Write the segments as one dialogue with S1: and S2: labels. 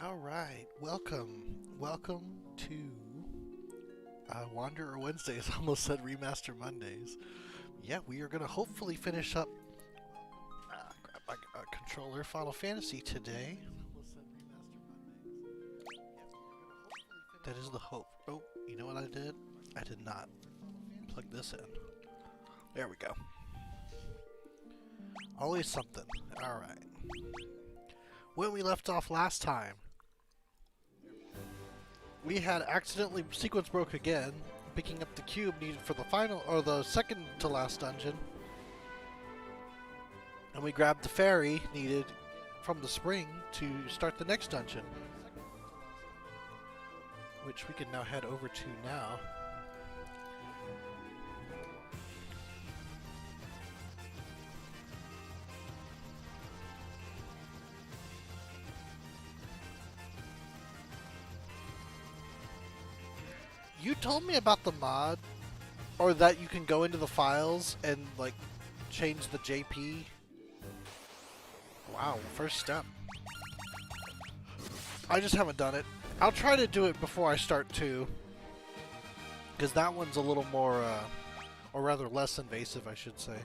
S1: Alright, welcome to Wanderer Wednesdays. I almost said Remaster Mondays. Yeah, we are going to hopefully finish up grab my controller Final Fantasy today. Almost said Remaster Mondays. Yeah, that is the hope. Oh, you know what I did? I did not plug this in. There we go. Always something. Alright. When we left off last time, we had accidentally sequence broke again, picking up the cube needed for the final, or the second to last dungeon. And we grabbed the fairy needed from the spring to start the next dungeon. Which we can now head over to now. You told me about the mod, or that you can go into the files and like change the JP. Wow, first step. I just haven't done it. I'll try to do it before I start 2, because that one's a little more, or rather less invasive, I should say.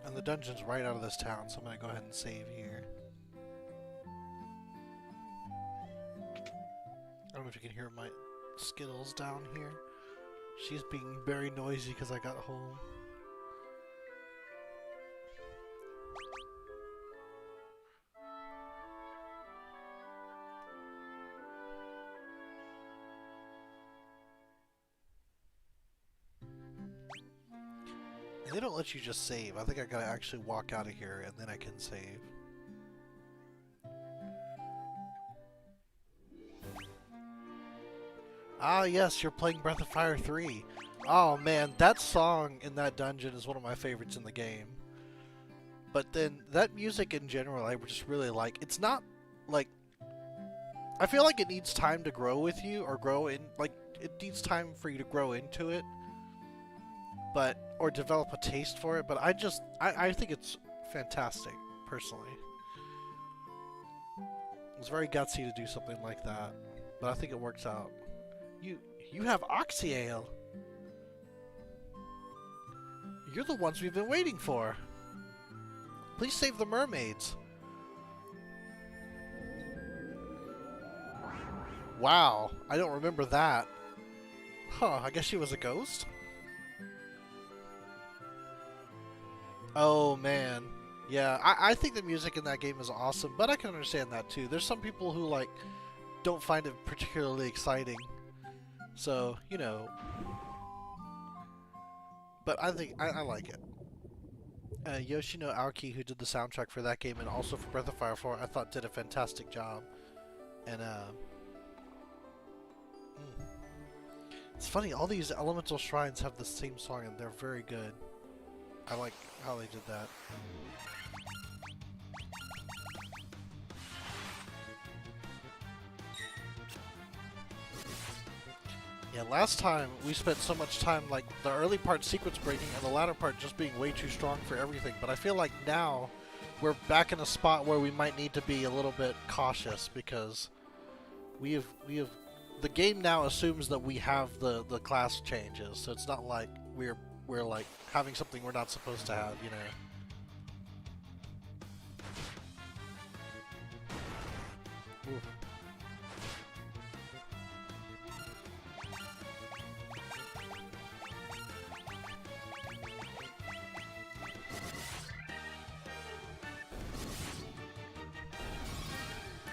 S1: And the dungeon's right out of this town, so I'm going to go ahead and save here. I don't know if you can hear my Skittles down here. She's being very noisy because I got home. They don't let you just save. I think I gotta actually walk out of here and then I can save. Ah yes, you're playing Breath of Fire 3. Oh man, that song in that dungeon is one of my favorites in the game. But then, that music in general I just really like. It's not, like... I feel like it needs time to grow with you, or grow in... Like, it needs time for you to grow into it. But, or develop a taste for it, but I think it's fantastic, personally. It's very gutsy to do something like that, but I think it works out. You have Oxyale! You're the ones we've been waiting for! Please save the mermaids! Wow, I don't remember that. Huh, I guess she was a ghost? Oh man, yeah, I think the music in that game is awesome, but I can understand that too. There's some people who like don't find it particularly exciting, so you know. But I think I like it. Yoshino Aoki, who did the soundtrack for that game and also for Breath of Fire 4, I thought did a fantastic job. And it's funny, all these elemental shrines have the same song and they're very good. I like how they did that. Yeah, last time we spent so much time, like, the early part sequence breaking and the latter part just being way too strong for everything. But I feel like now we're back in a spot where we might need to be a little bit cautious because we have the game now assumes that we have the class changes, so it's not like we're like having something we're not supposed to have, you know. Ooh.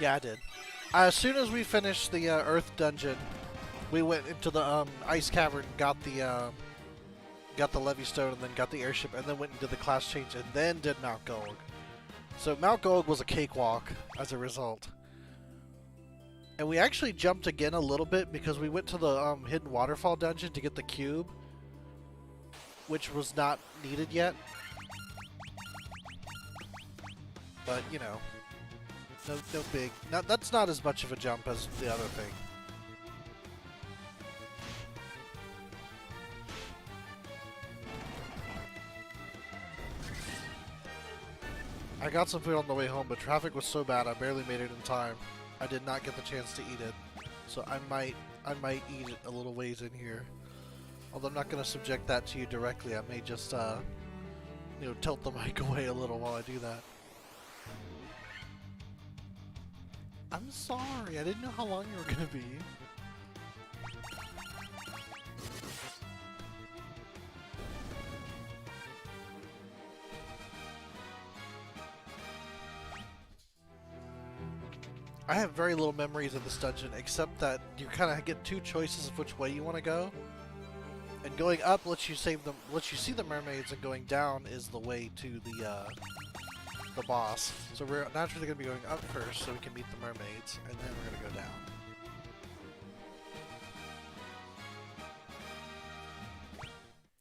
S1: Yeah, I did. As soon as we finished the Earth dungeon, we went into the ice cavern, got the Levy Stone, and then got the airship, and then went and did the class change, and then did Mount Gulg. So Mount Gulg was a cakewalk as a result. And we actually jumped again a little bit because we went to the Hidden Waterfall dungeon to get the cube, which was not needed yet. But, you know, No big. That's not as much of a jump as the other thing. I got some food on the way home, but traffic was so bad I barely made it in time. I did not get the chance to eat it, so I might eat it a little ways in here. Although I'm not going to subject that to you directly. I may just, you know, tilt the mic away a little while I do that. I'm sorry. I didn't know how long you were going to be. I have very little memories of this dungeon, except that you kind of get two choices of which way you want to go. And going up lets you see the mermaids, and going down is the way to the boss. So we're naturally going to be going up first, so we can meet the mermaids, and then we're going to go down.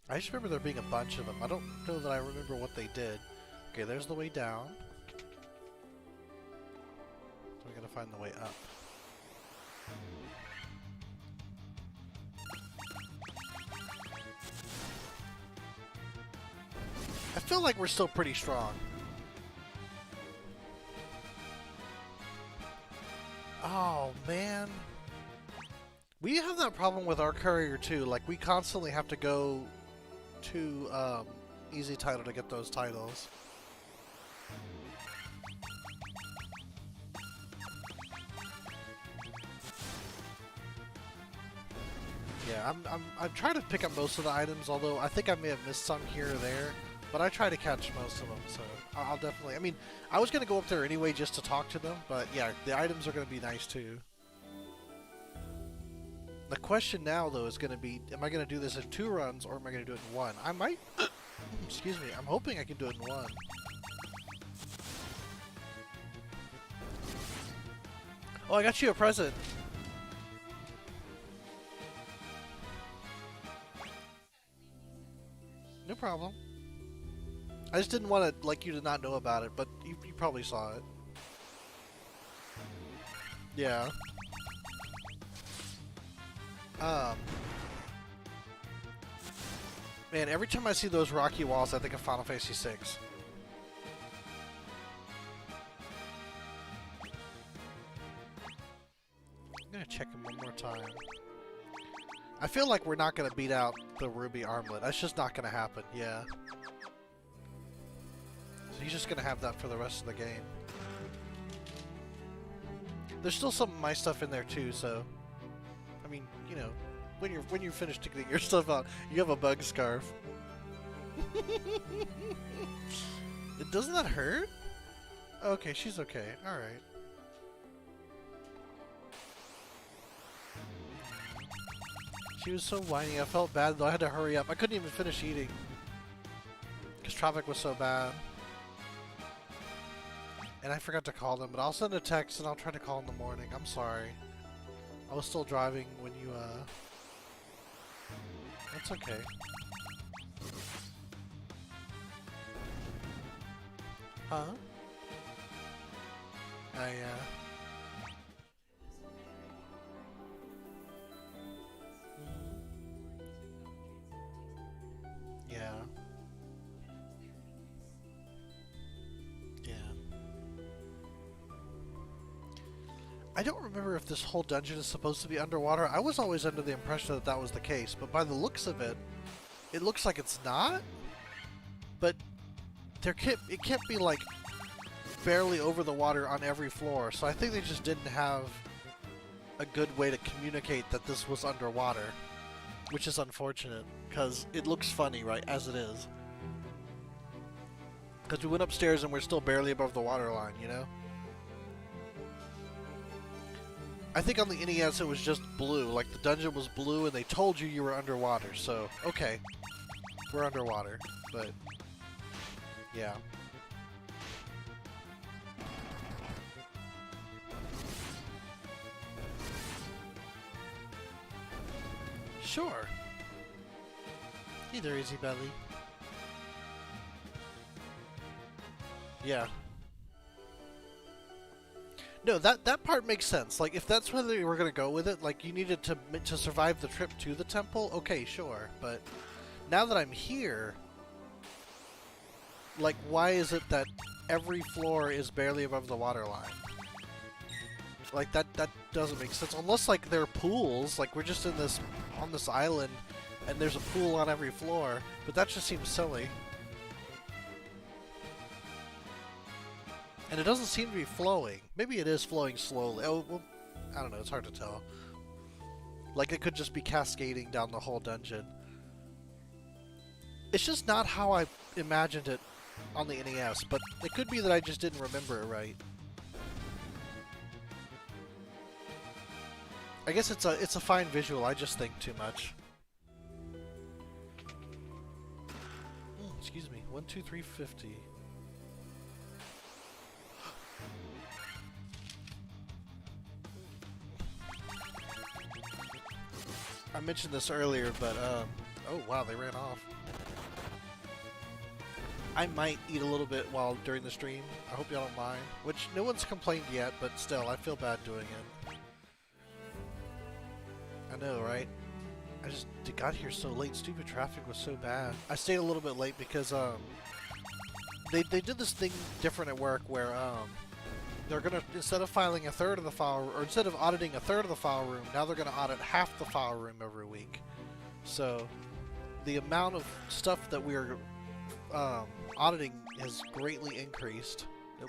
S1: I just remember there being a bunch of them. I don't know that I remember what they did. Okay, there's the way down. So we gotta find the way up. I feel like we're still pretty strong. Oh, man. We have that problem with our courier, too. Like, we constantly have to go to easy title to get those titles. Yeah, I'm trying to pick up most of the items, although I think I may have missed some here or there. But I try to catch most of them, so I'll definitely... I mean, I was going to go up there anyway just to talk to them, but yeah, the items are going to be nice too. The question now, though, is going to be, am I going to do this in 2 runs, or am I going to do it in 1? I might... excuse me, I'm hoping I can do it in 1. Oh, I got you a present! No problem. I just didn't want to, like, you to not know about it, but you probably saw it. Yeah. Man, every time I see those rocky walls, I think of Final Fantasy VI. I'm gonna check him one more time. I feel like we're not gonna beat out the Ruby Armlet. That's just not gonna happen, yeah. So he's just gonna have that for the rest of the game. There's still some of my stuff in there too, so... I mean, you know, when you're finished to get your stuff out, you have a bug scarf. Doesn't that hurt? Okay, she's okay. Alright. She was so whiny. I felt bad though. I had to hurry up. I couldn't even finish eating. Because traffic was so bad. And I forgot to call them, but I'll send a text and I'll try to call in the morning. I'm sorry. I was still driving when you, That's okay. Huh? Yeah. Yeah. I don't remember if this whole dungeon is supposed to be underwater. I was always under the impression that that was the case, but by the looks of it, it looks like it's not. But it can't be like barely over the water on every floor, so I think they just didn't have a good way to communicate that this was underwater, which is unfortunate, because it looks funny, right, as it is. Because we went upstairs and we're still barely above the waterline, you know? I think on the NES it was just blue, like the dungeon was blue and they told you were underwater, so, okay. We're underwater, but, yeah. Sure. Either Easy Belly. Yeah. No, that part makes sense. Like, if that's where they were gonna go with it, like, you needed to survive the trip to the temple, okay, sure. But now that I'm here, like, why is it that every floor is barely above the waterline? Like, that doesn't make sense. Unless, like, there are pools. Like, we're just on this island, and there's a pool on every floor. But that just seems silly. And it doesn't seem to be flowing. Maybe it is flowing slowly. Oh, well, I don't know. It's hard to tell. Like, it could just be cascading down the whole dungeon. It's just not how I imagined it on the NES, but it could be that I just didn't remember it right. I guess it's a fine visual. I just think too much. Excuse me. 1, 2, 3, 50. I mentioned this earlier, but oh wow, they ran off. I might eat a little bit during the stream. I hope y'all don't mind. Which no one's complained yet, but still, I feel bad doing it. I know, right? I just got here so late. Stupid traffic was so bad. I stayed a little bit late because they did this thing different at work where they're gonna, instead of filing a third of the file, or instead of auditing a third of the file room, now they're gonna audit half the file room every week. So the amount of stuff that we're auditing has greatly increased. Nope.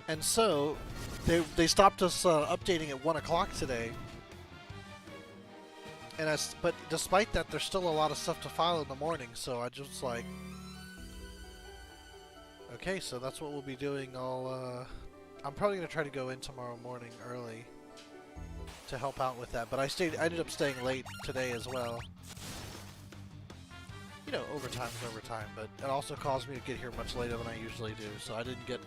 S1: And so they stopped us updating at 1 o'clock today. And but despite that, there's still a lot of stuff to file in the morning. So I just like, okay, so that's what we'll be doing. I'm probably gonna try to go in tomorrow morning early to help out with that. But I ended up staying late today as well. You know, overtime's overtime, but it also caused me to get here much later than I usually do. So I didn't get.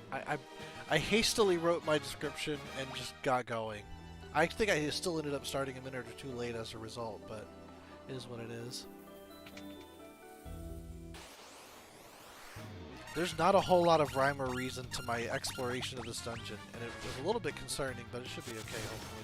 S1: I hastily wrote my description and just got going. I think I still ended up starting a minute or two late as a result, but it is what it is. There's not a whole lot of rhyme or reason to my exploration of this dungeon, and it was a little bit concerning, but it should be okay, hopefully.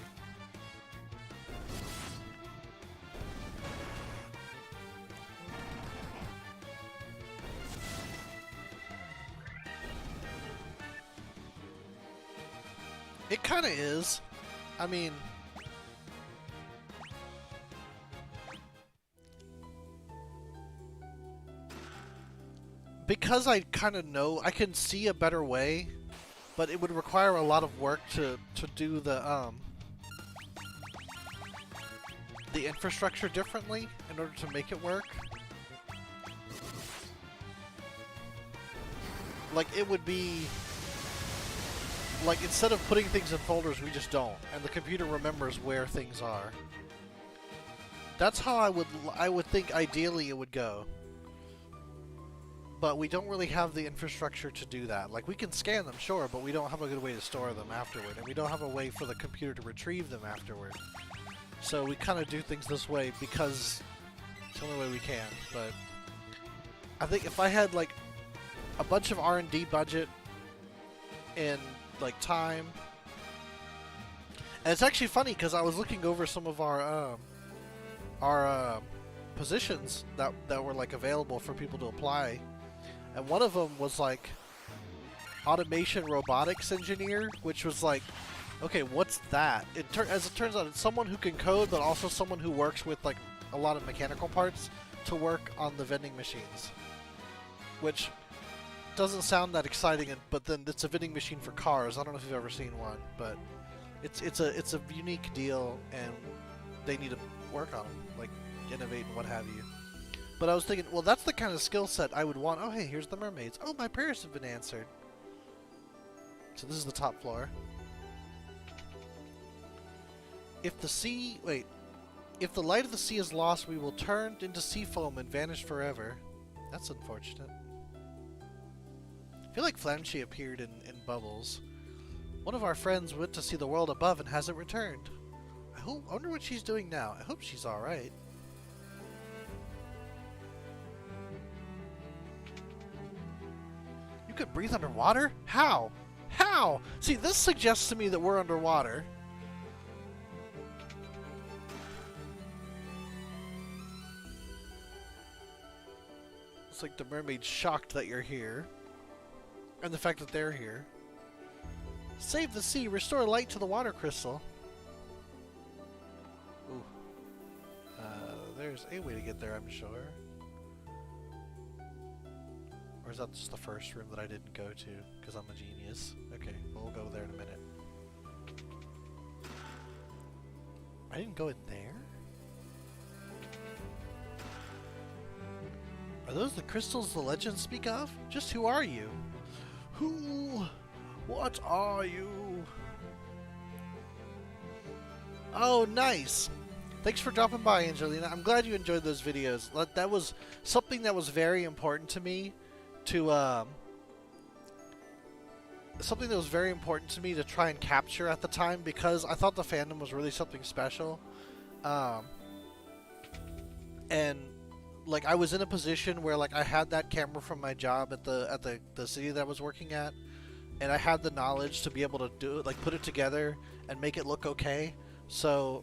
S1: It kinda is. I mean... because I kind of know, I can see a better way, but it would require a lot of work to do the infrastructure differently in order to make it work. Like, it would be... like, instead of putting things in folders, we just don't, and the computer remembers where things are. That's how I would think ideally it would go. But we don't really have the infrastructure to do that. Like, we can scan them, sure, but we don't have a good way to store them afterward, and we don't have a way for the computer to retrieve them afterward. So we kind of do things this way because it's the only way we can. But I think if I had, like, a bunch of R&D budget and, like, time... and it's actually funny because I was looking over some of our positions that were, like, available for people to apply. And one of them was like automation robotics engineer, which was like, okay, what's that? As it turns out, it's someone who can code, but also someone who works with like a lot of mechanical parts to work on the vending machines. Which doesn't sound that exciting, but then it's a vending machine for cars. I don't know if you've ever seen one, but it's a unique deal, and they need to work on them, like innovate and what have you. But I was thinking, well, that's the kind of skill set I would want. Oh, hey, here's the mermaids. Oh, my prayers have been answered. So this is the top floor. If the sea... wait. If the light of the sea is lost, we will turn into sea foam and vanish forever. That's unfortunate. I feel like Flanchi appeared in bubbles. One of our friends went to see the world above and hasn't returned. I wonder what she's doing now. I hope she's alright. You could breathe underwater? How? How? See, this suggests to me that we're underwater. It's like the mermaid's shocked that you're here. And the fact that they're here. Save the sea, restore light to the water crystal. Ooh. There's a way to get there, I'm sure. Or is that just the first room that I didn't go to? Because I'm a genius. Okay, we'll go there in a minute. I didn't go in there? Are those the crystals the legends speak of? Just who are you? Who? What are you? Oh, nice! Thanks for dropping by, Angelina. I'm glad you enjoyed those videos. That was something that was very important to me to, something that was very important to me to try and capture at the time, because I thought the fandom was really something special. And like I was in a position where like I had that camera from my job at the city that I was working at, and I had the knowledge to be able to do it, like put it together and make it look okay. So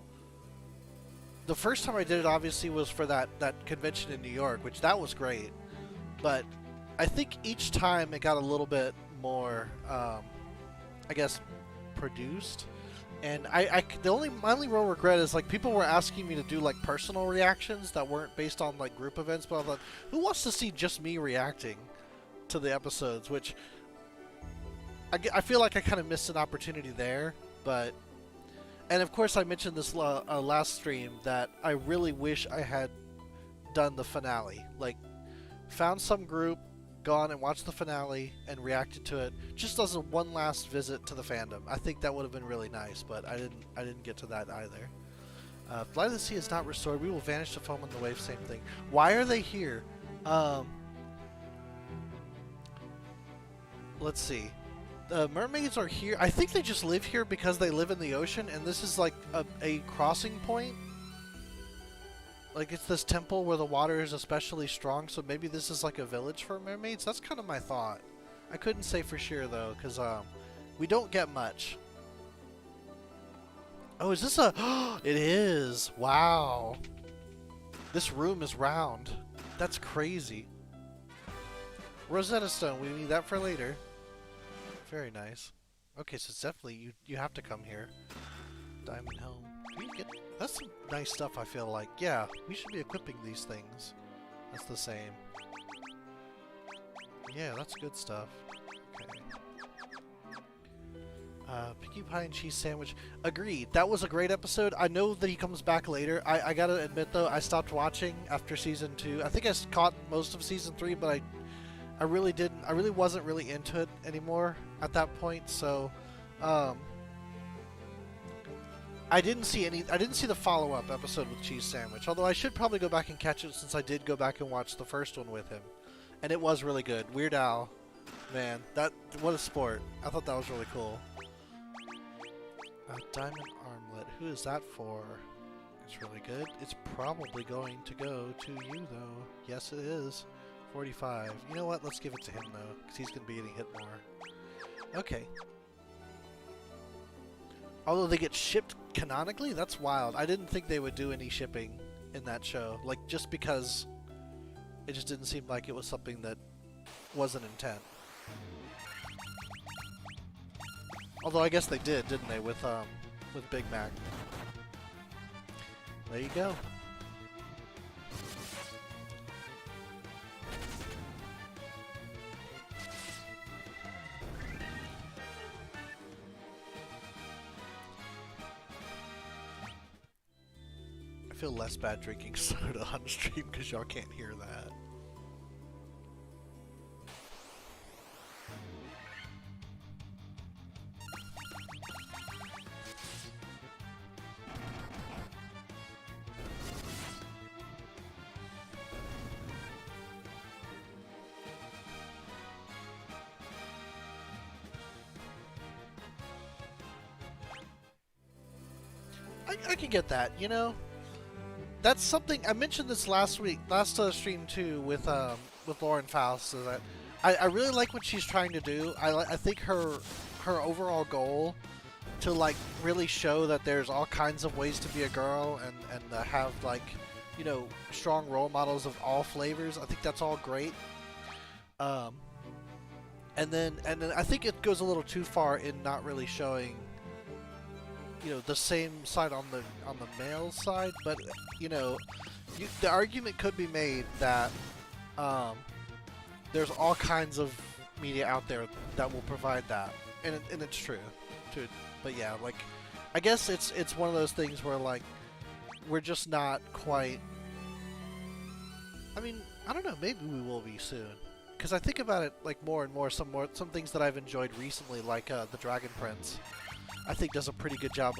S1: the first time I did it obviously was for that convention in New York, which that was great. But I think each time it got a little bit more, I guess, produced. And my only real regret is like people were asking me to do like personal reactions that weren't based on like group events, but I thought, who wants to see just me reacting to the episodes? Which I feel like I kind of missed an opportunity there. But, and of course I mentioned this last stream that I really wish I had done the finale. Like, found some group, gone and watched the finale and reacted to it just as one last visit to the fandom. I think that would have been really nice, but I didn't get to that either. Fly to the Sea is not restored. We will vanish to foam on the wave. Same thing. Why are they here? Let's see. The mermaids are here. I think they just live here because they live in the ocean, and this is like a crossing point. Like, it's this temple where the water is especially strong, so maybe this is like a village for mermaids? That's kind of my thought. I couldn't say for sure, though, because we don't get much. Oh, is this a... It is! Wow! This room is round. That's crazy. Rosetta Stone, we need that for later. Very nice. Okay, so it's definitely... You have to come here. Diamond Helm. That's some nice stuff, I feel like. Yeah, we should be equipping these things. That's the same. Yeah, that's good stuff. Okay. Picky Pie and Cheese Sandwich. Agreed. That was a great episode. I know that he comes back later. I gotta admit, though, I stopped watching after Season 2. I think I caught most of Season 3, but I really didn't. I really wasn't really into it anymore at that point, so... I didn't see the follow-up episode with Cheese Sandwich, although I should probably go back and catch it since I did go back and watch the first one with him. And it was really good. Weird Al, man, what a sport. I thought that was really cool. Diamond Armlet, who is that for? It's really good. It's probably going to go to you, though. Yes, it is. 45. You know what? Let's give it to him, though, because he's going to be getting hit more. Okay. Although they get shipped canonically? That's wild. I didn't think they would do any shipping in that show. Like, just because it just didn't seem like it was something that wasn't intent. Although I guess they did, didn't they, with Big Mac. There you go. I feel less bad drinking soda on stream because y'all can't hear that. I can get that, you know? That's something I mentioned this last stream too with with Lauren Faust is that I really like what she's trying to do. I think her overall goal to like really show that there's all kinds of ways to be a girl and have like, you know, strong role models of all flavors. I think that's all great. And then I think it goes a little too far in not really showing, you know, the same side on the male side. But you know, the argument could be made that there's all kinds of media out there that will provide that, and it's true. But yeah, like I guess it's one of those things where like we're just not quite. I mean, I don't know. Maybe we will be soon. Because I think about it like more and more. Some things that I've enjoyed recently, like the Dragon Prince, I think does a pretty good job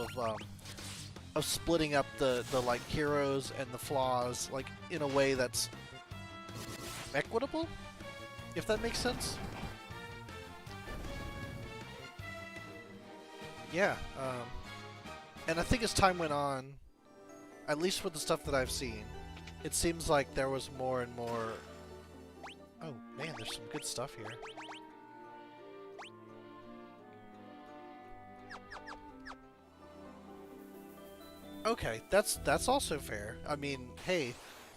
S1: of splitting up the like heroes and the flaws like in a way that's equitable, if that makes sense. Yeah, and I think as time went on, at least with the stuff that I've seen, it seems like there was more and more. Oh man, there's some good stuff here. Okay, that's also fair. I mean, hey,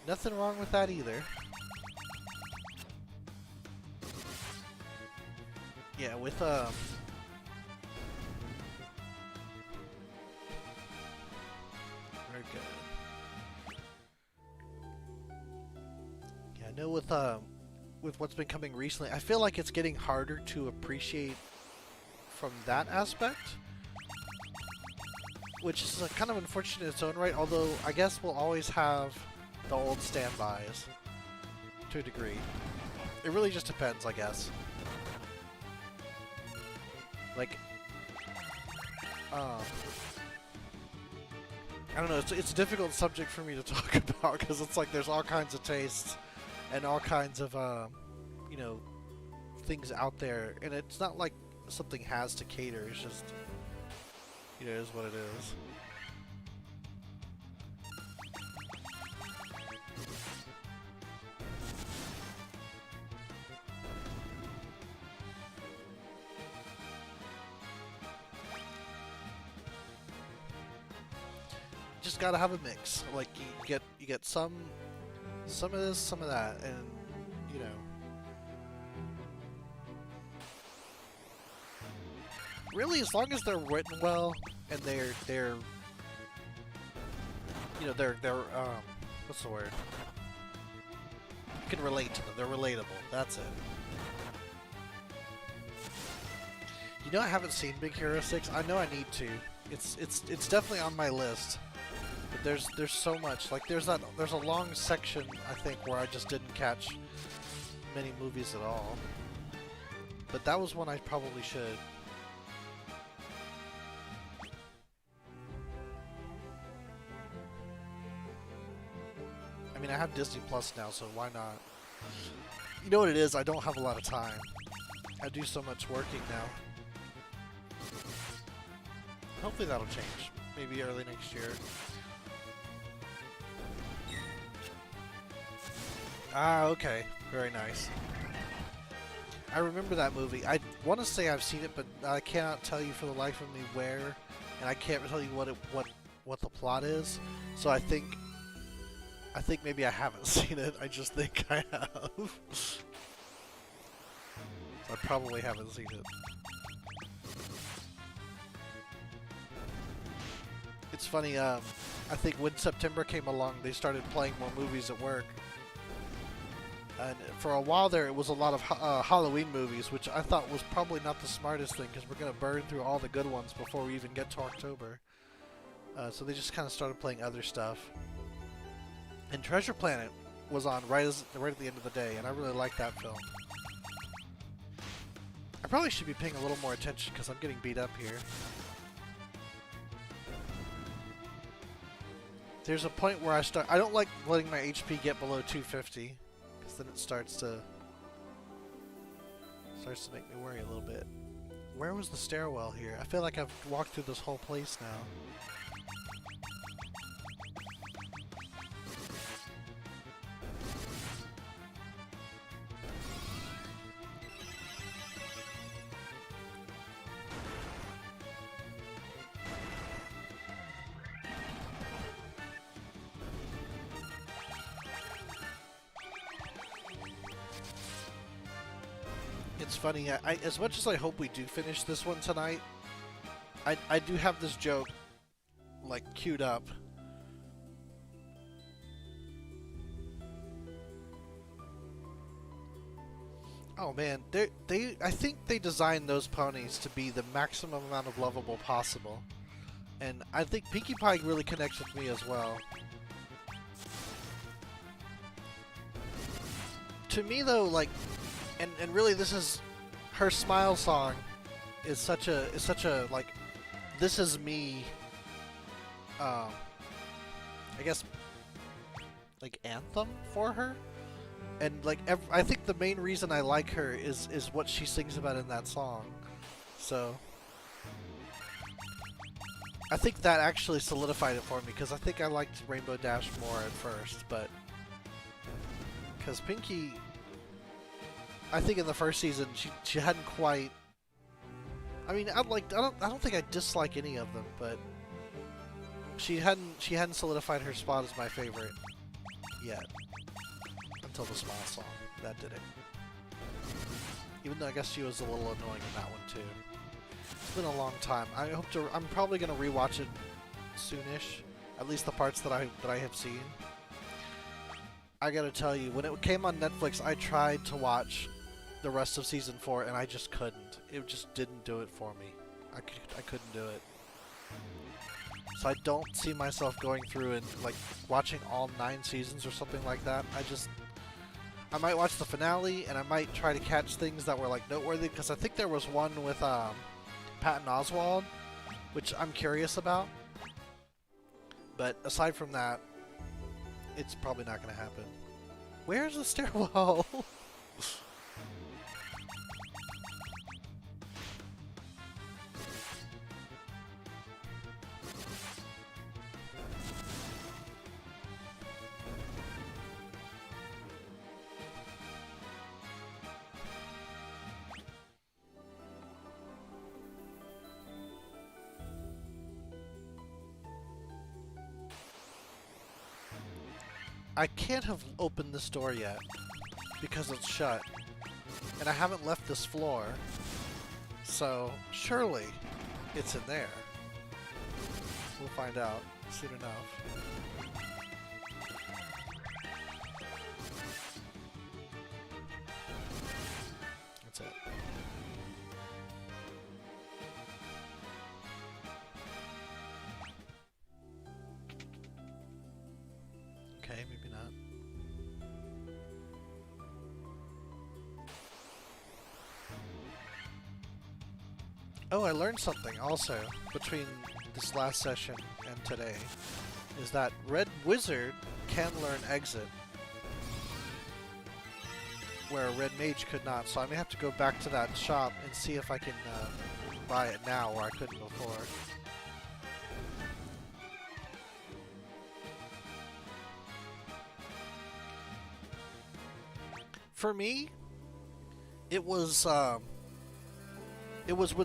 S1: nothing wrong with that either. Yeah, with very good. Yeah, I know with what's been coming recently, I feel like it's getting harder to appreciate from that aspect, which is kind of unfortunate in its own right, although I guess we'll always have the old standbys to a degree. It really just depends, I guess. Like, I don't know, it's a difficult subject for me to talk about because it's like there's all kinds of tastes and all kinds of, you know, things out there, and it's not like something has to cater, it's just, you know, it is what it is. Just gotta have a mix. Like you get some of this, some of that, and you know. Really, as long as they're written well and they're you know, they're what's the word? You can relate to them. They're relatable. That's it. You know, I haven't seen Big Hero 6. I know I need to. It's definitely on my list. But there's so much. Like there's a long section I think where I just didn't catch many movies at all. But that was one I probably should. I mean, I have Disney Plus now, so why not? You know what it is? I don't have a lot of time. I do so much working now. Hopefully that'll change. Maybe early next year. Ah, okay. Very nice. I remember that movie. I want to say I've seen it, but I cannot tell you for the life of me where, and I can't tell you what the plot is. So I think maybe I haven't seen it. I just think I have. So I probably haven't seen it. It's funny. I think when September came along, they started playing more movies at work. And for a while there, it was a lot of Halloween movies, which I thought was probably not the smartest thing, because we're going to burn through all the good ones before we even get to October. So they just kind of started playing other stuff. And Treasure Planet was on right at the end of the day, and I really liked that film. I probably should be paying a little more attention, because I'm getting beat up here. There's a point where I don't like letting my HP get below 250. Then it starts to make me worry a little bit. Where was the stairwell here? I feel like I've walked through this whole place now. it's funny. As much as I hope we do finish this one tonight, I do have this joke like queued up. Oh man, I think they designed those ponies to be the maximum amount of lovable possible, and I think Pinkie Pie really connects with me as well. To me though, like, and really this is her smile song is such a like, this is me. I guess like anthem for her. And like, I think the main reason I like her is what she sings about in that song. So I think that actually solidified it for me, because I think I liked Rainbow Dash more at first, but because Pinkie, I think in the first season she hadn't quite. I mean, I don't think I dislike any of them, but she hadn't solidified her spot as my favorite yet. Until the Smile song. That did it. Even though I guess she was a little annoying in that one too. It's been a long time. I'm probably gonna rewatch it soonish. At least the parts that I have seen. I gotta tell you, when it came on Netflix, I tried to watch the rest of season 4 and I just couldn't. It just didn't do it for me. I couldn't do it. So I don't see myself going through and like watching all 9 seasons or something like that. I might watch the finale, and I might try to catch things that were like noteworthy, because I think there was one with Patton Oswalt, which I'm curious about. But aside from that, it's probably not going to happen. Where's the stairwell? I can't have opened this door yet because it's shut, and I haven't left this floor, so surely it's in there. We'll find out soon enough. That's it. Okay, maybe not. Oh, I learned something also between this last session and today, is that Red Wizard can learn Exit, where a Red Mage could not, so I may have to go back to that shop and see if I can buy it now, where I couldn't before. For me, it was when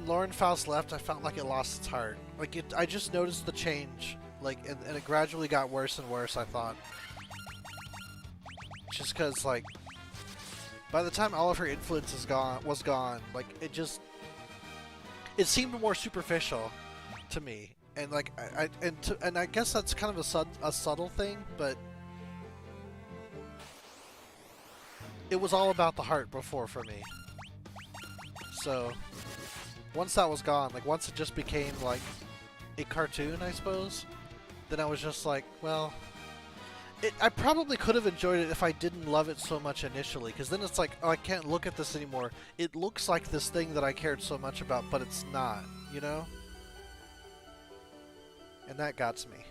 S1: Lauren Faust left, I felt like it lost its heart. Like, I just noticed the change, like, and it gradually got worse and worse, I thought. Just because, like, by the time all of her influence was gone, like, it seemed more superficial to me. And, like, and I guess that's kind of a subtle thing, but it was all about the heart before for me. So once that was gone, like once it just became like a cartoon, I suppose, then I was just like, well, I probably could have enjoyed it if I didn't love it so much initially, because then it's like, oh, I can't look at this anymore. It looks like this thing that I cared so much about, but it's not, you know? And that got to me.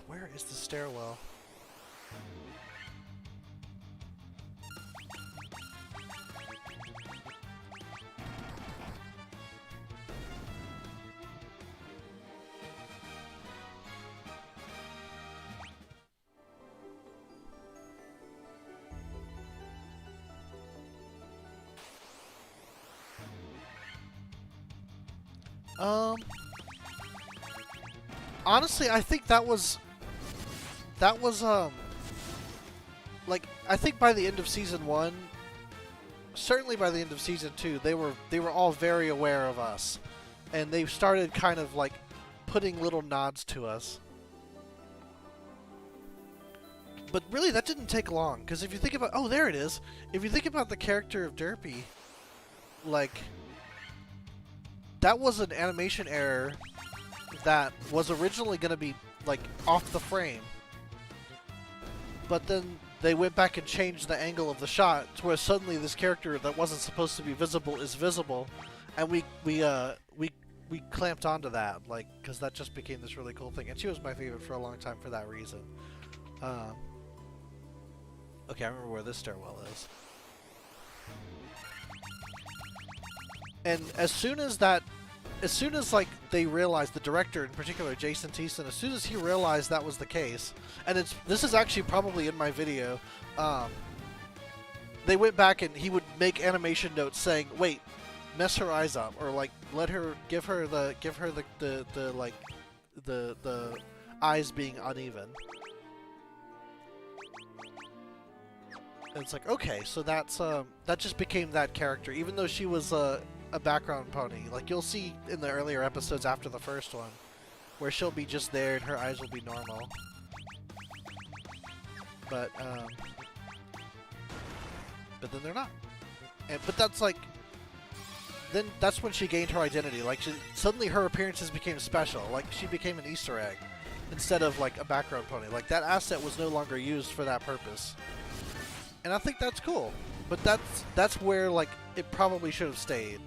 S1: Where is the stairwell? Honestly, I think that was, like, I think by the end of Season 1, certainly by the end of season 2, they were all very aware of us, and they started kind of like putting little nods to us. But really, that didn't take long, because if you think about, oh, there it is. If you think about the character of Derpy, like, that was an animation error that was originally going to be like off the frame, but then they went back and changed the angle of the shot to where suddenly this character that wasn't supposed to be visible is visible, and we clamped onto that, like, because that just became this really cool thing. And she was my favorite for a long time for that reason. Okay, I remember where this stairwell is. And as soon as like they realized, the director in particular, Jason Thiessen, as soon as he realized that was the case, and this is actually probably in my video, they went back and he would make animation notes saying, "Wait, mess her eyes up," or like give her the eyes being uneven. And it's like, okay, so that's that just became that character, even though she was a background pony. Like, you'll see in the earlier episodes after the first one, where she'll be just there and her eyes will be normal. But then they're not. But that's like, then that's when she gained her identity. Like, suddenly her appearances became special. Like, she became an Easter egg instead of like a background pony. Like, that asset was no longer used for that purpose. And I think that's cool. But that's where, like, it probably should have stayed.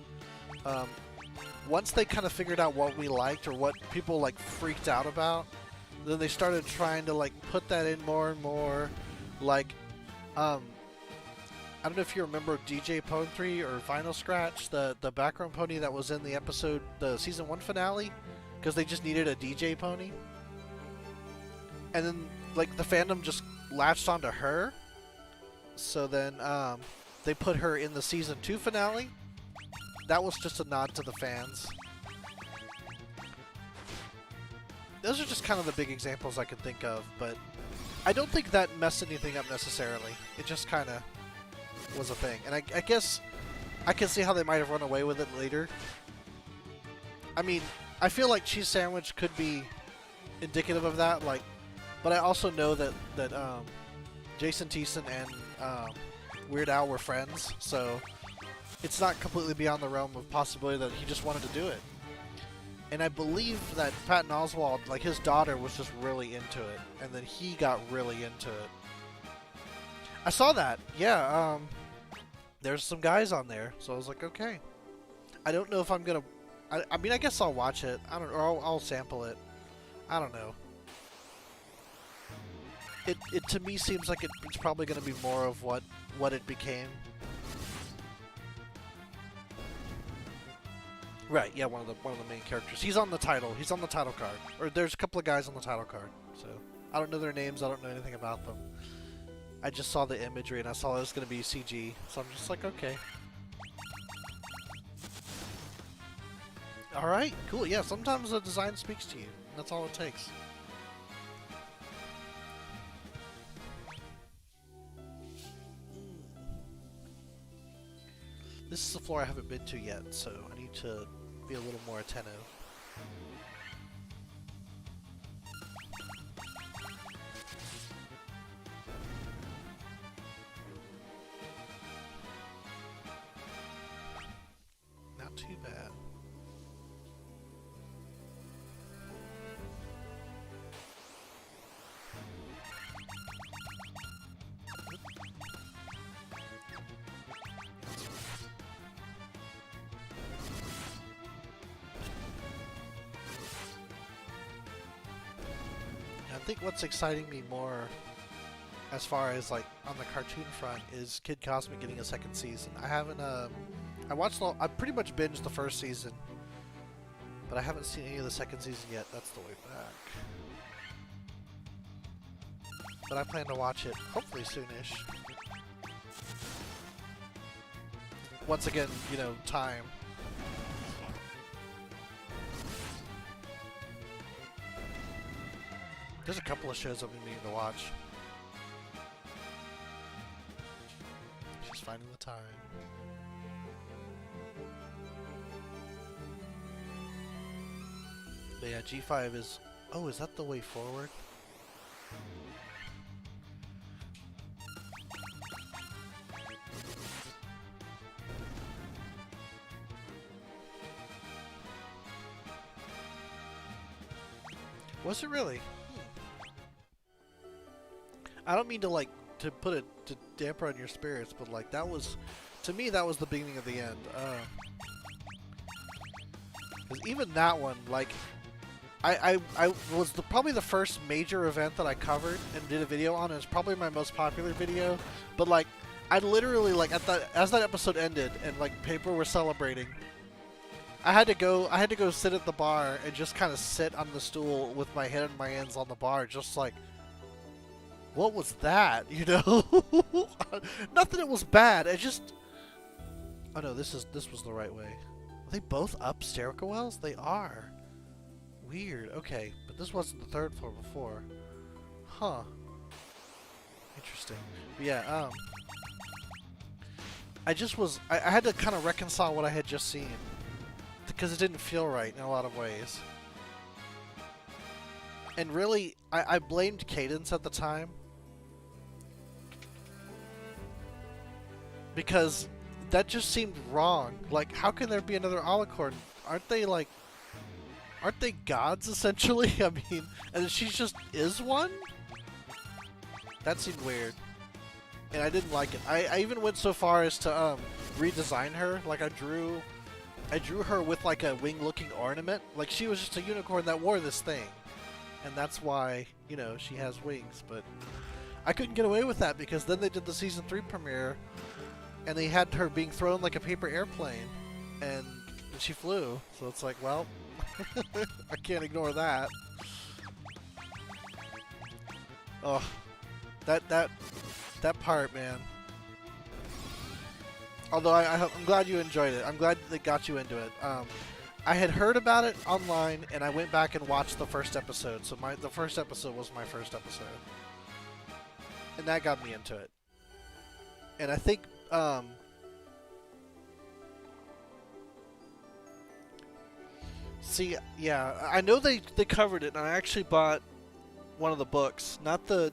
S1: Once they kind of figured out what we liked or what people like freaked out about, then they started trying to like put that in more and more. Like, I don't know if you remember DJ Pone 3 or Final Scratch, the background pony that was in the season 1 finale, because they just needed a DJ pony. And then like the fandom just latched onto her. So then they put her in the season 2 finale. That was just a nod to the fans. Those are just kind of the big examples I could think of, but I don't think that messed anything up necessarily. It just kind of was a thing. And I guess I can see how they might have run away with it later. I mean, I feel like Cheese Sandwich could be indicative of that, like, but I also know that Jason Thiessen and Weird Al were friends, so it's not completely beyond the realm of possibility that he just wanted to do it. And I believe that Patton Oswalt, like, his daughter was just really into it, and then he got really into it. I saw that, yeah. There's some guys on there, so I was like, okay. I don't know if I'm gonna. I mean, I guess I'll watch it. I don't, or I'll sample it. I don't know. It to me seems like it's probably gonna be more of what it became. Right, yeah, one of the main characters. He's on the title. He's on the title card. Or there's a couple of guys on the title card. So I don't know their names. I don't know anything about them. I just saw the imagery and I saw it was going to be CG. So I'm just like, okay. All right, cool. Yeah, sometimes the design speaks to you. That's all it takes. This is a floor I haven't been to yet, so I need to be a little more attentive. Not too bad. I think what's exciting me more, as far as like on the cartoon front, is Kid Cosmic getting a second season. I haven't, I pretty much binged the first season, but I haven't seen any of the second season yet. That's the way back. But I plan to watch it hopefully soonish. Once again, you know, time. There's a couple of shows I've been meaning to watch. Just finding the time. But yeah, G5 is... Oh, is that the way forward? Was it really? I don't mean to like to put it to damper on your spirits, but like that was, to me, that was the beginning of the end. Because even that one, like, I was probably the first major event that I covered and did a video on. And it's probably my most popular video. But like, I literally like as that episode ended and like people were celebrating, I had to go sit at the bar and just kind of sit on the stool with my head and my hands on the bar, just like, what was that? You know, not that it was bad. I just, oh no, this was the right way. Are they both up stairwells? They are. Weird. Okay, but this wasn't the third floor before. Huh. Interesting. But yeah. I had to kind of reconcile what I had just seen, because it didn't feel right in a lot of ways. And really, I blamed Cadence at the time, because that just seemed wrong. Like, how can there be another alicorn? Aren't they gods, essentially? I mean, and she just is one? That seemed weird. And I didn't like it. I even went so far as to redesign her. Like, I drew her with like a wing-looking ornament. Like, she was just a unicorn that wore this thing. And that's why, you know, she has wings. But I couldn't get away with that, because then they did the Season 3 premiere, and they had her being thrown like a paper airplane, and she flew. So it's like, well, I can't ignore that. Oh, that part, man. Although I'm glad you enjoyed it. I'm glad they got you into it. I had heard about it online, and I went back and watched the first episode. So the first episode was my first episode, and that got me into it. And I think see, yeah, I know they covered it, and I actually bought one of the books, not the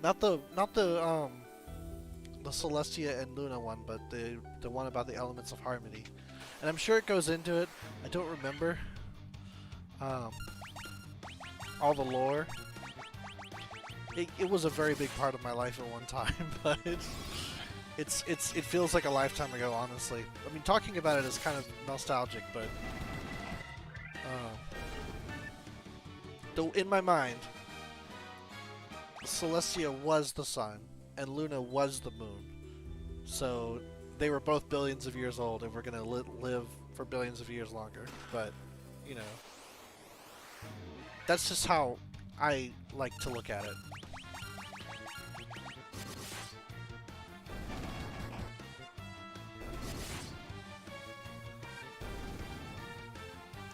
S1: Celestia and Luna one, but the one about the elements of harmony. And I'm sure it goes into it. I don't remember all the lore. It was a very big part of my life at one time, but it feels like a lifetime ago, honestly. I mean, talking about it is kind of nostalgic, but though in my mind, Celestia was the sun and Luna was the moon. So they were both billions of years old, and we're gonna live for billions of years longer. But, you know, that's just how I like to look at it.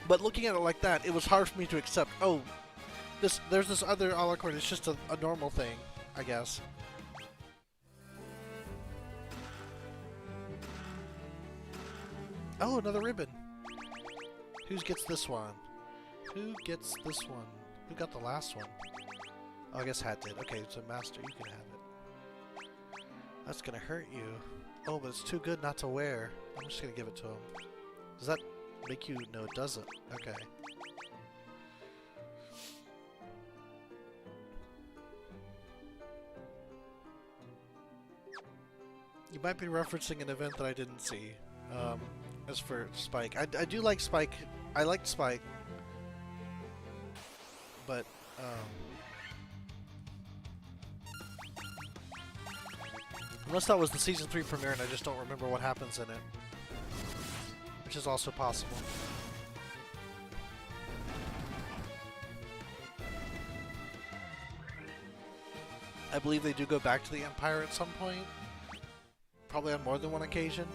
S1: But looking at it like that, it was hard for me to accept, oh, there's this other alicorn, it's just a normal thing, I guess. Oh, another ribbon. Who gets this one? Who gets this one? Who got the last one? Oh, I guess Hat did. Okay, so Master, you can have it. That's gonna hurt you. Oh, but it's too good not to wear. I'm just gonna give it to him. Does that make you... No, it doesn't. Okay. You might be referencing an event that I didn't see. As for Spike, I do like Spike. I liked Spike, but unless that was the Season 3 premiere and I just don't remember what happens in it, which is also possible. I believe they do go back to the Empire at some point, probably on more than one occasion.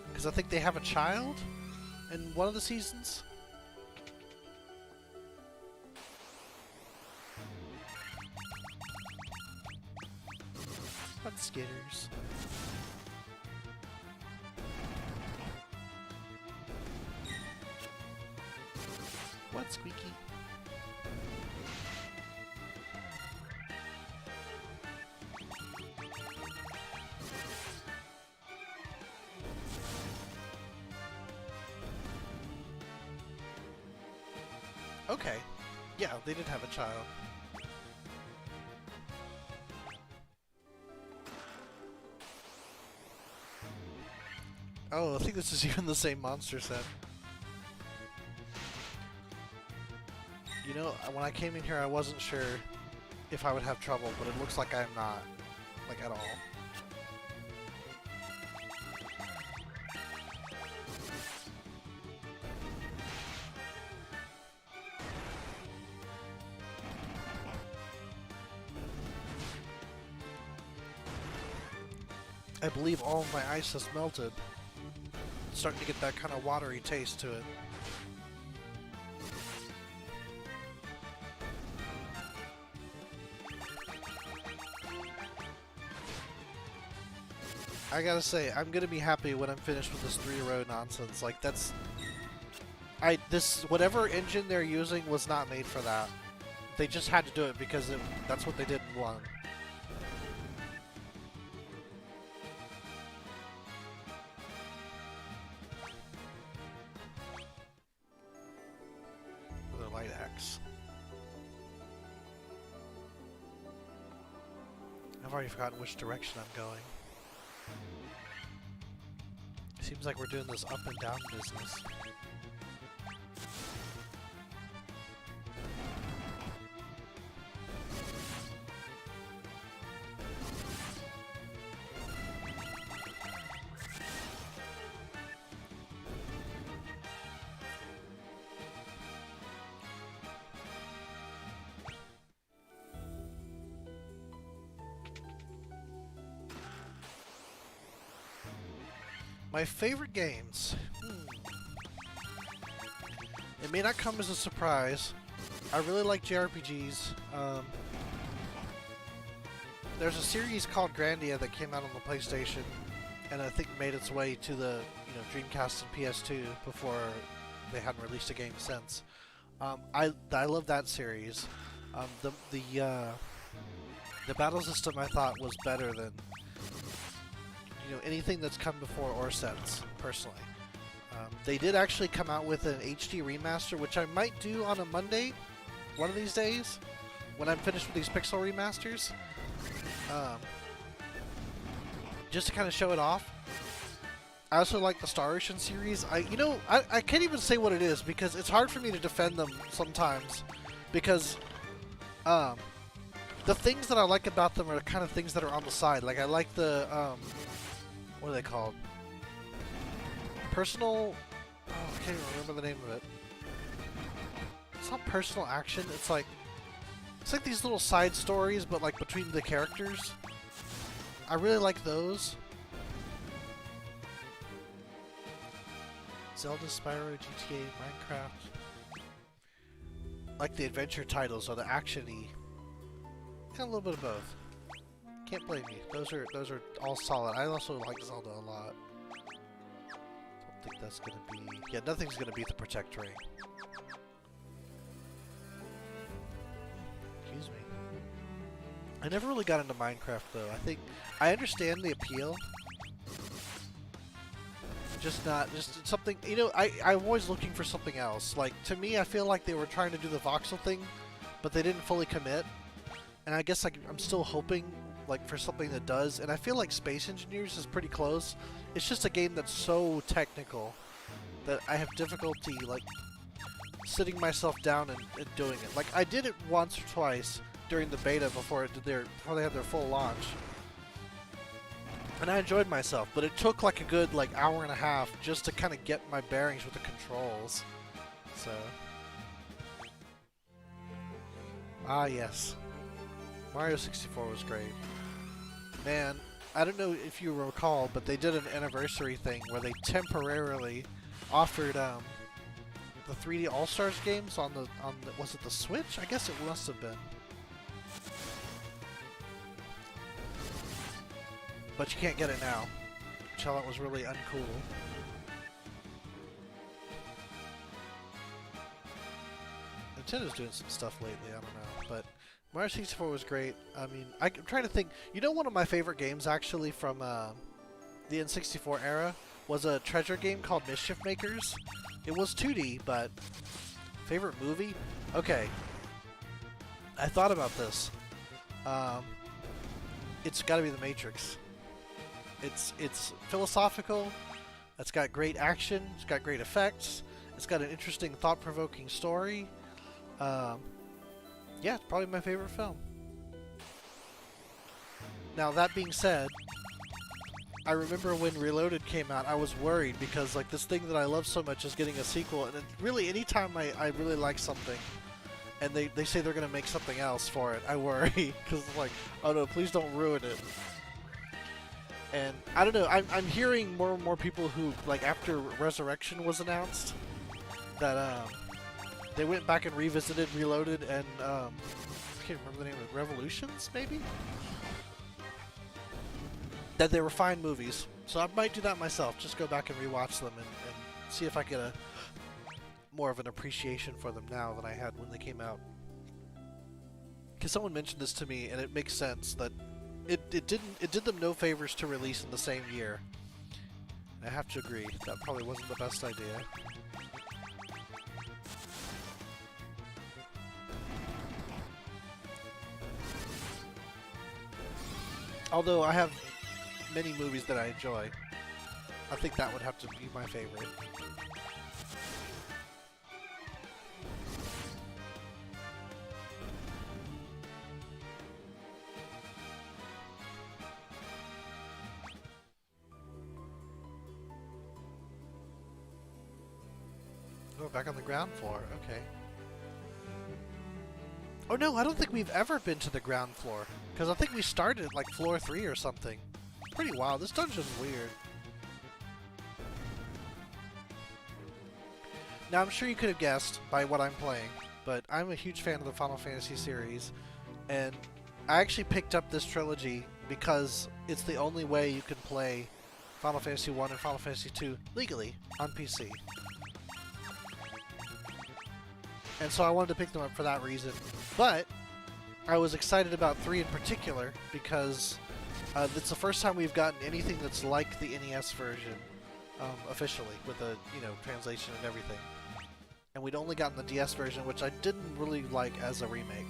S1: Because I think they have a child in one of the seasons. What skitters? What, Squeaky? Okay. Yeah, they did have a child. Oh, I think this is even the same monster set. You know, when I came in here, I wasn't sure if I would have trouble, but it looks like I'm not. Like, at all. I believe all of my ice has melted. It's starting to get that kind of watery taste to it. I gotta say, I'm gonna be happy when I'm finished with this 3-row nonsense. Like, that's... whatever engine they're using was not made for that. They just had to do it because that's what they did in 1. With a light axe. I've already forgotten which direction I'm going. Seems like we're doing this up and down business. My favorite games. It may not come as a surprise. I really like JRPGs. There's a series called Grandia that came out on the PlayStation, and I think made its way to the Dreamcast and PS2 before they hadn't released a game since. I love that series. The battle system I thought was better than anything that's come before or since, personally. They did actually come out with an HD remaster, which I might do on a Monday, one of these days, when I'm finished with these pixel remasters. Just to kind of show it off. I also like the Star Ocean series. I can't even say what it is because it's hard for me to defend them sometimes, because the things that I like about them are the kind of things that are on the side. Like, I like the what are they called? Personal... Oh, I can't even remember the name of it. It's not personal action, it's like these little side stories, but like between the characters. I really like those. Zelda, Spyro, GTA, Minecraft. Like the adventure titles or the action-y. Kind of a little bit of both. Can't blame me. Those are all solid. I also like Zelda a lot. Don't think that's gonna be... Yeah, nothing's gonna beat the Protect Ring. Excuse me. I never really got into Minecraft though. I think I understand the appeal. Just something, I'm always looking for something else. Like, to me, I feel like they were trying to do the voxel thing, but they didn't fully commit. And I guess I'm still hoping for something that does. And I feel like Space Engineers is pretty close. It's just a game that's so technical that I have difficulty sitting myself down and doing it. Like, I did it once or twice during the beta before they had their full launch. And I enjoyed myself, but it took like a good hour and a half just to kind of get my bearings with the controls. So, yes, Mario 64 was great. Man, I don't know if you recall, but they did an anniversary thing where they temporarily offered the 3D All-Stars games on the was it the Switch? I guess it must have been. But you can't get it now, which I thought was really uncool. Nintendo's doing some stuff lately, I don't know. But Mario 64 was great. I mean, I'm trying to think. You know, one of my favorite games, actually, from the N64 era was a treasure game called Mischief Makers. It was 2D, but favorite movie? Okay. I thought about this. It's got to be The Matrix. It's philosophical. It's got great action. It's got great effects. It's got an interesting, thought-provoking story. Yeah, it's probably my favorite film. Now, that being said, I remember when Reloaded came out, I was worried because, like, this thing that I love so much is getting a sequel. And really, anytime I really like something, and they say they're going to make something else for it, I worry. Because it's like, oh no, please don't ruin it. And I don't know, I'm hearing more and more people who, like, after Resurrection was announced, that they went back and revisited Reloaded and I can't remember the name of it, Revolutions, maybe? That they were fine movies. So I might do that myself, just go back and rewatch them and see if I get a more of an appreciation for them now than I had when they came out. Because someone mentioned this to me, and it makes sense that it did them no favors to release in the same year. And I have to agree, that probably wasn't the best idea. Although I have many movies that I enjoy, I think that would have to be my favorite. Oh, back on the ground floor, okay. Oh no, I don't think we've ever been to the ground floor. Because I think we started at like floor 3 or something. Pretty wild. This dungeon's weird. Now, I'm sure you could have guessed by what I'm playing, but I'm a huge fan of the Final Fantasy series, and I actually picked up this trilogy because it's the only way you can play Final Fantasy 1 and Final Fantasy 2 legally on PC. And so I wanted to pick them up for that reason. But I was excited about 3 in particular because it's the first time we've gotten anything that's like the NES version officially, with a translation and everything. And we'd only gotten the DS version, which I didn't really like as a remake.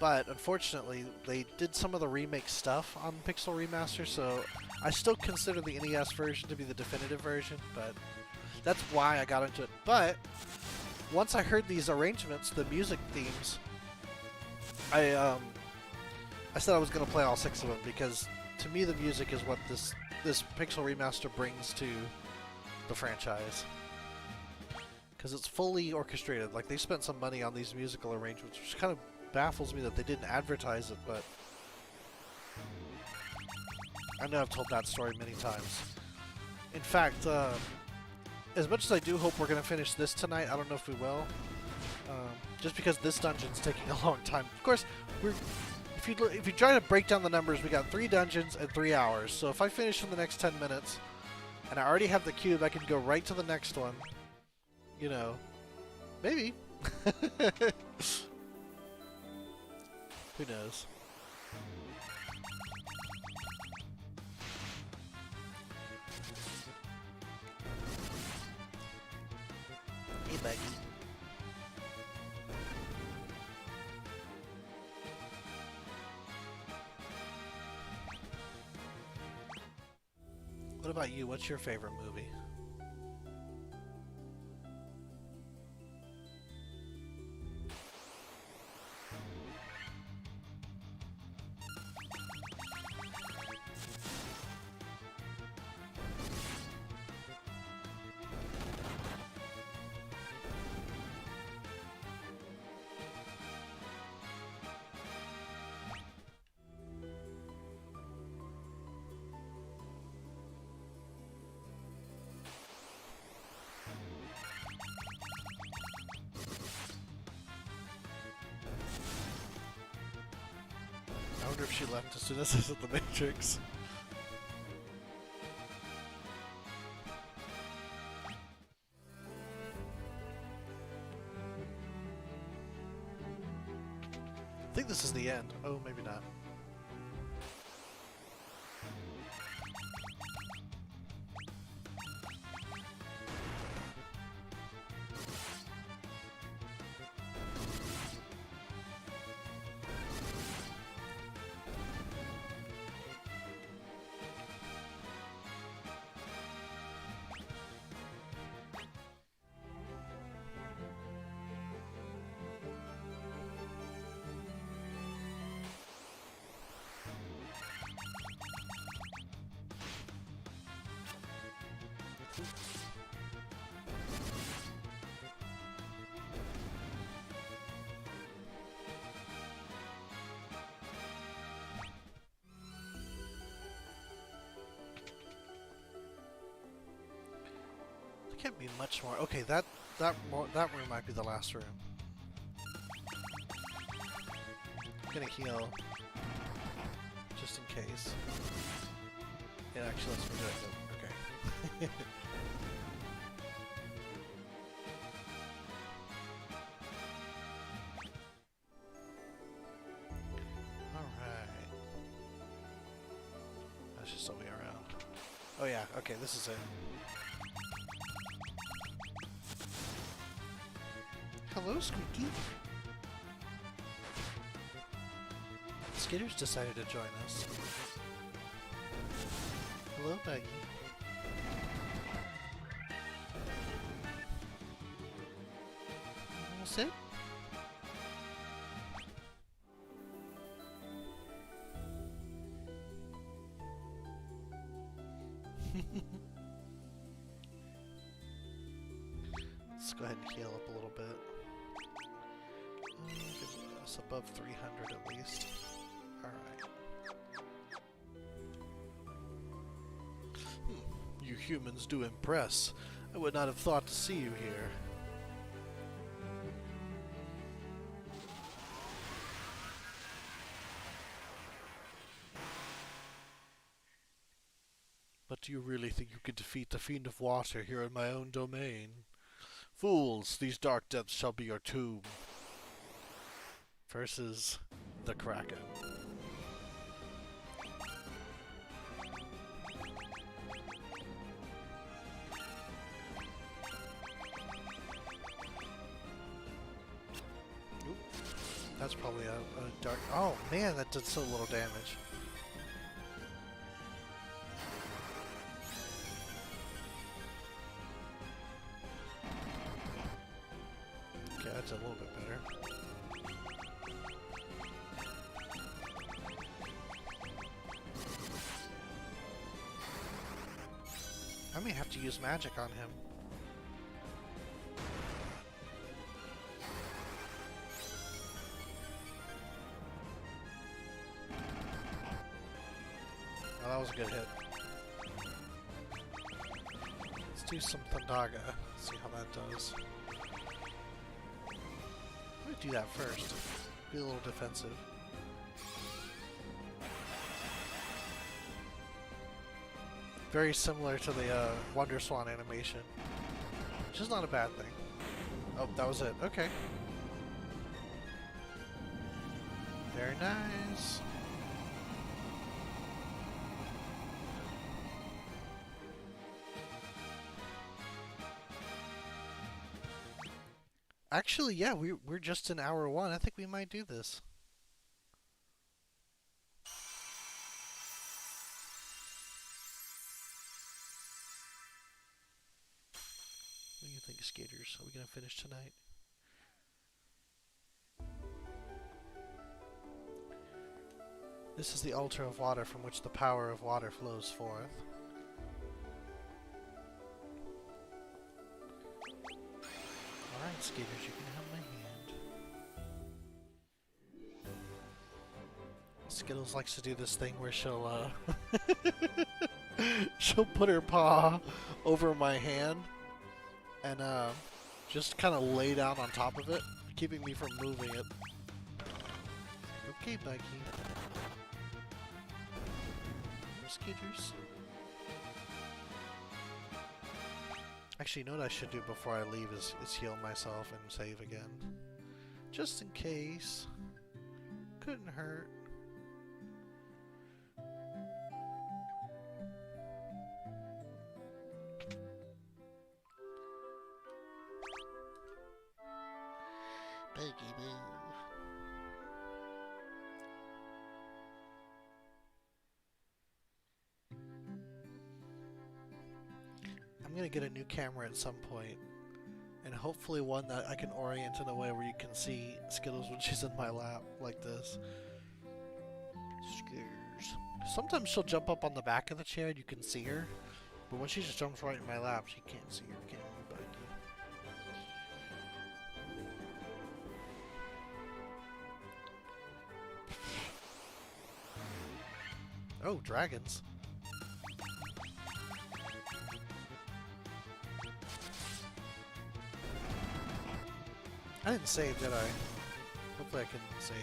S1: But unfortunately, they did some of the remake stuff on Pixel Remaster, so I still consider the NES version to be the definitive version, but that's why I got into it. But once I heard these arrangements, the music themes, I said I was going to play all 6 of them, because to me the music is what this Pixel Remaster brings to the franchise. Because it's fully orchestrated. Like, they spent some money on these musical arrangements, which kind of baffles me that they didn't advertise it, but I know I've told that story many times. In fact, as much as I do hope we're going to finish this tonight, I don't know if we will. Just because this dungeon's taking a long time. Of course, if you try to break down the numbers, we got 3 dungeons and 3 hours. So if I finish in the next 10 minutes, and I already have the cube, I can go right to the next one. You know, maybe. Who knows? Hey, buddy. What about you? What's your favorite movie? I wonder if she left as soon as I said the Matrix. I think this is the end. Oh, maybe not. There can't be much more. Okay, that room might be the last room. I'm gonna heal just in case. It actually lets me do it. Okay. Alright. That's just all the way around. Oh yeah, okay, this is it. Hello, Squeaky. Skitters decided to join us. Hello, Buggy. All set? Let's go ahead and heal up a little bit. Get us above 300 at least. Alright. You humans do impress. I would not have thought to see you here. But do you really think you could defeat the Fiend of Water here in my own domain? Fools, these dark depths shall be your tomb. Versus the Kraken. Oop. That's probably a dark... Oh man, that did so little damage. Okay, that's a little bit better. I may have to use magic on him. Oh, that was a good hit. Let's do some Thundaga. See how that does. I'm gonna do that first. Be a little defensive. Very similar to the Wonder Swan animation. Which is not a bad thing. Oh, that was it. Okay. Very nice. Actually, yeah, we're just in hour 1. I think we might do this. What do you think, skaters? Are we gonna finish tonight? This is the altar of water from which the power of water flows forth. Alright, skaters, you can have my hand. Skittles likes to do this thing where she'll she'll put her paw over my hand and just kind of lay down on top of it, keeping me from moving it. Okay, Bucky. Skaters. Actually, you know what I should do before I leave is heal myself and save again. Just in case. couldn't hurt. Boogie boo. I'm gonna get a new camera at some point, and hopefully one that I can orient in a way where you can see Skittles when she's in my lap, like this. Skittles. Sometimes she'll jump up on the back of the chair and you can see her, but when she just jumps right in my lap, she can't see her, can't anybody. Oh, dragons. I didn't save, did I? Hopefully I can save.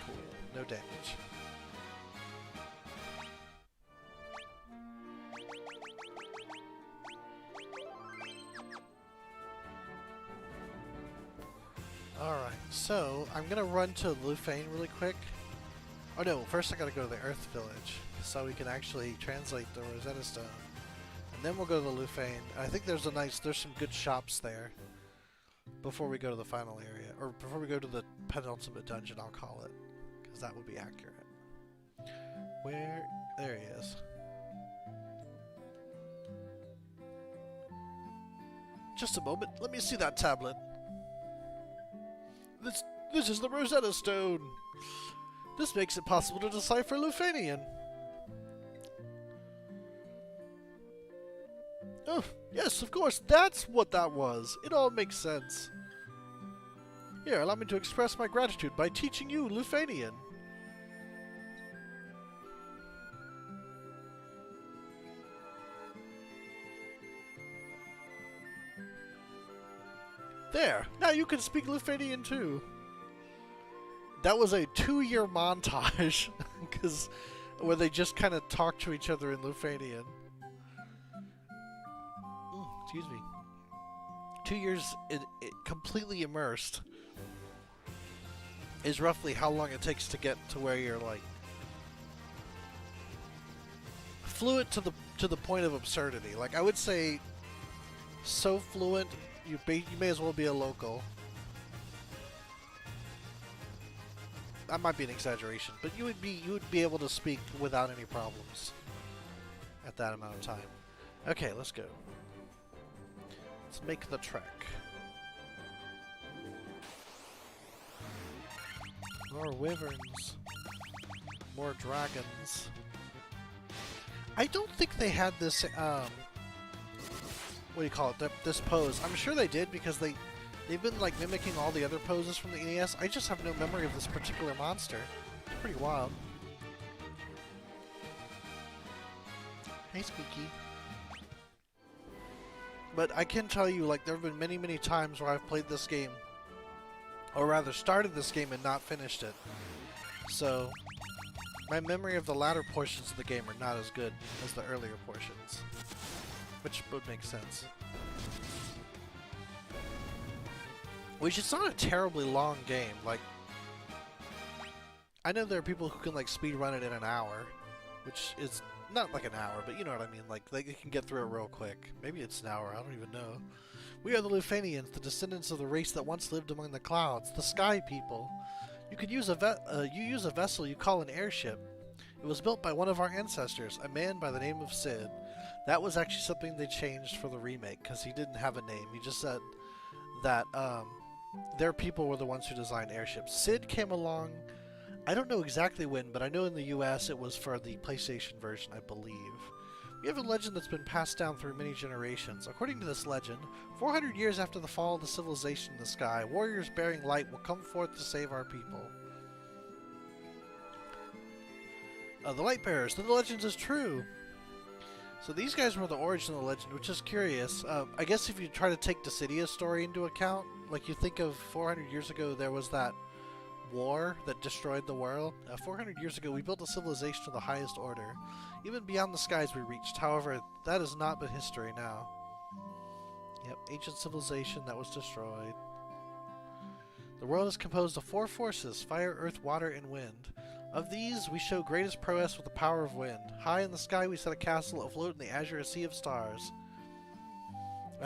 S1: Cool. No damage. Alright, so I'm gonna run to Lufane really quick. Oh no, first I gotta go to the Earth Village so we can actually translate the Rosetta Stone. And then we'll go to the Lufane. I think there's some good shops there before we go to the final area. Or before we go to the penultimate dungeon, I'll call it. Because that would be accurate. Where? There he is. Just a moment, let me see that tablet. This is the Rosetta Stone. This makes it possible to decipher Lufanian. Oh, yes, of course, that's what that was. It all makes sense. Here, allow me to express my gratitude by teaching you Lufanian. There! Now you can speak Lufanian too! That was a 2-year montage, where they just kind of talk to each other in Lufanian. Excuse me. 2 years it completely immersed is roughly how long it takes to get to where you're like fluent to the point of absurdity. Like I would say, so fluent you may as well be a local. That might be an exaggeration, but you would be able to speak without any problems at that amount of time. Okay, let's go. Let's make the trek. More wyverns. More dragons. I don't think they had this, what do you call it? This pose. I'm sure they did because they've been like mimicking all the other poses from the NES. I just have no memory of this particular monster. It's pretty wild. Hey, Squeaky. But I can tell you, like, there have been many, many times where I've played this game, or rather started this game and not finished it. So, my memory of the latter portions of the game are not as good as the earlier portions. Which would make sense. Which is not a terribly long game. Like, I know there are people who can, like, speedrun it in an hour, which is not like an hour, but you know what I mean. Like, they can get through it real quick. Maybe it's an hour, I don't even know. We are the Lufanians, the descendants of the race that once lived among the clouds, the Sky People. You could use you use a vessel you call an airship. It was built by one of our ancestors, a man by the name of Sid. That was actually something they changed for the remake, because he didn't have a name. He just said that their people were the ones who designed airships. Sid came along, I don't know exactly when, but I know in the US it was for the PlayStation version, I believe. We have a legend that's been passed down through many generations. According to this legend, 400 years after the fall of the civilization in the sky, warriors bearing light will come forth to save our people. The light bearers, the legend is true. So these guys were the origin of the legend, which is curious. I guess if you try to take Dissidia's story into account, like you think of 400 years ago there was that war that destroyed the world. 400 years ago we built a civilization of the highest order. Even beyond the skies we reached. However, that has not been history now. Yep, ancient civilization that was destroyed. The world is composed of 4 forces: fire, earth, water, and wind. Of these, we show greatest prowess with the power of wind. High in the sky, we set a castle afloat in the azure sea of stars.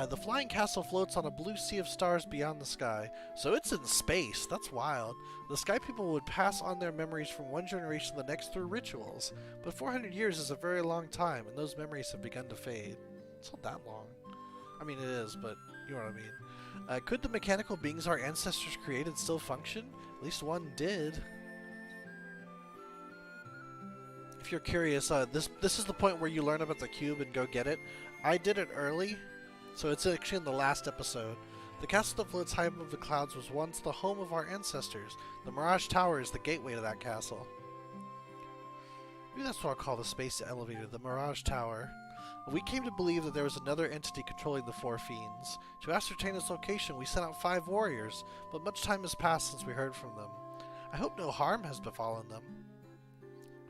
S1: The flying castle floats on a blue sea of stars beyond the sky. So it's in space. That's wild. The sky people would pass on their memories from one generation to the next through rituals. But 400 years is a very long time, and those memories have begun to fade. It's not that long. I mean, it is, but you know what I mean. Could the mechanical beings our ancestors created still function? At least one did. If you're curious, this is the point where you learn about the cube and go get it. I did it early, so it's actually in the last episode. The castle that floats high above the clouds was once the home of our ancestors. The Mirage Tower is the gateway to that castle. Maybe that's what I'll call the space elevator, the Mirage Tower. We came to believe that there was another entity controlling the 4 fiends. To ascertain its location, we sent out 5 warriors, but much time has passed since we heard from them. I hope no harm has befallen them.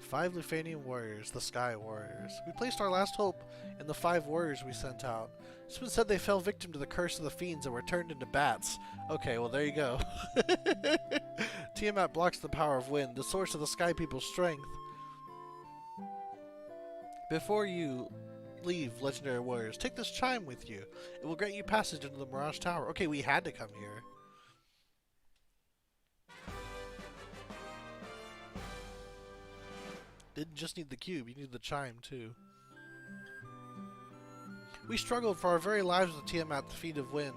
S1: 5 Lufanian warriors, the Sky Warriors. We placed our last hope in the 5 warriors we sent out. It's been said they fell victim to the curse of the fiends and were turned into bats. Okay, well there you go. Tiamat blocks the power of wind, the source of the Sky People's strength. Before you leave, legendary warriors, take this chime with you. It will grant you passage into the Mirage Tower. Okay, we had to come here. Didn't just need the cube, you need the chime too. We struggled for our very lives with Tiamat, the Fiend of Wind,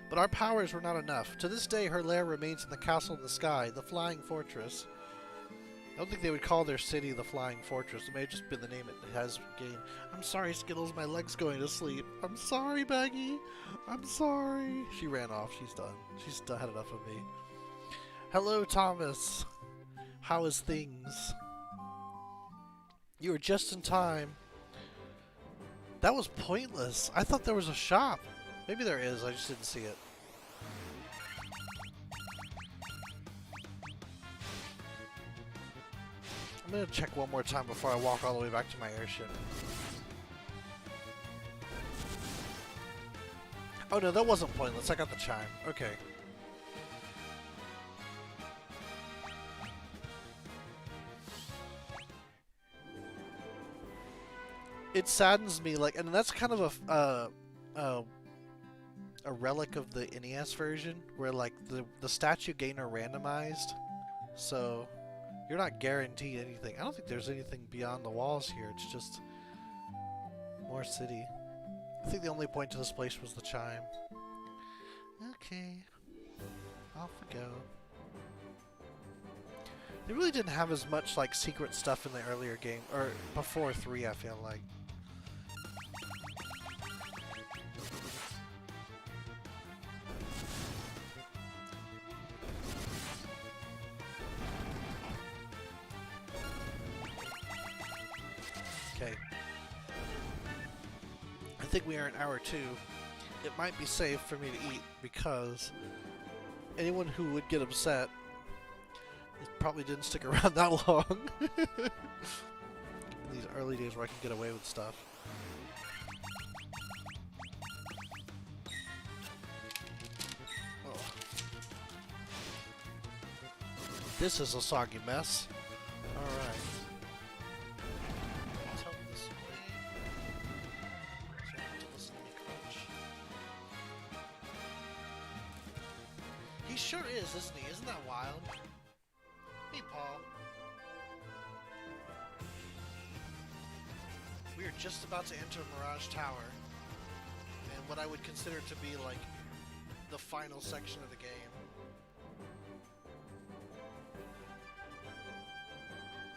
S1: but our powers were not enough. To this day, her lair remains in the castle in the sky, the Flying Fortress. I don't think they would call their city the Flying Fortress. It may have just been the name it has gained. I'm sorry, Skittles, my leg's going to sleep. I'm sorry, Baggy. I'm sorry. She ran off. She's done. She's had enough of me. Hello, Thomas. How is things? You were just in time. That was pointless. I thought there was a shop. Maybe there is, I just didn't see it. I'm gonna check one more time before I walk all the way back to my airship. Oh no, that wasn't pointless. I got the chime. Okay. It saddens me, like, and that's kind of a relic of the NES version, where like the statue gain are randomized, so you're not guaranteed anything. I don't think there's anything beyond the walls here. It's just more city. I think the only point to this place was the chime. Okay, off we go. They really didn't have as much like secret stuff in the earlier game, or before 3, I feel like. Okay. I think we are in hour 2. It might be safe for me to eat because anyone who would get upset, it probably didn't stick around that long. In these early days where I can get away with stuff. Oh. This is a soggy mess. Alright. He sure is, isn't he? Isn't that wild? Hey, Paul. We are just about to enter Mirage Tower, and what I would consider to be like the final section of the game.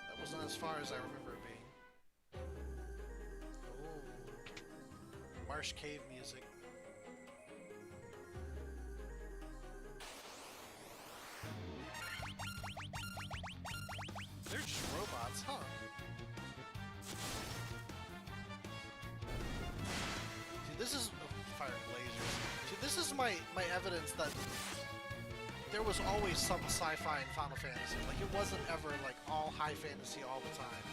S1: That wasn't as far as I remember it being. Ooh. Marsh Cave music. They're just robots, huh? See, this is firing lasers. See, this is my evidence that there was always some sci-fi in Final Fantasy. Like, it wasn't ever like all high fantasy all the time.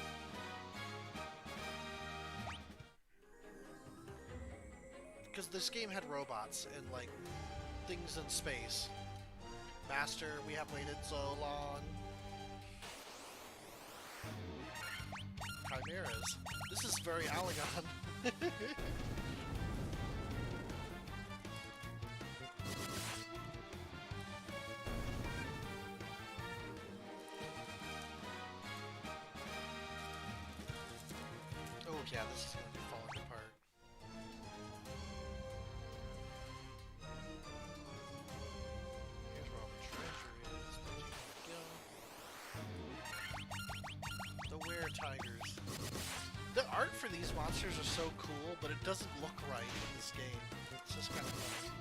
S1: Because this game had robots and like things in space. Master, we have waited so long. Chimeras. This is very Allegon. Oh yeah, this is gonna be falling apart. Here's where all the treasure is. There we go. The were-tigers. The art for these monsters are so cool, but it doesn't look right in this game. It's just kind of funny.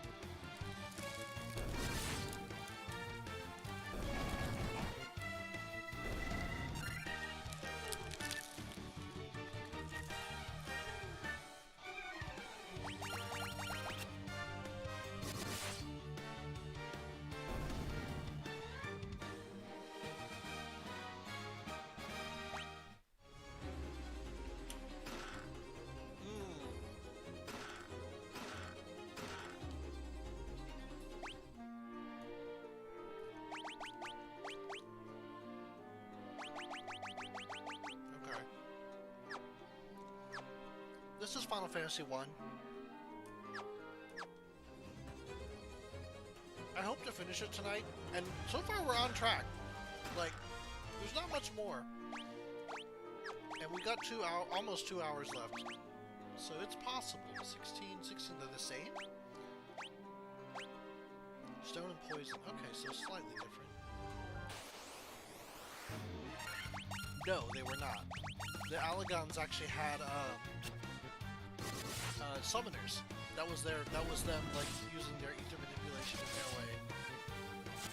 S1: This is Final Fantasy 1. I hope to finish it tonight, and so far we're on track. Like, there's not much more. And we got almost 2 hours left. So it's possible. 16, they're the same? Stone and poison. Okay, so slightly different. No, they were not. The Allegons actually had, summoners. That was them, like, using their ether manipulation in their way.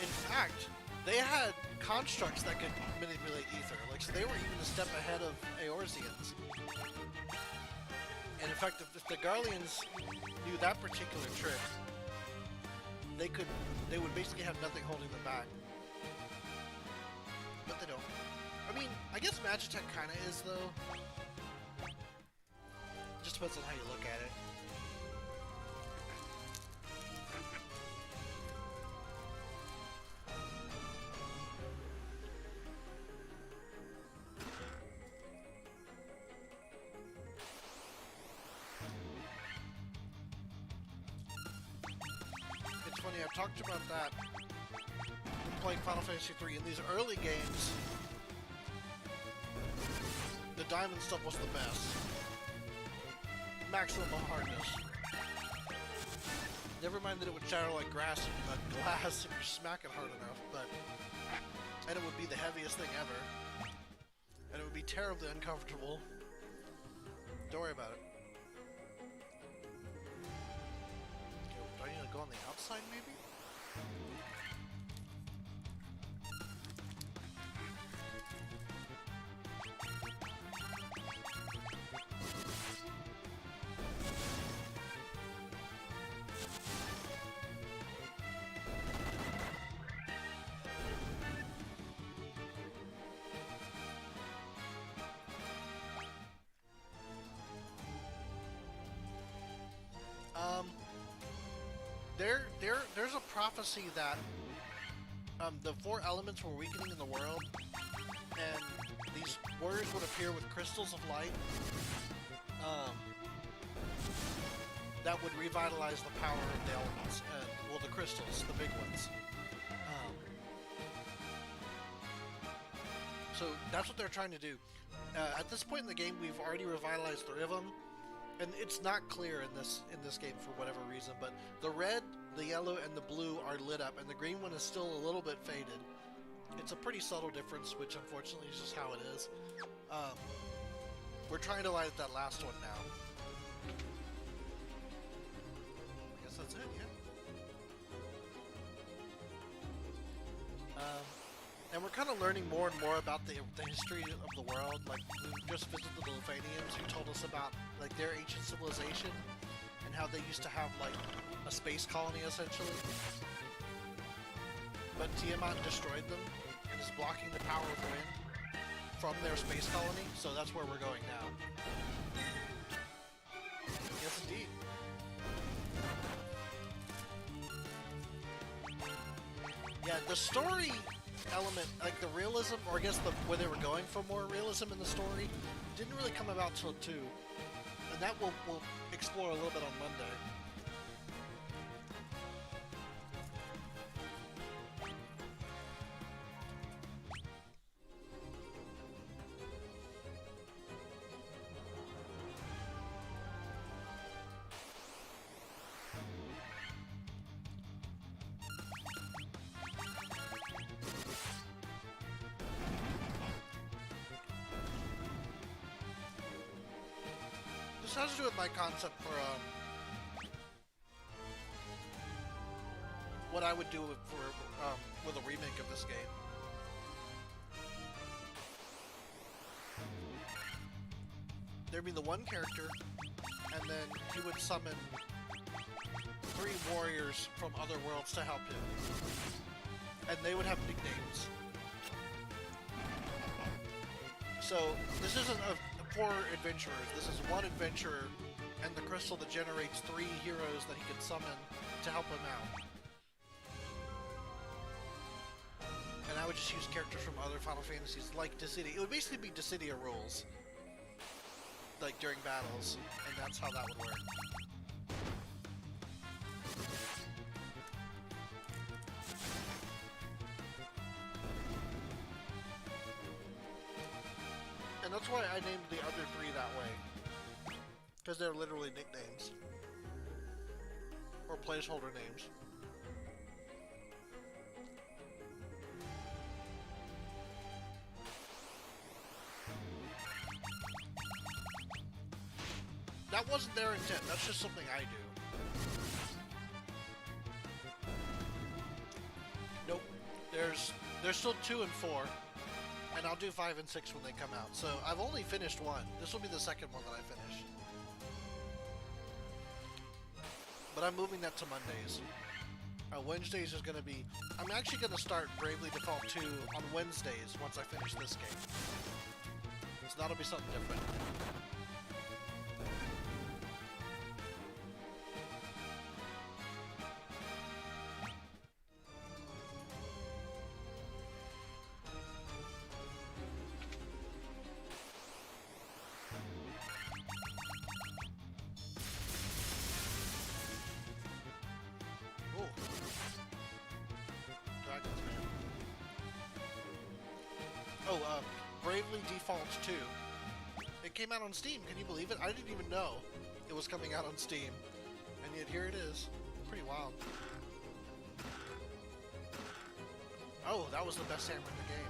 S1: In fact, they had constructs that could manipulate ether. Like, so they were even a step ahead of Eorzeans. And in fact, if the Garleans knew that particular trick, they would basically have nothing holding them back. But they don't. I mean, I guess Magitech kinda is, though. Just depends on how you look at it. It's funny, I've talked about that when playing Final Fantasy 3. In these early games, the diamond stuff was the best. Maximum hardness. Never mind that it would shatter like glass if you smack it hard enough, and it would be the heaviest thing ever. And it would be terribly uncomfortable. Don't worry about it. Do I need to go on the outside, maybe? There's a prophecy that the 4 elements were weakening in the world, and these warriors would appear with crystals of light that would revitalize the power of the elements. Well, the crystals, the big ones. So that's what they're trying to do. At this point in the game, we've already revitalized 3 of them. And it's not clear in this game for whatever reason, but the red, the yellow, and the blue are lit up, and the green one is still a little bit faded. It's a pretty subtle difference, which unfortunately is just how it is. We're trying to light that last one now. I guess that's it, yeah. And we're kind of learning more and more about the history of the world. Like, we just visited the Lufanians, who told us about, like, their ancient civilization and how they used to have, like, a space colony, essentially. But Tiamat destroyed them and is blocking the power of wind from their space colony, so that's where we're going now. Yes, indeed. Yeah, the story element, like the realism, or I guess where they were going for more realism in the story, didn't really come about till 2. And that we'll explore a little bit on Monday. This has to do with my concept for what I would do with a remake of this game. There'd be the one character, and then he would summon 3 warriors from other worlds to help him, and they would have nicknames. So this isn't a 4 adventurers. This is one adventurer and the crystal that generates 3 heroes that he can summon to help him out. And I would just use characters from other Final Fantasies, like Dissidia. It would basically be Dissidia rules, like during battles, and that's how that would work. And that's why I named the other 3 that way. Because they're literally nicknames. Or placeholder names. That wasn't their intent, that's just something I do. Nope. There's still 2 and 4. And I'll do 5 and 6 when they come out. So I've only finished 1. This will be the second one that I finish. But I'm moving that to Mondays. Wednesdays is going to be... I'm actually going to start Bravely Default 2 on Wednesdays once I finish this game. So that'll be something different. Bravely Default 2. It came out on Steam, can you believe it? I didn't even know it was coming out on Steam. And yet here it is. Pretty wild. Oh, that was the best hammer in the game.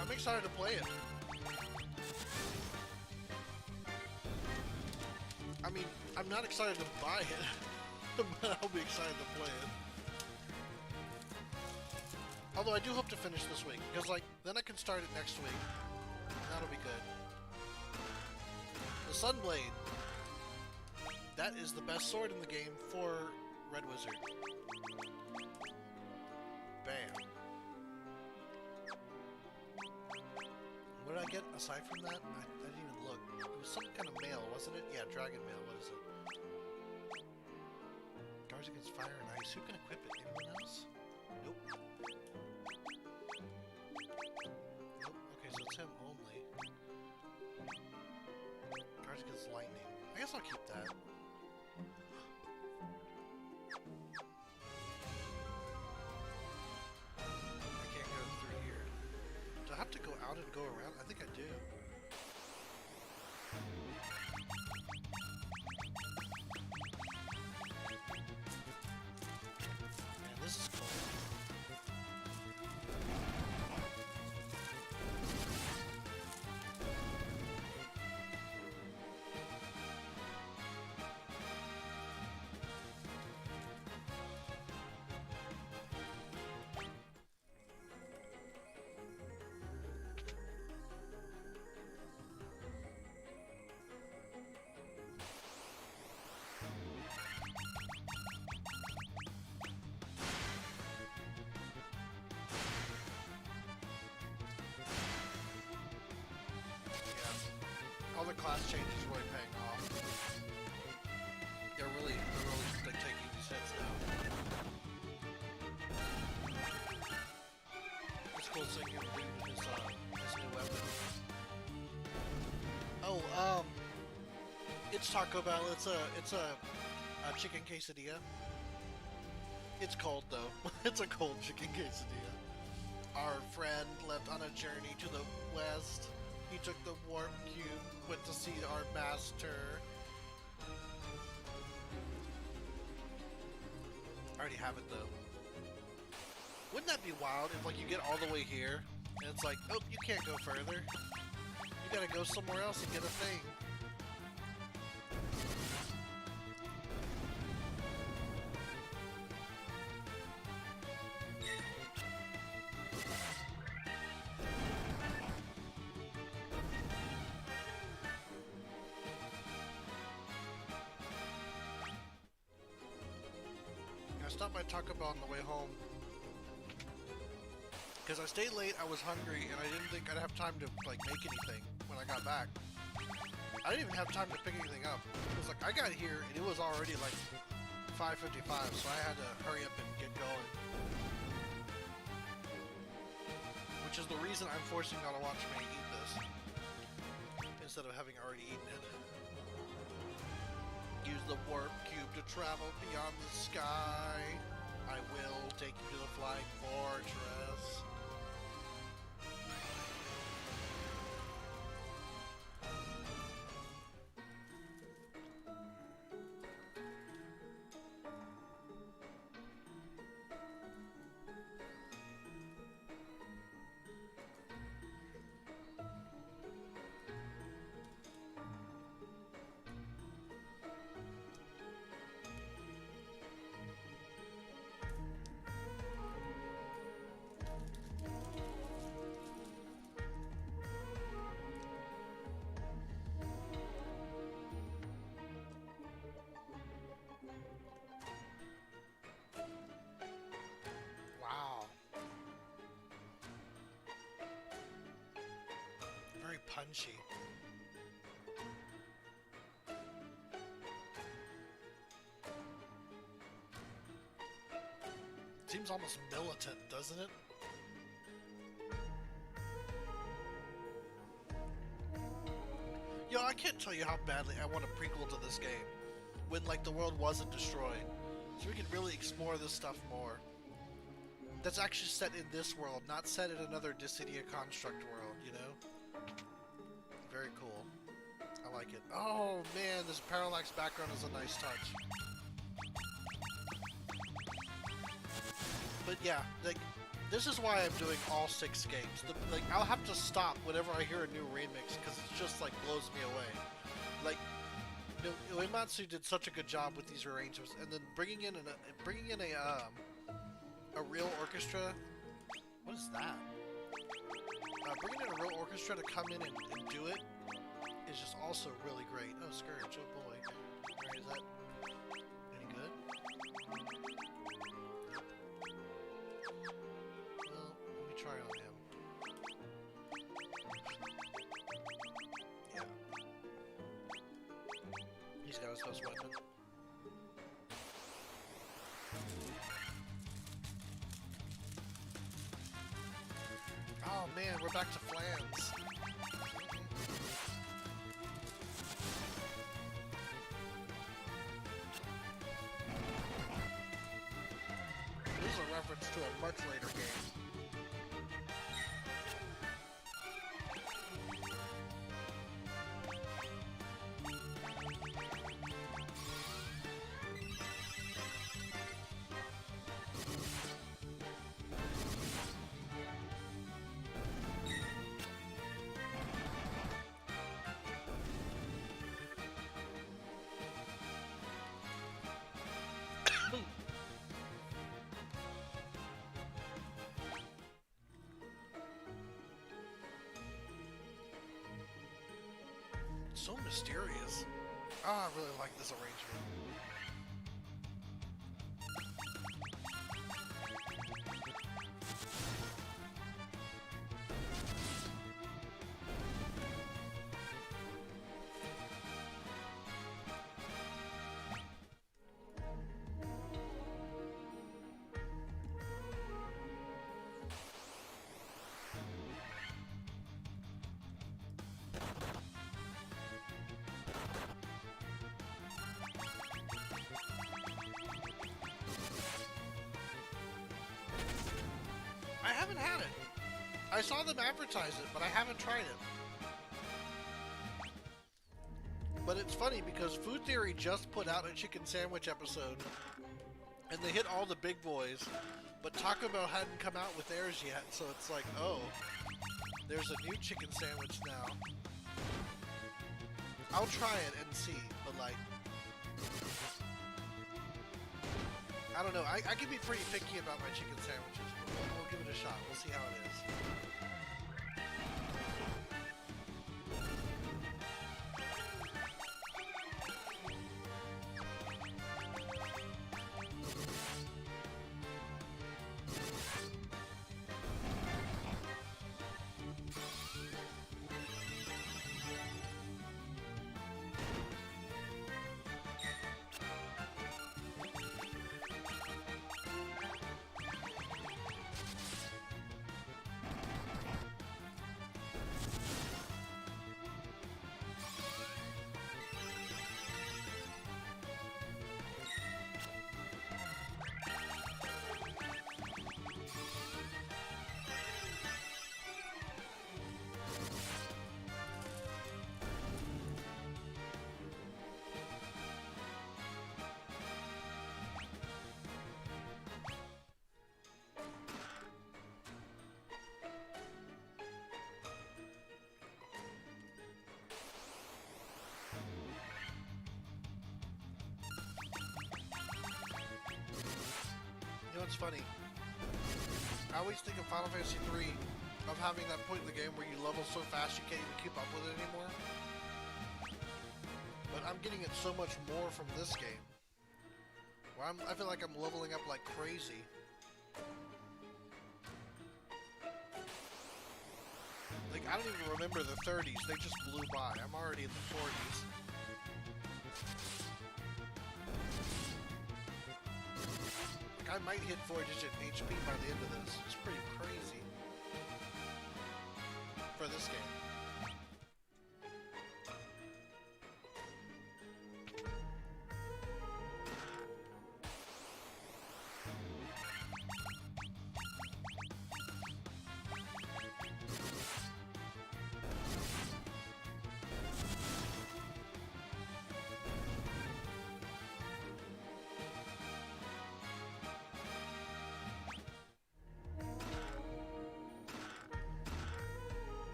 S1: I'm excited to play it. I mean, I'm not excited to buy it, but I'll be excited to play it. Although I do hope to finish this week, because like, then I can start it next week, and that'll be good. The Sunblade. That is the best sword in the game for Red Wizard. Bam. What did I get aside from that? I didn't even look. It was some kind of mail, wasn't it? Yeah, dragon mail. What is it? Guards against fire and ice. Who can equip it? Anyone else? Nope. Nope. Okay, so it's him only. Guards against lightning. I guess I'll keep that. I have to go out and go around? I think I do. Man, this is cool. class change is really paying off. They're really like, taking these hits now. It's cool seeing him do his new weapon. Oh, it's Taco Bell. It's a chicken quesadilla. It's cold though. It's a cold chicken quesadilla. Our friend left on a journey to the west. He took the warp cube, went to see our master. I already have it though. Wouldn't that be wild if like you get all the way here and it's like, oh, you can't go further. You gotta go somewhere else and get a thing. I stopped by Taco Bell on the way home because I stayed late, I was hungry, and I didn't think I'd have time to like make anything when I got back. I didn't even have time to pick anything up. It was like I got here and it was already like 5:55, so I had to hurry up and get going. Which is the reason I'm forcing y'all to watch me eat this instead of having already eaten it. Use the warp cube to travel beyond the sky. I will take you to the flying fortress. Wow. Very punchy. Seems almost militant, doesn't it? Yo, I can't tell you how badly I want a prequel to this game when like the world wasn't destroyed, so we could really explore this stuff more. That's actually set in this world, not set in another Dissidia construct world, you know? Very cool. I like it. Oh man, this parallax background is a nice touch. But yeah, like, this is why I'm doing all 6 games. Like, I'll have to stop whenever I hear a new remix, because it just, like, blows me away. Like, you know, Uematsu did such a good job with these arrangements, and then bringing in a real orchestra. What is that? Bringing in a real orchestra to come in and do it is just also really great. Oh, Scourge, oh boy. Alright, is that any good? Well, let me try on him. Yeah. He's got his best weapon. Oh man, we're back to flans. This is a reference to a much later game. So mysterious. Ah, I really like this arrangement. haven't had it. I saw them advertise it, but I haven't tried it. But it's funny because Food Theory just put out a chicken sandwich episode, and they hit all the big boys, but Taco Bell hadn't come out with theirs yet, so it's like, oh, there's a new chicken sandwich now. I'll try it and see, but like, I don't know. I can be pretty picky about my chicken sandwiches, but we'll give it a shot. We'll see how it is. You know what's funny? I always think of Final Fantasy III of having that point in the game where you level so fast you can't even keep up with it anymore. But I'm getting it so much more from this game. Where I feel like I'm leveling up like crazy. Like, I don't even remember the 30s, they just blew by. I'm already in the 40s. I might hit 4-digit HP by the end of this. It's pretty crazy for this game.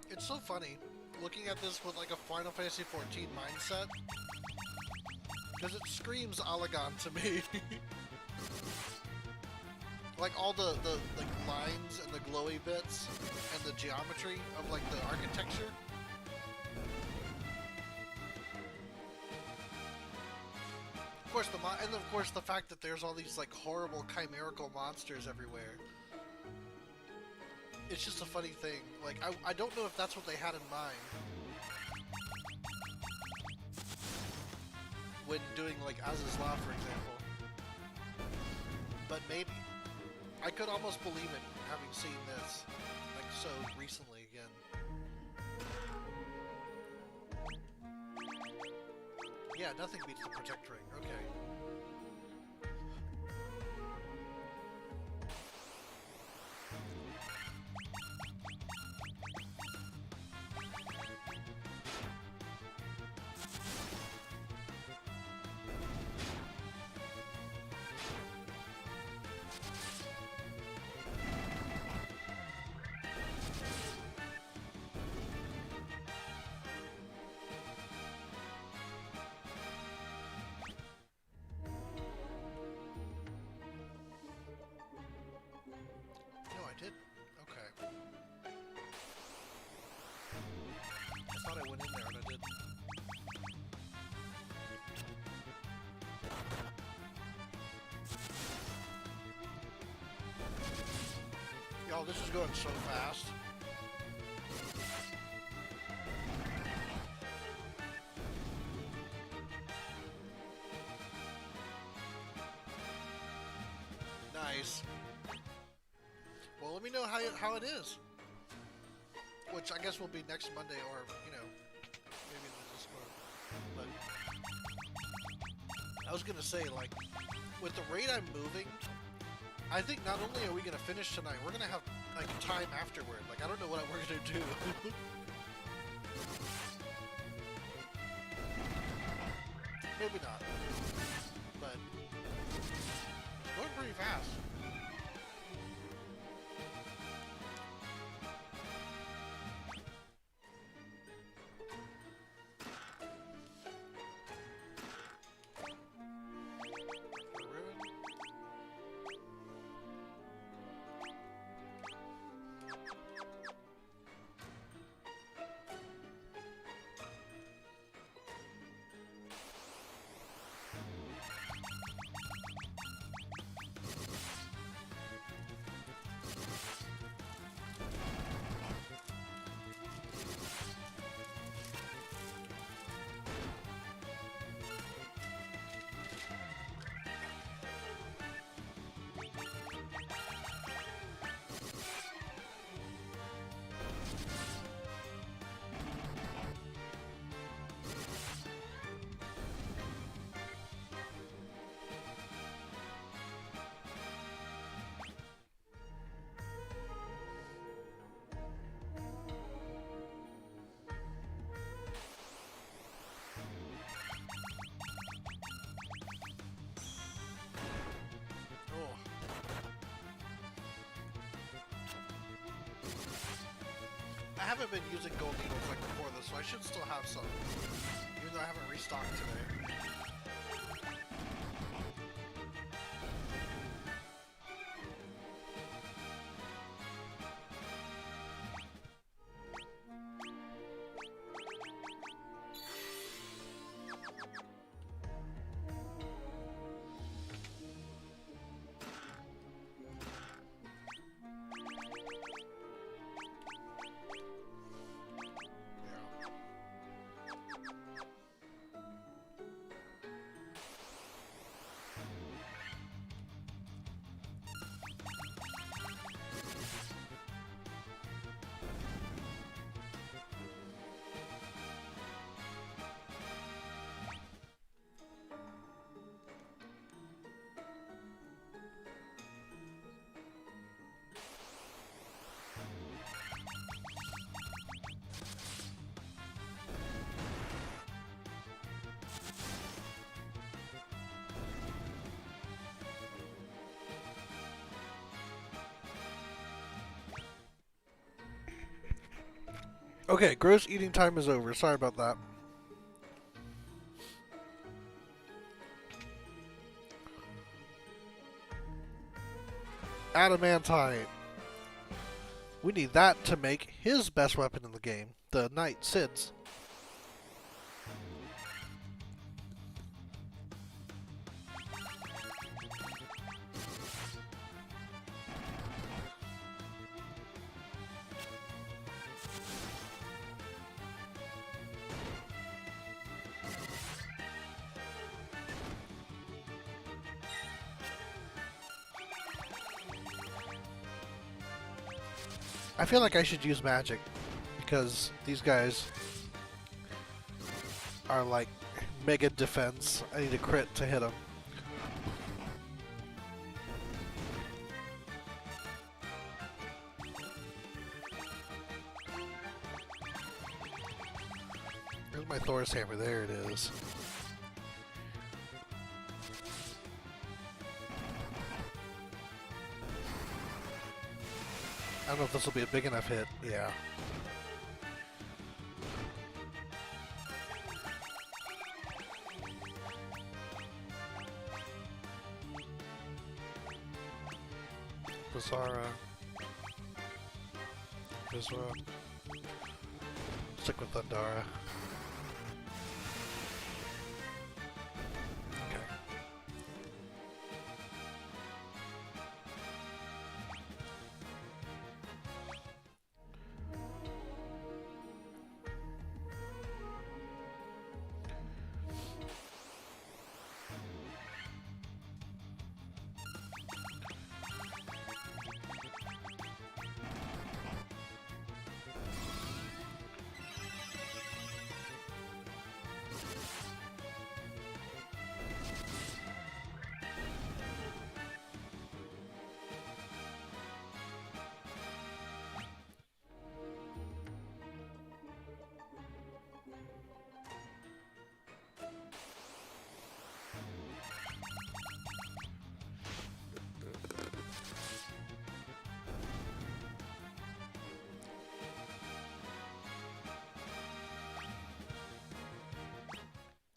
S1: It's so funny looking at this with like a Final Fantasy XIV mindset, because it screams Alagon to me. Like all the like lines and the glowy bits and the geometry of like the architecture. Of course and of course the fact that there's all these like horrible chimerical monsters everywhere. It's just a funny thing. Like, I don't know if that's what they had in mind when doing, like, Az's Law, for example. But maybe. I could almost believe it, having seen this, like, so recently again. Yeah, nothing beats the Protect Ring. Okay. this is going so fast. Nice. Well, let me know how it is. Which I guess will be next Monday, or, you know, maybe in the Discord. But I was gonna say, like, with the rate I'm moving, I think not only are we gonna finish tonight, we're gonna have, like, time afterward. Like, I don't know what we're gonna do. Maybe not. But it's going pretty fast. I haven't been using gold needles like before this, so I should still have some. Even though I haven't restocked today. Okay, gross eating time is over. Sorry about that. Adamantite. We need that to make his best weapon in the game, the Knight Sid's. I feel like I should use magic because these guys are like mega defense. I need a crit to hit them. Where's my Thor's hammer? There it is. I don't know if this will be a big enough hit. Yeah. Bizarra. Visra. Stick with Thundara.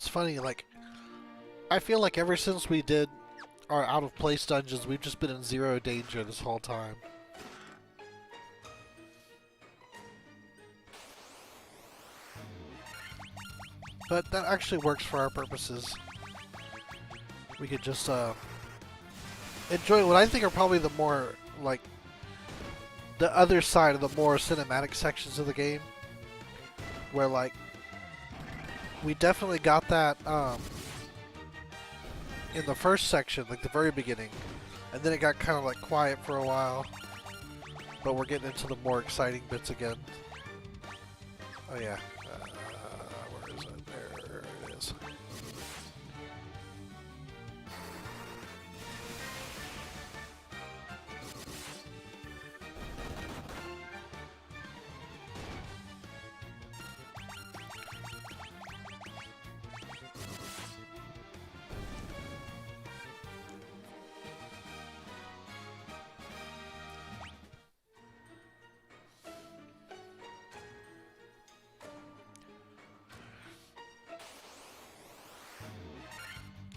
S1: funny, like, I feel like ever since we did our out of place dungeons, we've just been in zero danger this whole time. But that actually works for our purposes. We could just enjoy what I think are probably the more, like, the other side of the more cinematic sections of the game. Where, like, we definitely got that in the first section, like the very beginning. And then it got kind of like quiet for a while. But we're getting into the more exciting bits again. Oh yeah. Where is it? There it is.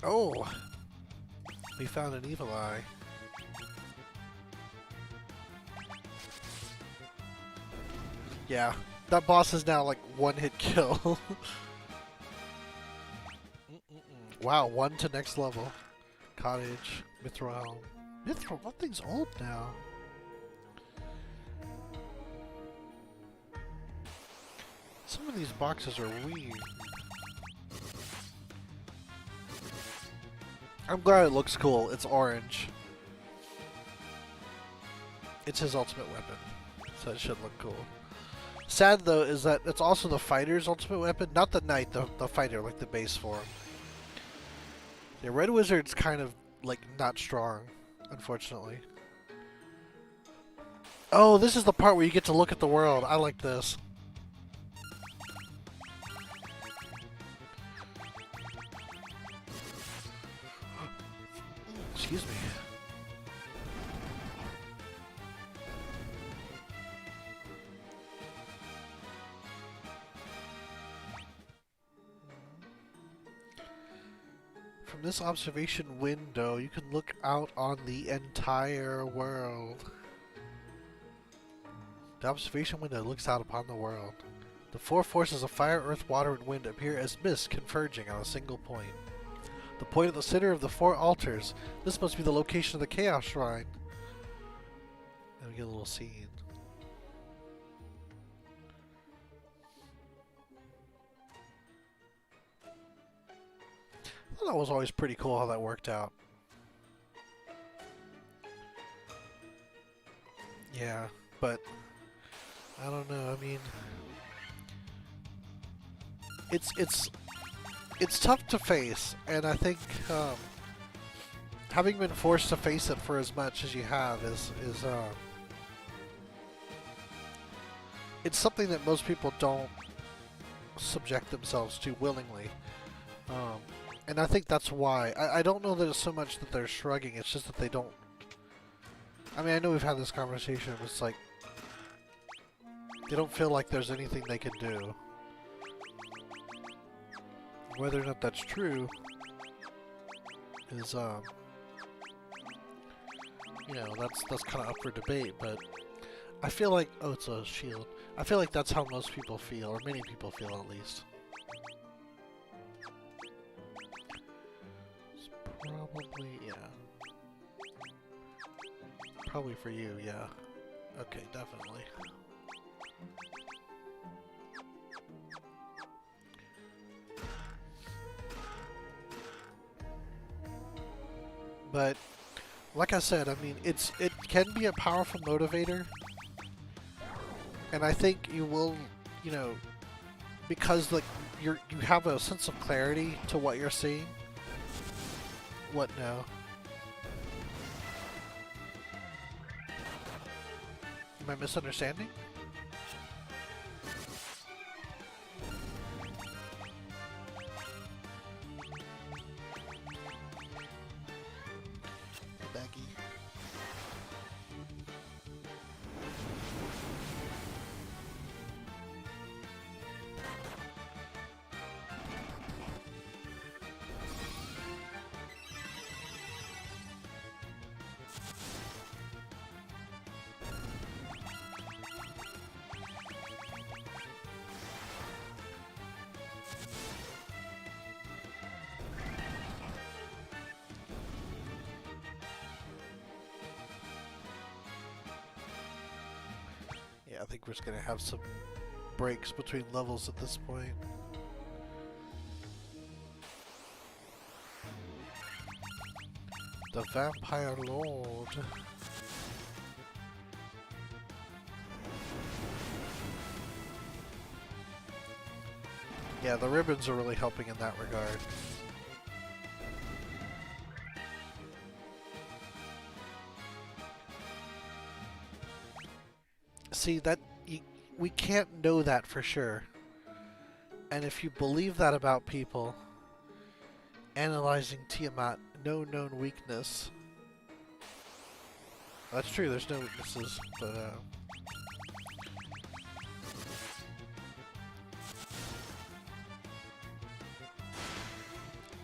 S1: Oh! We found an evil eye. Yeah, that boss is now like one-hit kill. Wow, 1 to next level. Cottage, Mithril Helm. Mithril, that thing's old now. Some of these boxes are weird. I'm glad it looks cool. It's orange. It's his ultimate weapon, so it should look cool. Sad though is that it's also the fighter's ultimate weapon, not the knight, the fighter, like the base form. The Red Wizard's kind of like not strong, unfortunately. Oh, this is the part where you get to look at the world. I like this. Excuse me. From this observation window, you can look out on the entire world. The observation window looks out upon the world. The 4 forces of fire, earth, water, and wind appear as mist converging on a single point. The point at the center of the 4 altars. This must be the location of the Chaos Shrine. And we get a little scene. I thought that was always pretty cool how that worked out. Yeah, but I don't know. I mean, it's tough to face, and I think having been forced to face it for as much as you have is it's something that most people don't subject themselves to willingly, and I think that's why. I don't know that it's so much that they're shrugging; it's just that they don't. I mean, I know we've had this conversation. But it's like they don't feel like there's anything they can do. Whether or not that's true is, you know, that's kind of up for debate, but I feel like, oh, it's a shield. I feel like that's how most people feel, or many people feel at least. It's probably, yeah. Probably for you, yeah. Okay, definitely. But, like I said, I mean, it can be a powerful motivator, and I think you will, you know, because like you have a sense of clarity to what you're seeing. What now? Am I misunderstanding? I think we're just gonna have some breaks between levels at this point. The Vampire Lord. Yeah, the ribbons are really helping in that regard. See, we can't know that for sure. And if you believe that about people, analyzing Tiamat, no known weakness. That's true, there's no weaknesses,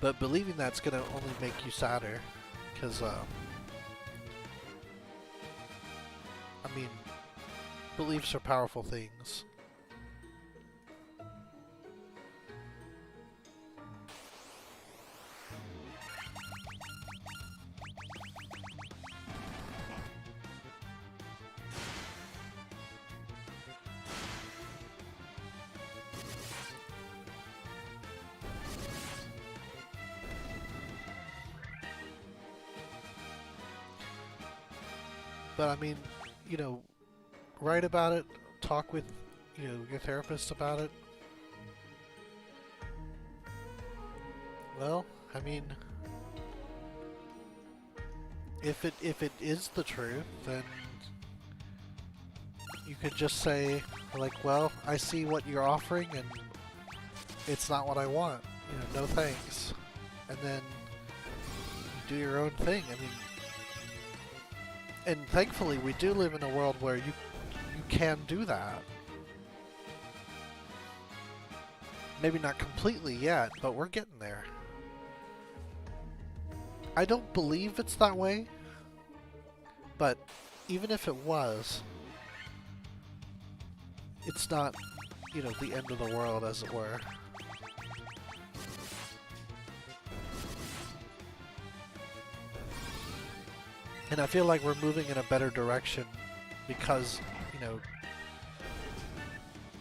S1: but believing that's gonna only make you sadder, because, I mean, beliefs are powerful things. But I mean, you know, write about it, talk with, you know, your therapist about it. Well, I mean, if it is the truth, then you could just say, like, well, I see what you're offering and it's not what I want. You know, no thanks. And then do your own thing. I mean, and thankfully we do live in a world where you can do that. Maybe not completely yet, but we're getting there. I don't believe it's that way, but even if it was, it's not, you know, the end of the world, as it were. And I feel like we're moving in a better direction because, you know,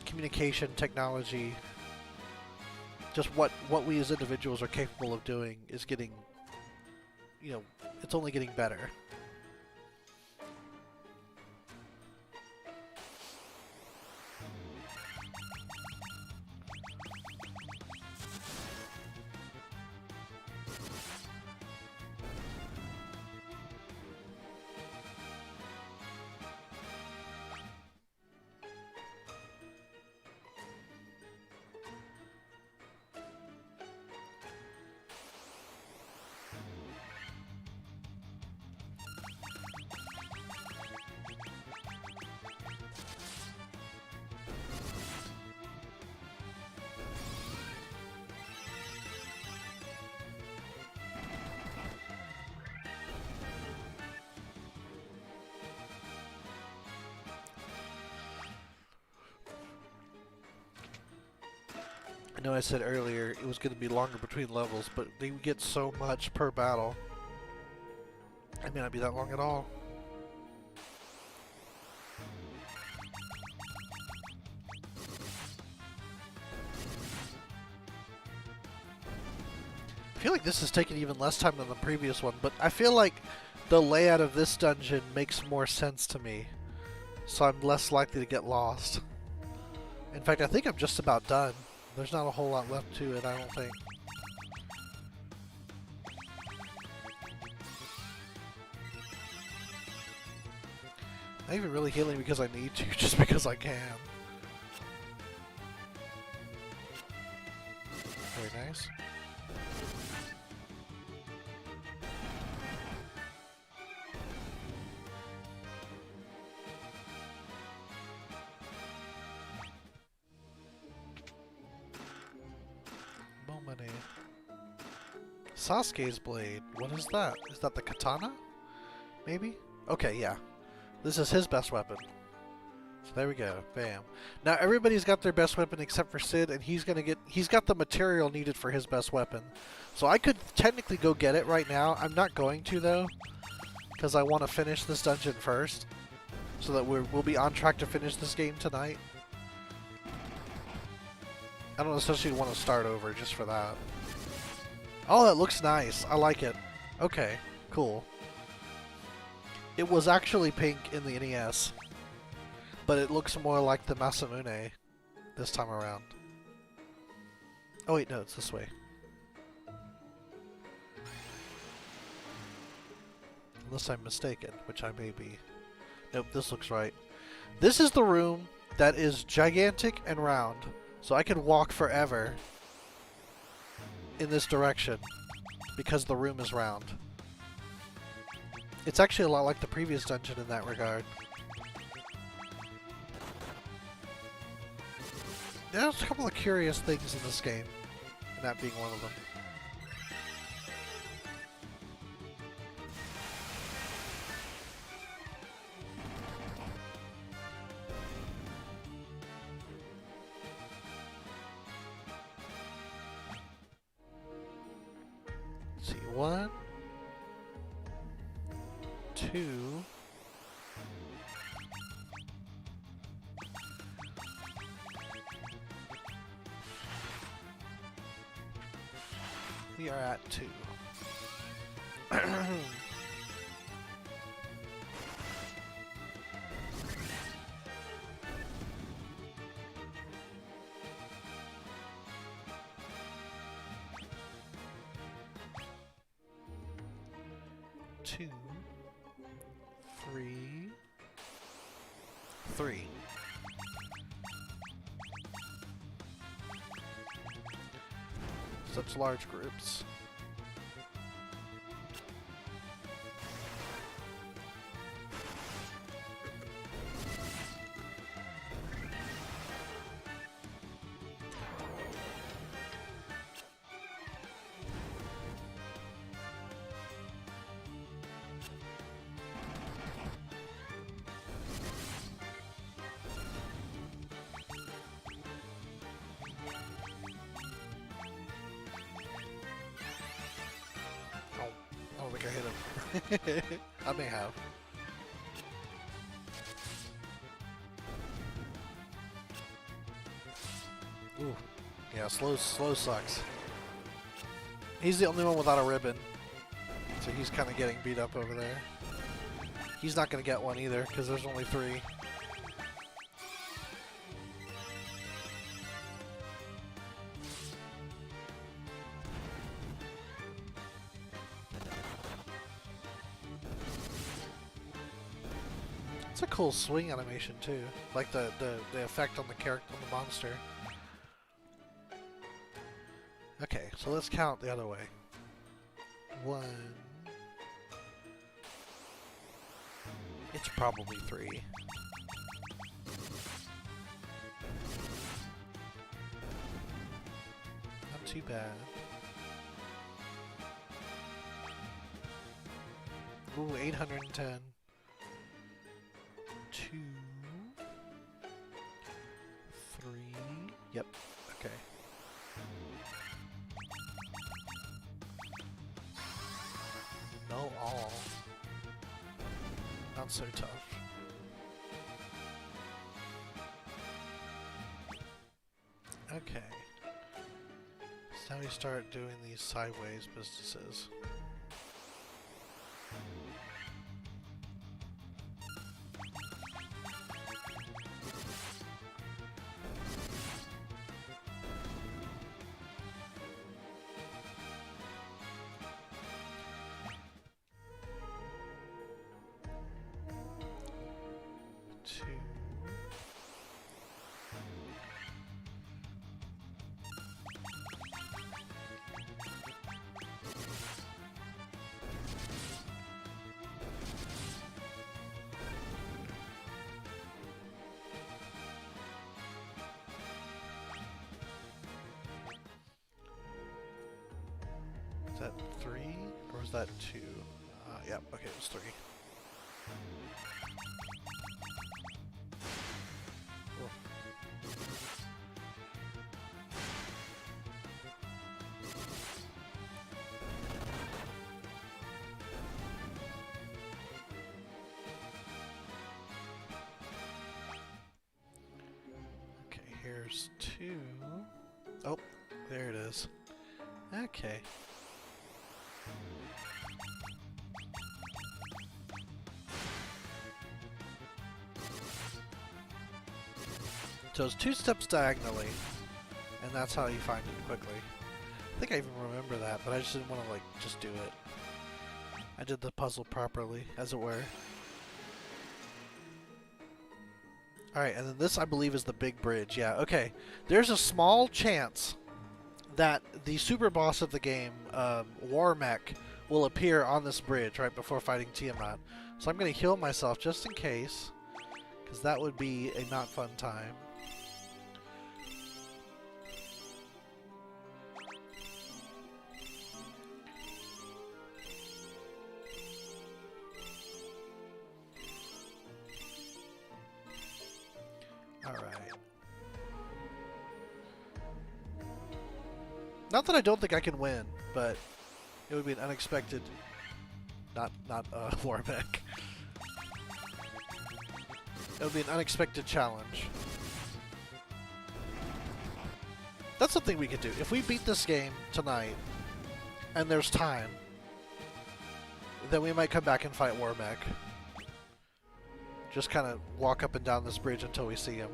S1: communication, technology, just what we as individuals are capable of doing is getting, you know, it's only getting better. I know I said earlier it was going to be longer between levels, but they get so much per battle. It may not be that long at all. I feel like this is taking even less time than the previous one, but I feel like the layout of this dungeon makes more sense to me, so I'm less likely to get lost. In fact, I think I'm just about done. There's not a whole lot left to it, I don't think. I'm not even really healing because I need to, just because I can. Very nice. Sasuke's blade. What is that? Is that the katana? Maybe? Okay, yeah. This is his best weapon. So there we go. Bam. Now everybody's got their best weapon except for Sid, and he's got the material needed for his best weapon. So I could technically go get it right now. I'm not going to though, because I want to finish this dungeon first. so that we'll be on track to finish this game tonight. I don't essentially want to start over just for that. Oh, that looks nice. I like it. Okay, cool. It was actually pink in the NES, but it looks more like the Masamune this time around. Oh wait, no, it's this way. Unless I'm mistaken, which I may be. Nope, this looks right. This is the room that is gigantic and round, so I could walk forever in this direction because the room is round. It's actually a lot like the previous dungeon in that regard. There's a couple of curious things in this game, and that being one of them. Let's see, 1, 2. We are at 2. Two, 3, 3. Such large groups. I don't think I hit him. I may have. Ooh. Yeah, slow sucks. He's the only one without a ribbon. So he's kind of getting beat up over there. He's not going to get one either, because there's only 3. It's a cool swing animation too, like the effect on the character, on the monster. Okay, so let's count the other way. 1. It's probably 3. Not too bad. Ooh, 810. 2, 3. Yep. Okay. No all. Not so tough. Okay. So now we start doing these sideways businesses. Is that 3? Or was that 2? Yep, okay, it was 3. Cool. there's two. Oh, there it is. Okay. So it's 2 steps diagonally, and that's how you find it quickly. I think I even remember that, but I just didn't want to, like, just do it. I did the puzzle properly, as it were. Alright, and then this, I believe, is the big bridge. Yeah, okay. There's a small chance that the super boss of the game, War Mech, will appear on this bridge right before fighting Tiamat. So I'm going to heal myself just in case, because that would be a not fun time. Alright. Not that I don't think I can win, but it would be an unexpected... Not War Mech. It would be an unexpected challenge. That's something we could do. If we beat this game tonight, and there's time, then we might come back and fight War Mech. Just kind of walk up and down this bridge until we see him.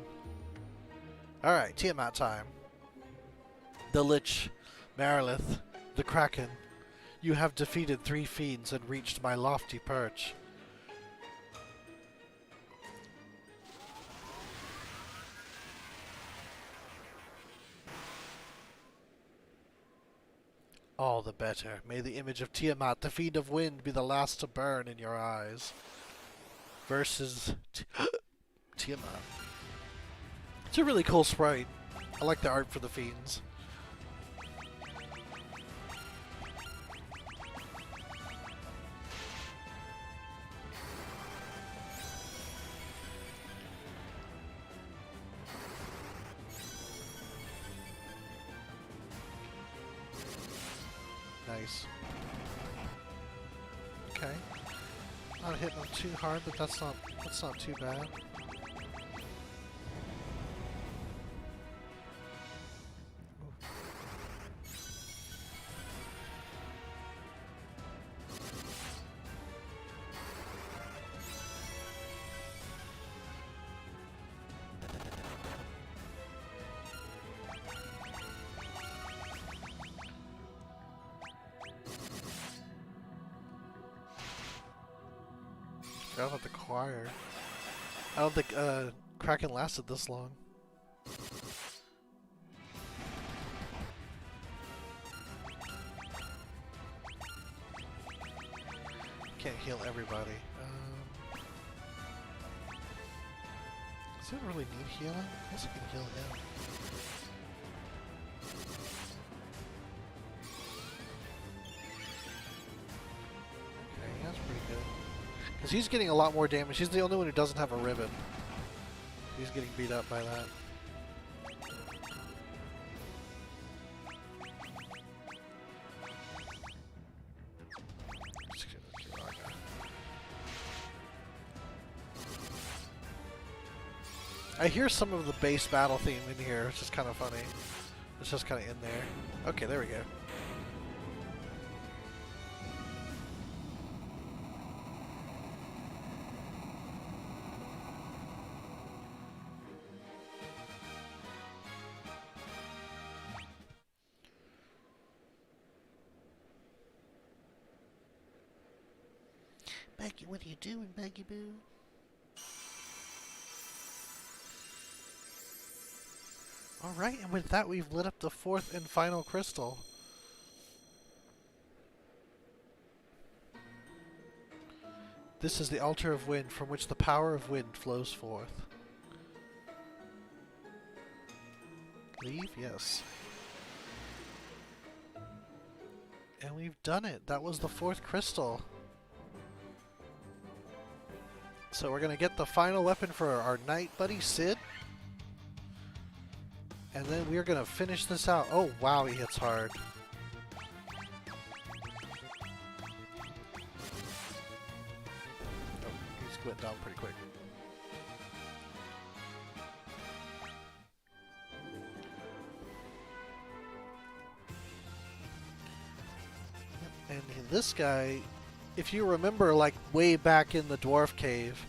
S1: Alright, Tiamat time. The Lich, Marilith, the Kraken. You have defeated 3 fiends and reached my lofty perch. All the better. May the image of Tiamat, the fiend of wind, be the last to burn in your eyes. Versus Tiamat. It's a really cool sprite. I like the art for the fiends. Nice. Okay. Not hitting them too hard, but that's not too bad. I forgot about the choir. I don't think Kraken lasted this long. Can't heal everybody. Does it really need healing? I guess I can heal him. Okay, that's pretty good. Because he's getting a lot more damage. He's the only one who doesn't have a ribbon. He's getting beat up by that. I hear some of the bass battle theme in here, which is kind of funny. It's just kind of in there. Okay, there we go. Maggie, what are you doing, Maggie Boo? Alright, and with that we've lit up the 4th and final crystal. This is the altar of wind from which the power of wind flows forth. Leave? Yes. And we've done it. That was the 4th crystal. So we're going to get the final weapon for our knight buddy, Sid. And then we're going to finish this out. Oh, wow, he hits hard. Oh, he's went down pretty quick. And this guy, if you remember, like way back in the dwarf cave,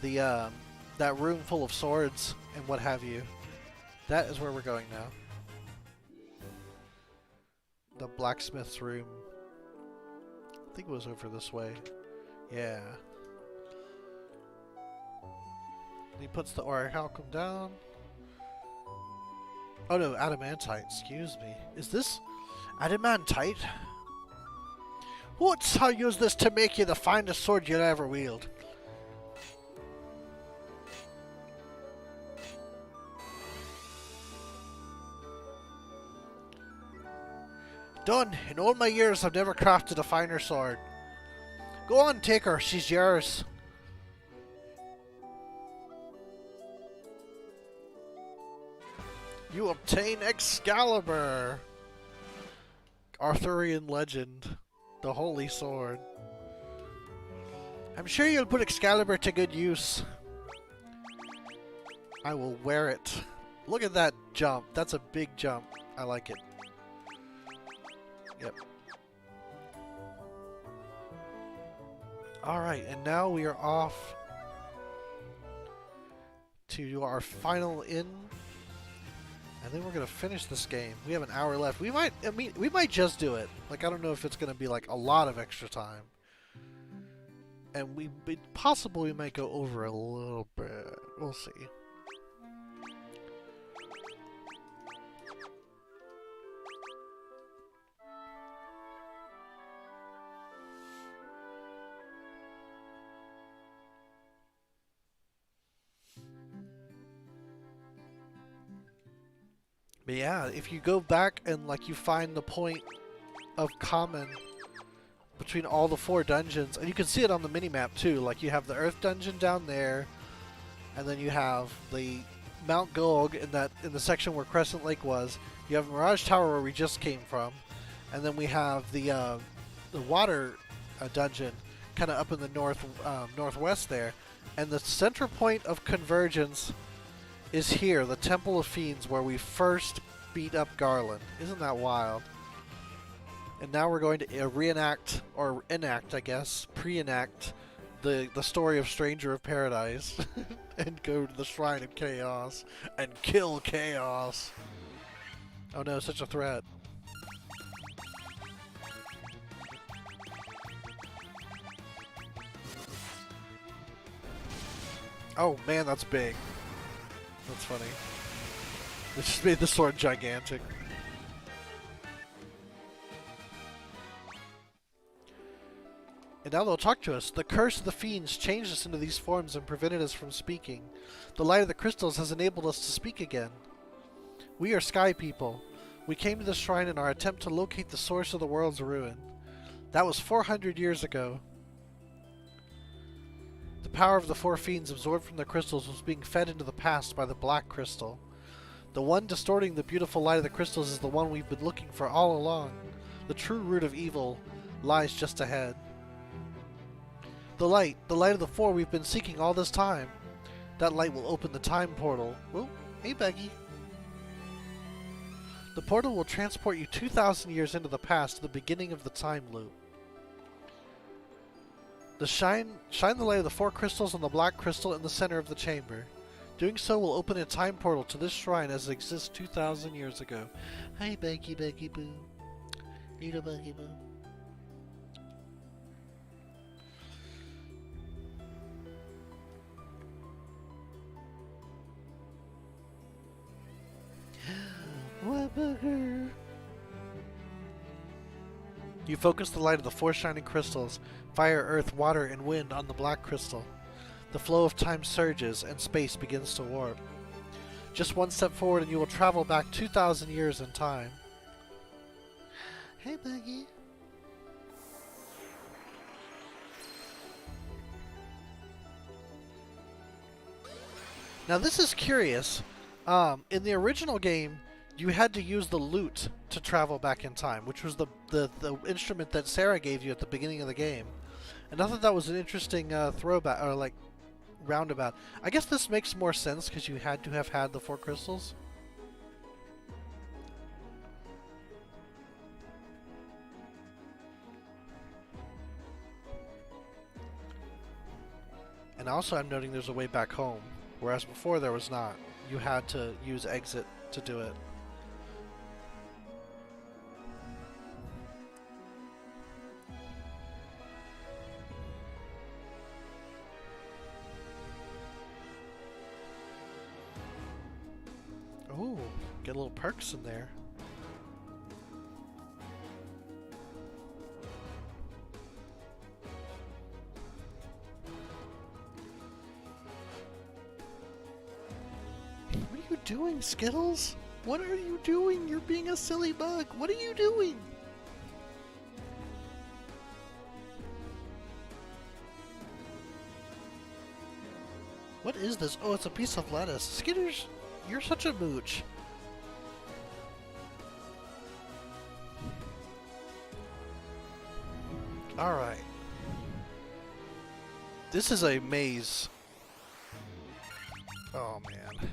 S1: the that room full of swords and what have you, that is where we're going now. The blacksmith's room. I think it was over this way. Yeah. He puts the orichalcum down. Oh no, adamantite, excuse me. Is this adamantite? What? I'll use this to make you the finest sword you'll ever wield. Done. In all my years, I've never crafted a finer sword. Go on, take her. She's yours. You obtain Excalibur. Arthurian legend. The holy sword. I'm sure you'll put Excalibur to good use. I will wear it. Look at that jump. That's a big jump. I like it. Yep. Alright, and now we are off to our final inn. And then we're gonna finish this game. We have an hour left. We might just do it. Like, I don't know if it's gonna be like a lot of extra time. And possibly we might go over a little bit. We'll see. But yeah, if you go back and like you find the point of common between all the 4 dungeons, and you can see it on the minimap too, like you have the Earth Dungeon down there, and then you have the Mount Gulg in the section where Crescent Lake was, you have Mirage Tower where we just came from, and then we have the water dungeon kind of up in the northwest there, and the center point of convergence is here, the Temple of Fiends, where we first beat up Garland. Isn't that wild? And now we're going to reenact, or enact, I guess, pre-enact the story of Stranger of Paradise and go to the Shrine of Chaos and kill Chaos. Oh no, such a threat. Oh man, that's big. That's funny. It just made the sword gigantic. And now they'll talk to us. The curse of the fiends changed us into these forms and prevented us from speaking. The light of the crystals has enabled us to speak again. We are sky people. We came to this shrine in our attempt to locate the source of the world's ruin. That was 400 years ago. The power of the 4 fiends absorbed from the crystals was being fed into the past by the black crystal. The one distorting the beautiful light of the crystals is the one we've been looking for all along. The true root of evil lies just ahead. The light of the 4 we've been seeking all this time. That light will open the time portal. Oh, hey Becky. The portal will transport you 2,000 years into the past to the beginning of the time loop. Shine the light of the 4 crystals on the black crystal in the center of the chamber. Doing so will open a time portal to this shrine as it exists 2,000 years ago. Hi, Becky Boo. Little Becky Boo. What booger? You focus the light of the 4 shining crystals, fire, earth, water, and wind on the black crystal. The flow of time surges, and space begins to warp. Just one step forward and you will travel back 2,000 years in time. Hey, Buggy. Now this is curious. In the original game, you had to use the lute to travel back in time, which was the instrument that Sarah gave you at the beginning of the game. And I thought that was an interesting throwback, or like roundabout. I guess this makes more sense because you had to have had the 4 crystals. And also I'm noting there's a way back home, whereas before there was not. You had to use exit to do it. Ooh, get little perks in there. What are you doing, Skittles? What are you doing? You're being a silly bug. What are you doing? What is this? Oh, it's a piece of lettuce. Skitters, you're such a mooch. Alright. This is a maze. Oh, man.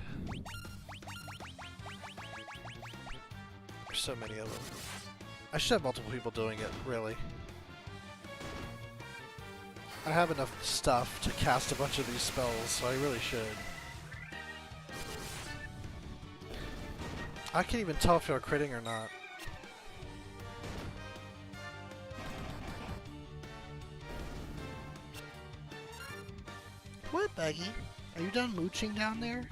S1: There's so many of them. I should have multiple people doing it, really. I have enough stuff to cast a bunch of these spells, so I really should. I can't even tell if you're critting or not. What, Buggy? Are you done mooching down there?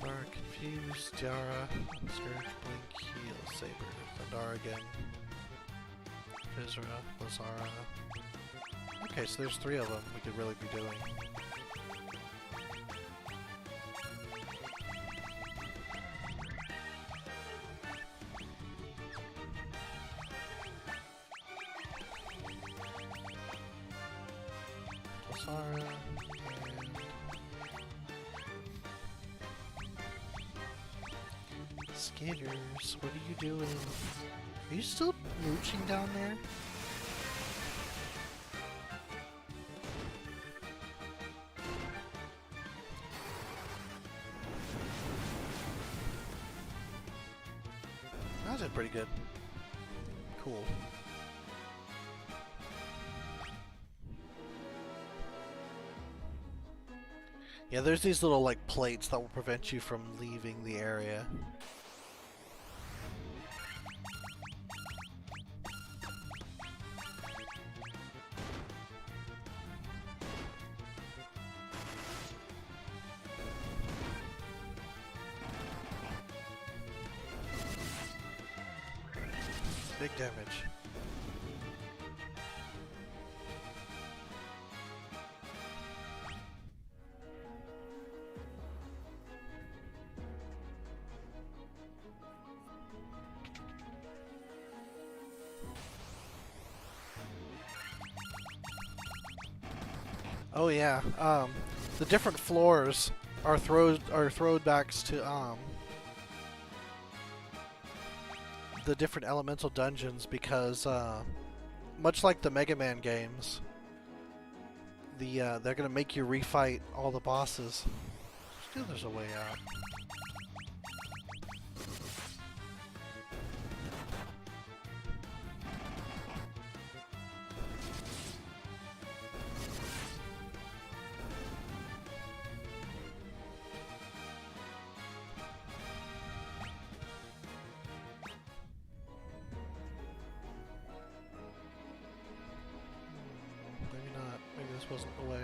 S1: Dark, Confused, Tiara, Scourge, Blink, Heal, Saber, Thundara again, Fizra, Lazara. Okay, so there's 3 of them we could really be doing. Lazara, and... Skitters, what are you doing? Are you still mooching down there? That did pretty good. Cool. Yeah, there's these little like plates that will prevent you from leaving the area. Big damage. Oh yeah, the different floors are throwbacks to the different elemental dungeons because much like the Mega Man games, they're gonna make you refight all the bosses. Still, there's a way out. Maybe not. Maybe this wasn't the way.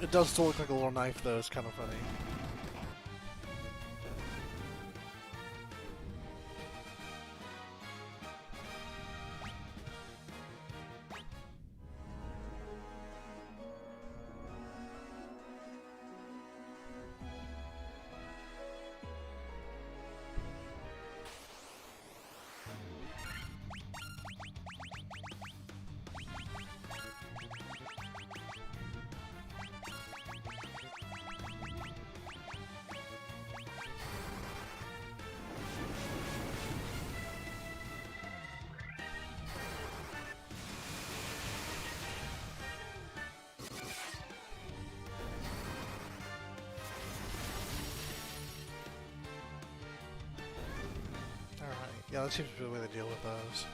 S1: It does still look like a little knife though, it's kind of funny. Yeah, that seems to be the way they deal with those.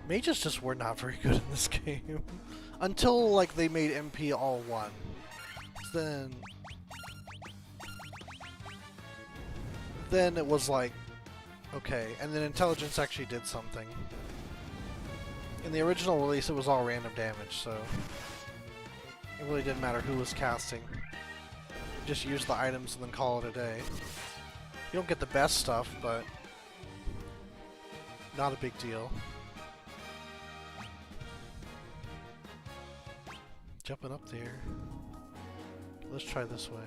S1: Mages just were not very good in this game. Until, like, they made MP all one. Then it was like, okay. And then intelligence actually did something. In the original release, it was all random damage, so it really didn't matter who was casting. Just use the items and then call it a day. You don't get the best stuff, but not a big deal. Jumping up there. Let's try this way.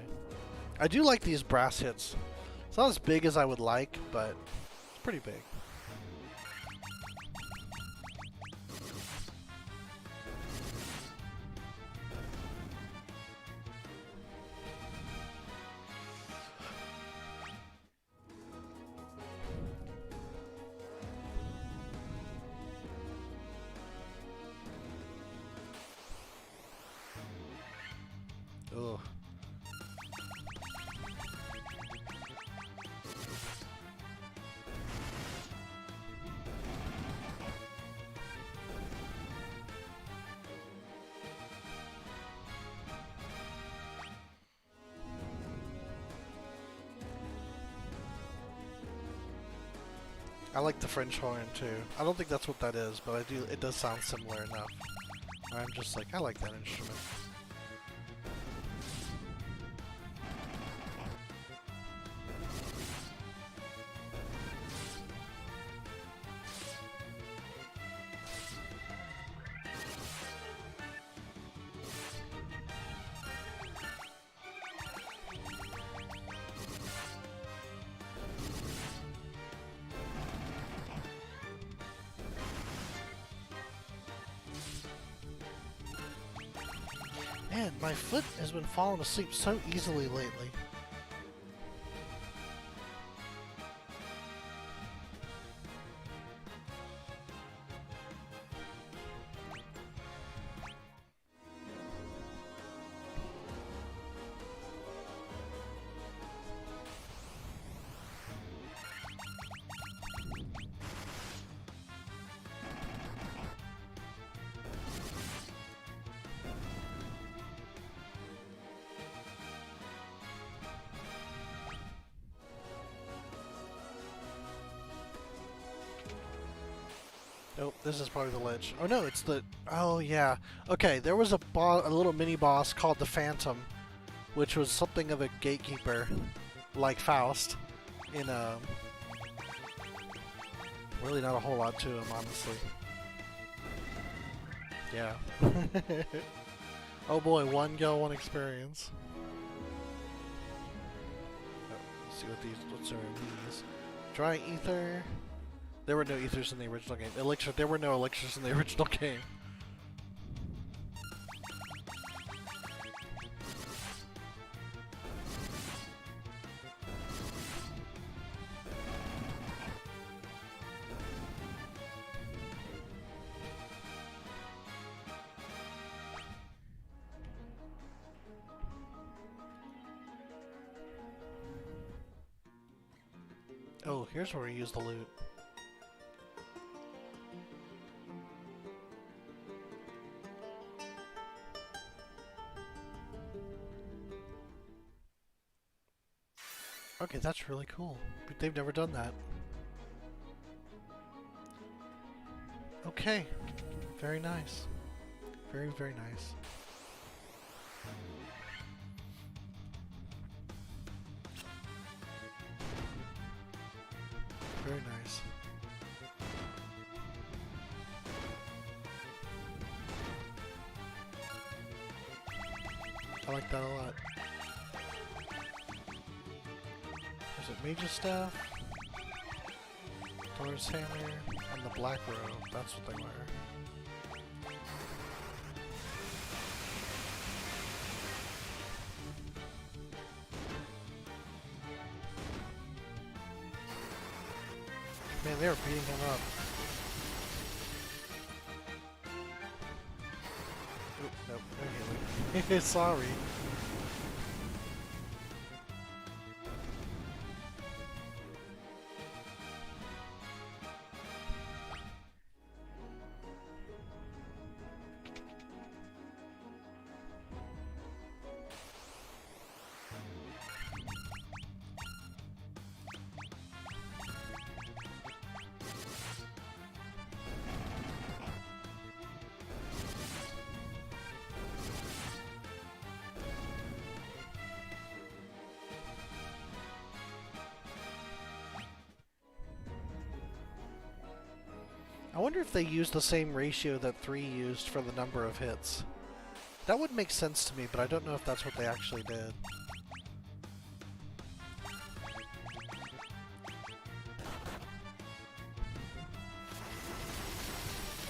S1: I do like these brass hits. It's not as big as I would like, but it's pretty big. Ugh. I like the French horn too. I don't think that's what that is, but I do. It does sound similar enough. I'm just like, I like that instrument. Man, my foot has been falling asleep so easily lately. Nope, this is probably the ledge. Oh no, it's the... Oh yeah. Okay, there was a little mini-boss called the Phantom, which was something of a gatekeeper, like Faust, in really not a whole lot to him, honestly. Yeah. Oh boy, one gel, one experience. Oh, let's see what's our these. Dry ether. There were no ethers in the original game. Elixir, there were no elixirs in the original game. Oh, here's where we use the loot. Okay, that's really cool. But they've never done that. Okay. Very nice. Very, very nice. Very nice. I like that a lot. Is it Mage's Staff? Thor's Hammer, and the Black Robe. That's what they wear. Man, they were beating him up. Oop, nope, no healing. Sorry. I wonder if they use the same ratio that 3 used for the number of hits. That would make sense to me, but I don't know if that's what they actually did.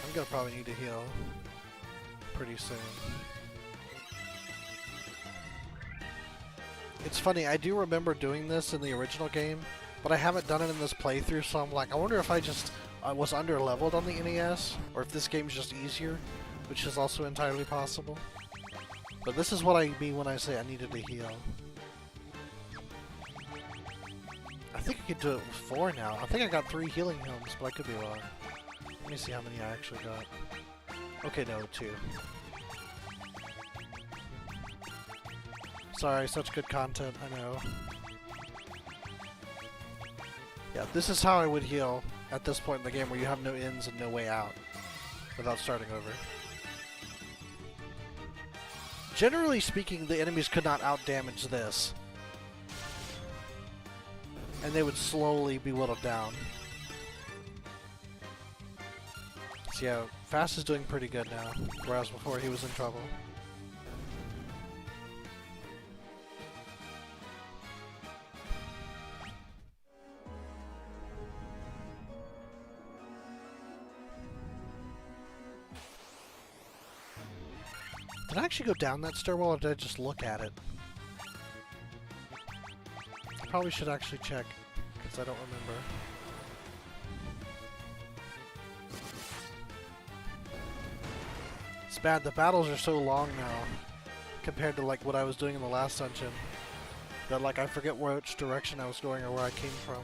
S1: I'm gonna probably need to heal pretty soon. It's funny, I do remember doing this in the original game, but I haven't done it in this playthrough, so I'm like, I wonder if I just was under-leveled on the NES, or if this game's just easier, which is also entirely possible. But this is what I mean when I say I needed to heal. I think I could do it with 4 now. I think I got 3 healing helms, but I could be wrong. Let me see how many I actually got. Okay, no, 2. Sorry, such good content, I know. Yeah, this is how I would heal at this point in the game where you have no ins and no way out without starting over. Generally speaking, the enemies could not out-damage this. And they would slowly be whittled down. So yeah, Fast is doing pretty good now, whereas before he was in trouble. Did I actually go down that stairwell, or did I just look at it? I probably should actually check, because I don't remember. It's bad, the battles are so long now, compared to like what I was doing in the last dungeon, that like I forget which direction I was going or where I came from.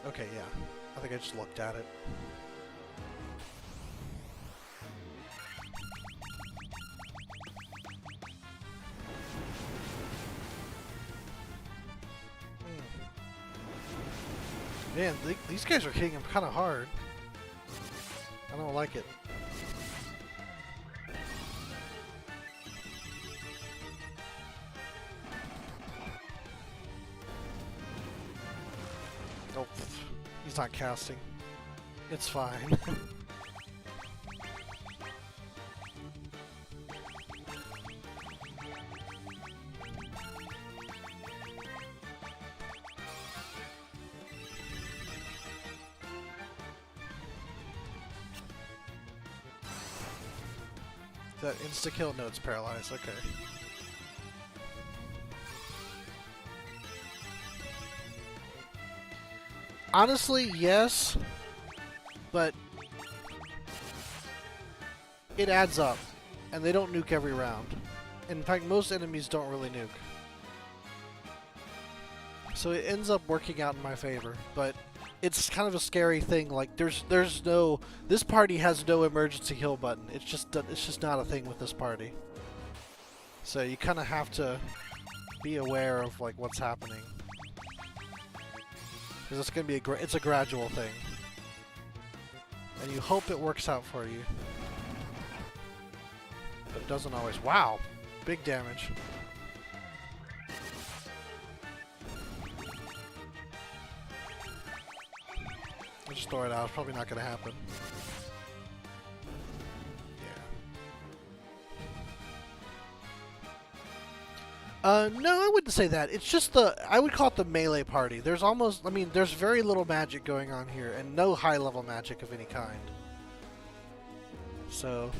S1: Okay, yeah. I think I just looked at it. Man, these guys are hitting him kind of hard. I don't like it. Oh, he's not casting. It's fine. That insta-kill? No, it's paralyzed. Okay. Honestly, yes, but it adds up, and they don't nuke every round. In fact, most enemies don't really nuke. So it ends up working out in my favor, but it's kind of a scary thing. Like there's no, this party has no emergency heal button. It's just not a thing with this party. So you kind of have to be aware of like what's happening. Because it's gonna be it's a gradual thing, and you hope it works out for you, but it doesn't always. Wow, big damage. I'll just throw it out. It's probably not gonna happen. No, I wouldn't say that. It's just I would call it the melee party. There's almost, I mean, there's very little magic going on here, and no high-level magic of any kind. So,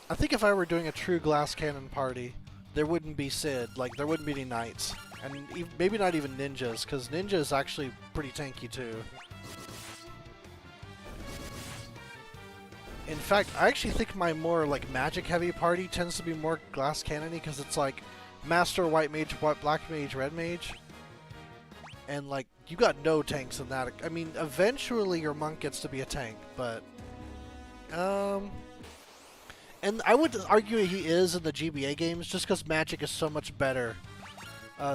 S1: I think if I were doing a true glass cannon party, there wouldn't be Sid, like, there wouldn't be any knights. And maybe not even ninjas, because ninja is actually pretty tanky, too. In fact, I actually think my more, like, magic-heavy party tends to be more glass cannon-y, because it's like Master, White Mage, Black Mage, Red Mage. And, like, you got no tanks in that. I mean, eventually your monk gets to be a tank, but And I would argue he is in the GBA games, just because magic is so much better,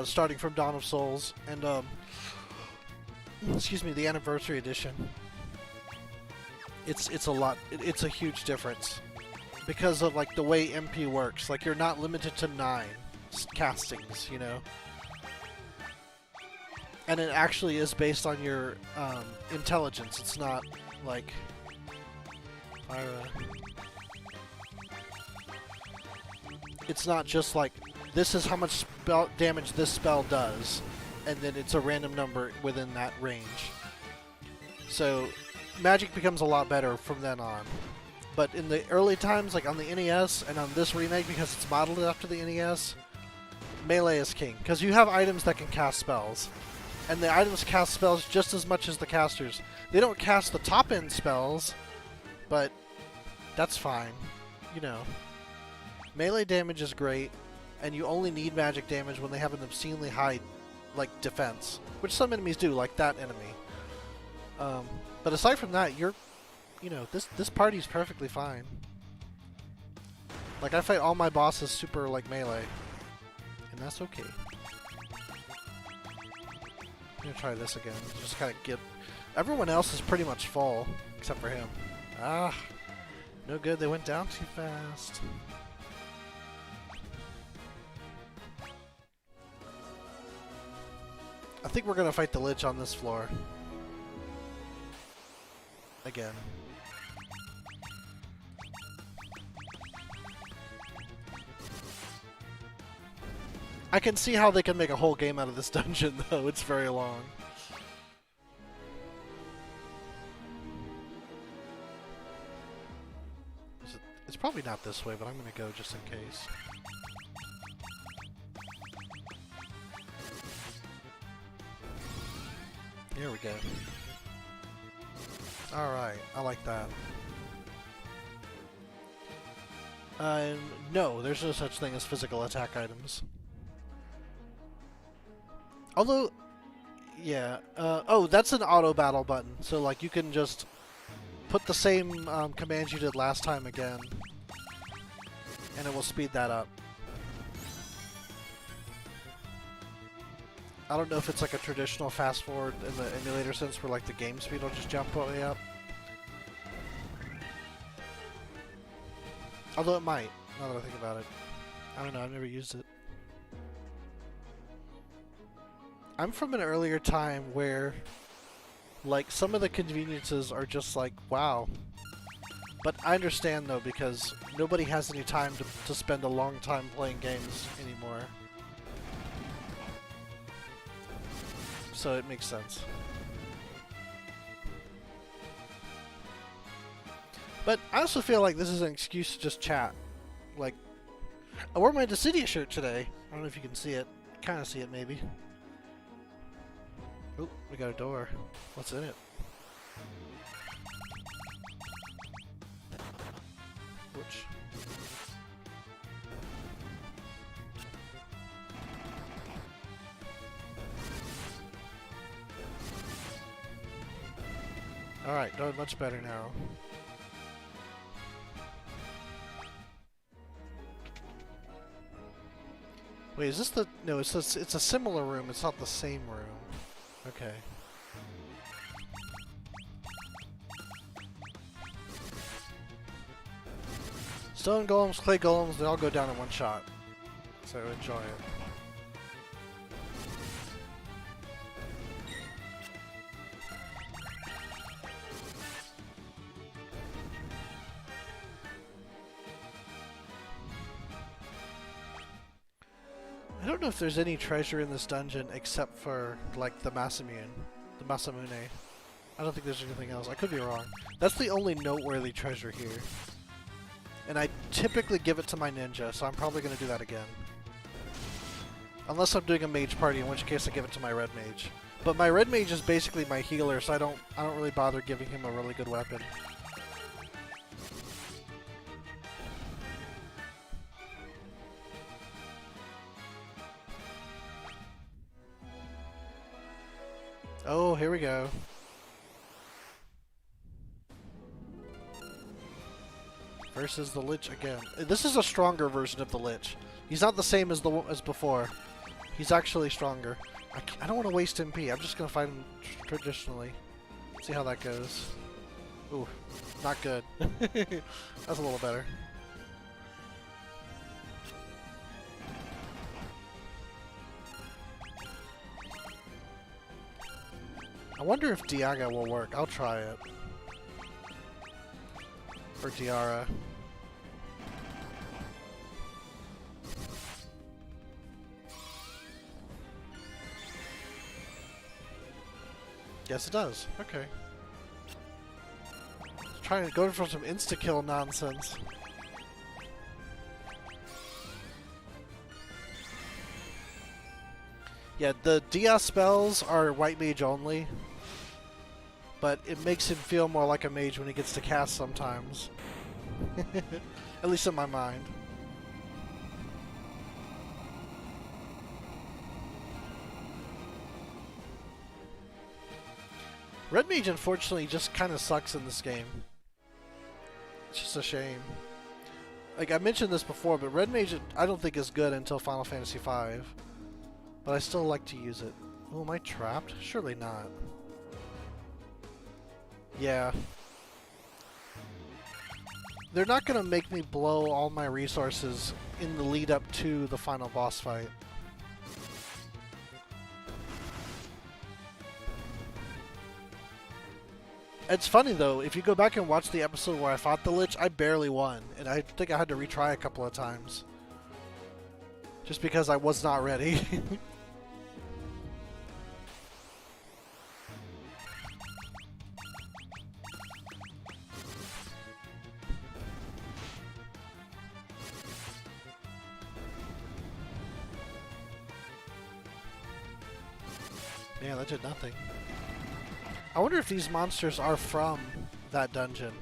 S1: starting from Dawn of Souls and excuse me, the Anniversary Edition. It's a lot. It's a huge difference because of like the way MP works. Like you're not limited to 9 castings, you know. And it actually is based on your intelligence. It's not like it's not just like this is how much spell damage this spell does, and then it's a random number within that range. So magic becomes a lot better from then on. But in the early times, like on the NES and on this remake, because it's modeled after the NES, melee is king. Because you have items that can cast spells. And the items cast spells just as much as the casters. They don't cast the top-end spells, but that's fine. You know. Melee damage is great, and you only need magic damage when they have an obscenely high, like, defense. Which some enemies do, like that enemy. But aside from that, you know, this party's perfectly fine. Like, I fight all my bosses super, like, melee. And that's okay. I'm gonna try this again. Just kind of get... Everyone else is pretty much full, except for him. Ah, no good. They went down too fast. I think we're gonna fight the Lich on this floor. Again. I can see how they can make a whole game out of this dungeon, though. It's very long. It's probably not this way, but I'm going to go just in case. Here we go. Alright, I like that. No, there's no such thing as physical attack items. Although, yeah, oh, that's an auto battle button, so like you can just put the same commands you did last time again, and it will speed that up. I don't know if it's like a traditional fast forward in the emulator sense where like the game speed will just jump way up. Although it might, now that I think about it. I don't know, I've never used it. I'm from an earlier time where, like, some of the conveniences are just like, wow. But I understand, though, because nobody has any time to spend a long time playing games anymore. So it makes sense. But I also feel like this is an excuse to just chat. Like, I wore my Dissidia shirt today. I don't know if you can see it. Kind of see it, maybe. Oh, we got a door. What's in it? Which? Alright, doing much better now. Wait, is this the... No, it's a similar room. It's not the same room. Okay. Stone golems, clay golems, they all go down in one shot. So enjoy it. I don't know if there's any treasure in this dungeon except for, like, the Masamune. The Masamune. I don't think there's anything else. I could be wrong. That's the only noteworthy treasure here. And I typically give it to my ninja, so I'm probably going to do that again. Unless I'm doing a mage party, in which case I give it to my red mage. But my red mage is basically my healer, so I don't really bother giving him a really good weapon. Oh, here we go. Versus the Lich again. This is a stronger version of the Lich. He's not the same as as before. He's actually stronger. I don't want to waste MP. I'm just going to fight him traditionally. See how that goes. Ooh, not good. That's a little better. I wonder if Diaga will work. I'll try it. Or Diara. Yes, it does. Okay. Trying to go for some insta-kill nonsense. Yeah, the Dia spells are white mage only, but it makes him feel more like a mage when he gets to cast sometimes. At least in my mind. Red mage, unfortunately, just kind of sucks in this game. It's just a shame. Like, I mentioned this before, but Red Mage I don't think is good until Final Fantasy V. But I still like to use it. Oh, am I trapped? Surely not. Yeah. They're not going to make me blow all my resources in the lead up to the final boss fight. It's funny though, if you go back and watch the episode where I fought the Lich, I barely won, and I think I had to retry a couple of times. Just because I was not ready. Man, that did nothing. I wonder if these monsters are from that dungeon.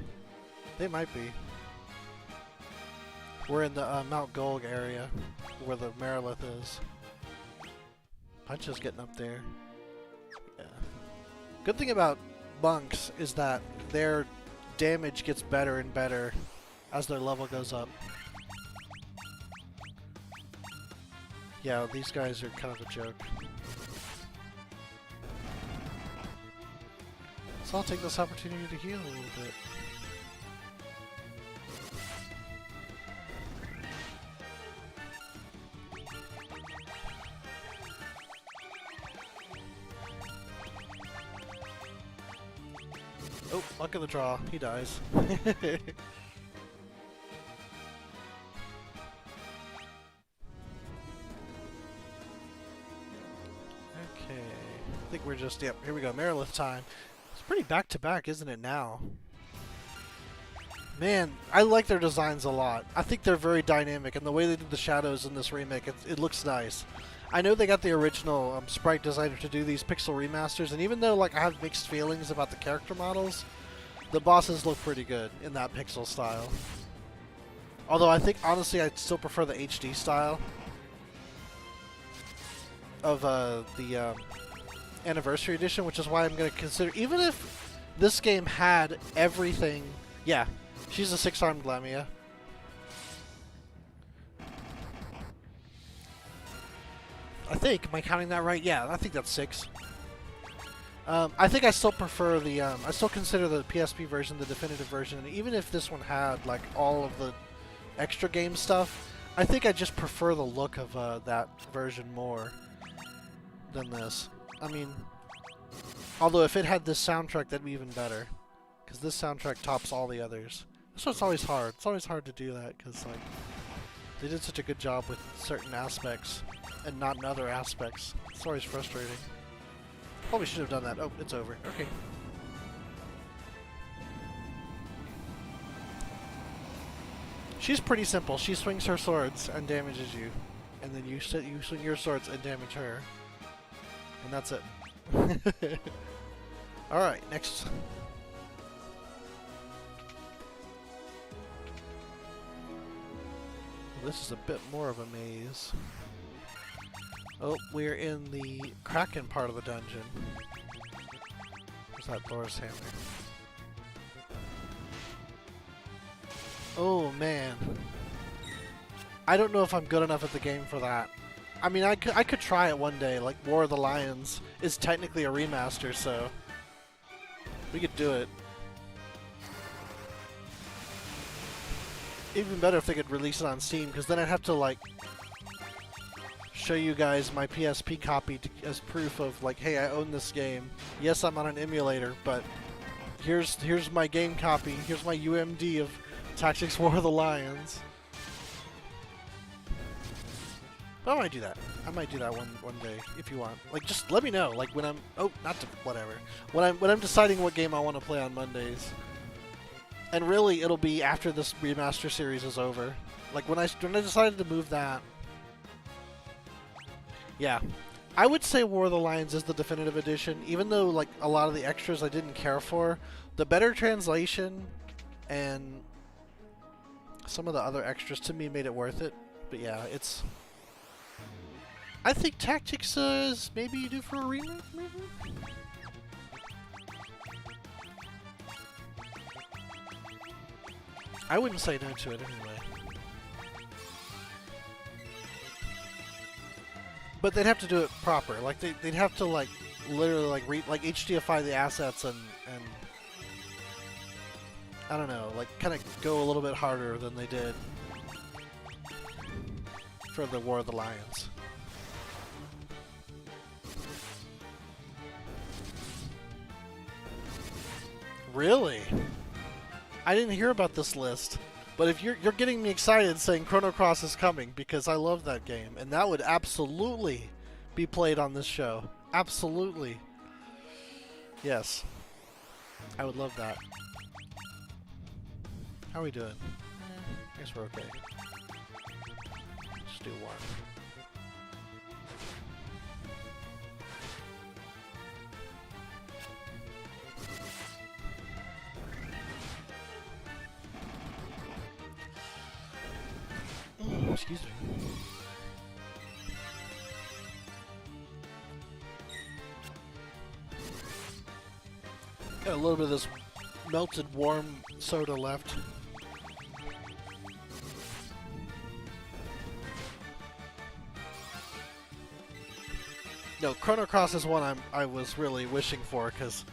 S1: They might be. We're in the Mount Golg area, where the Merilith is. Punch is getting up there. Yeah. Good thing about monks is that their damage gets better and better as their level goes up. Yeah, these guys are kind of a joke. So I'll take this opportunity to heal a little bit. Oh, luck of the draw. He dies. Okay. I think we're just, yep, here we go. Merilith time. It's pretty back-to-back, isn't it, now? Man, I like their designs a lot. I think they're very dynamic, and the way they did the shadows in this remake, it looks nice. I know they got the original sprite designer to do these pixel remasters, and even though like I have mixed feelings about the character models, the bosses look pretty good in that pixel style. Although I think, honestly, I still prefer the HD style of the Anniversary Edition, which is why I'm going to consider, even if this game had everything, yeah, she's a 6-armed Lamia. I think, am I counting that right? Yeah, I think that's 6. I think I still prefer the, I still consider the PSP version the definitive version, and even if this one had, like, all of the extra game stuff, I think I just prefer the look of that version more than this. I mean, although if it had this soundtrack, that'd be even better, because this soundtrack tops all the others. That's why it's always hard. It's always hard to do that, because, like, they did such a good job with certain aspects and not in other aspects. It's always frustrating. Probably should have done that. Oh, it's over. Okay. She's pretty simple. She swings her swords and damages you, and then you swing your swords and damage her, and that's it. All right, next. This is a bit more of a maze. Oh, we're in the Kraken part of the dungeon. Where's that Thor's hammer? Oh man, I don't know if I'm good enough at the game for that. I mean, I could try it one day. Like War of the Lions is technically a remaster, so we could do it. Even better if they could release it on Steam, because then I'd have to like show you guys my PSP copy as proof of like, hey, I own this game. Yes, I'm on an emulator, but here's my game copy. Here's my UMD of Tactics War of the Lions. But I might do that. I might do that one day if you want. Like, just let me know. Like when I'm whatever. When I'm deciding what game I want to play on Mondays. And really, it'll be after this remaster series is over. Like when I decided to move that. Yeah, I would say War of the Lions is the definitive edition, even though like a lot of the extras I didn't care for. The better translation and some of the other extras to me made it worth it. But yeah, it's. I think Tactics is maybe due for a remake, maybe? I wouldn't say no to it anyway. But they'd have to do it proper. Like they'd have to like literally like HDFI the assets and I don't know, like kind of go a little bit harder than they did for the War of the Lions. Really? I didn't hear about this list. But if you're getting me excited saying Chrono Cross is coming because I love that game, and that would absolutely be played on this show. Absolutely. Yes. I would love that. How are we doing? I guess we're okay. Let's do one. Excuse me. Got a little bit of this melted warm soda left. No, Chrono Cross is one I was really wishing for, because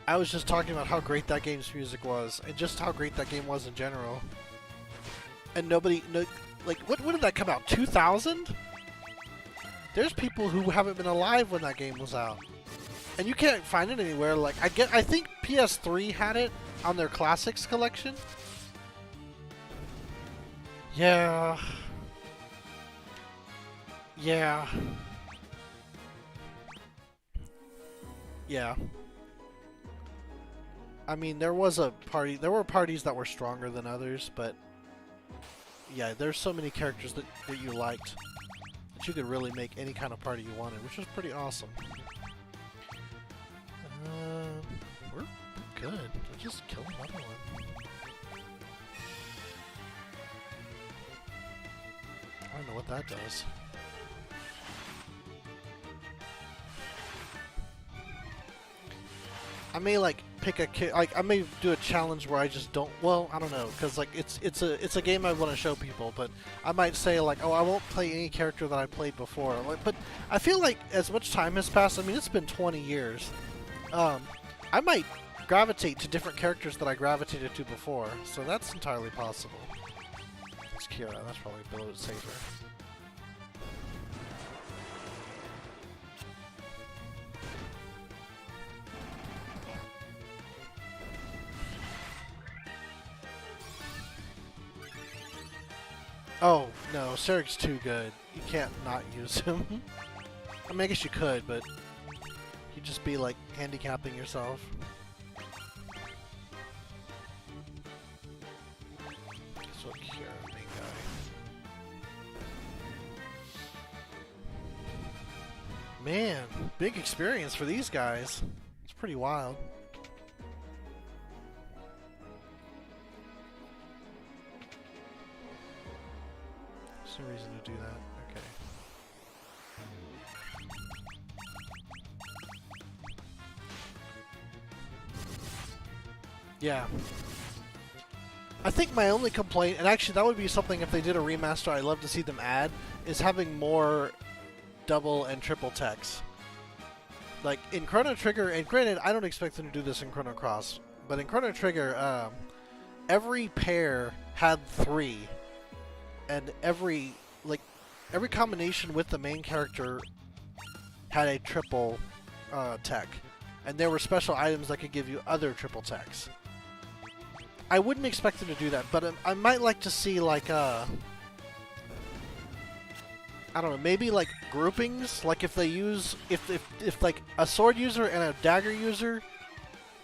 S1: I was just talking about how great that game's music was, and just how great that game was in general. And nobody, like, what did that come out? 2000? There's people who haven't been alive when that game was out, and you can't find it anywhere. Like, I think PS3 had it on their classics collection. Yeah. Yeah. Yeah. I mean, there were parties that were stronger than others, but yeah, there's so many characters that you liked that you could really make any kind of party you wanted, which was pretty awesome. We're good. Let's just kill another one. I don't know what that does. I may like pick I may do a challenge where I just don't. Well, I don't know, because like it's a game I want to show people, but I might say like, oh, I won't play any character that I played before. Like, but I feel like as much time has passed. I mean, it's been 20 years. I might gravitate to different characters that I gravitated to before, so that's entirely possible. It's Kira. That's probably a little bit safer. Oh, no, Seric's too good. You can't not use him. I mean, I guess you could, but you'd just be, like, handicapping yourself. So, Kira, main guy. Man, big experience for these guys. It's pretty wild. No reason to do that. Okay. Yeah. I think my only complaint, and actually that would be something if they did a remaster I'd love to see them add, is having more double and triple techs. Like in Chrono Trigger, and granted I don't expect them to do this in Chrono Cross, but in Chrono Trigger, every pair had 3, and every combination with the main character had a triple tech, and there were special items that could give you other triple techs. I wouldn't expect them to do that, but I might like to see like I don't know, maybe like groupings, like if they use if like a sword user and a dagger user,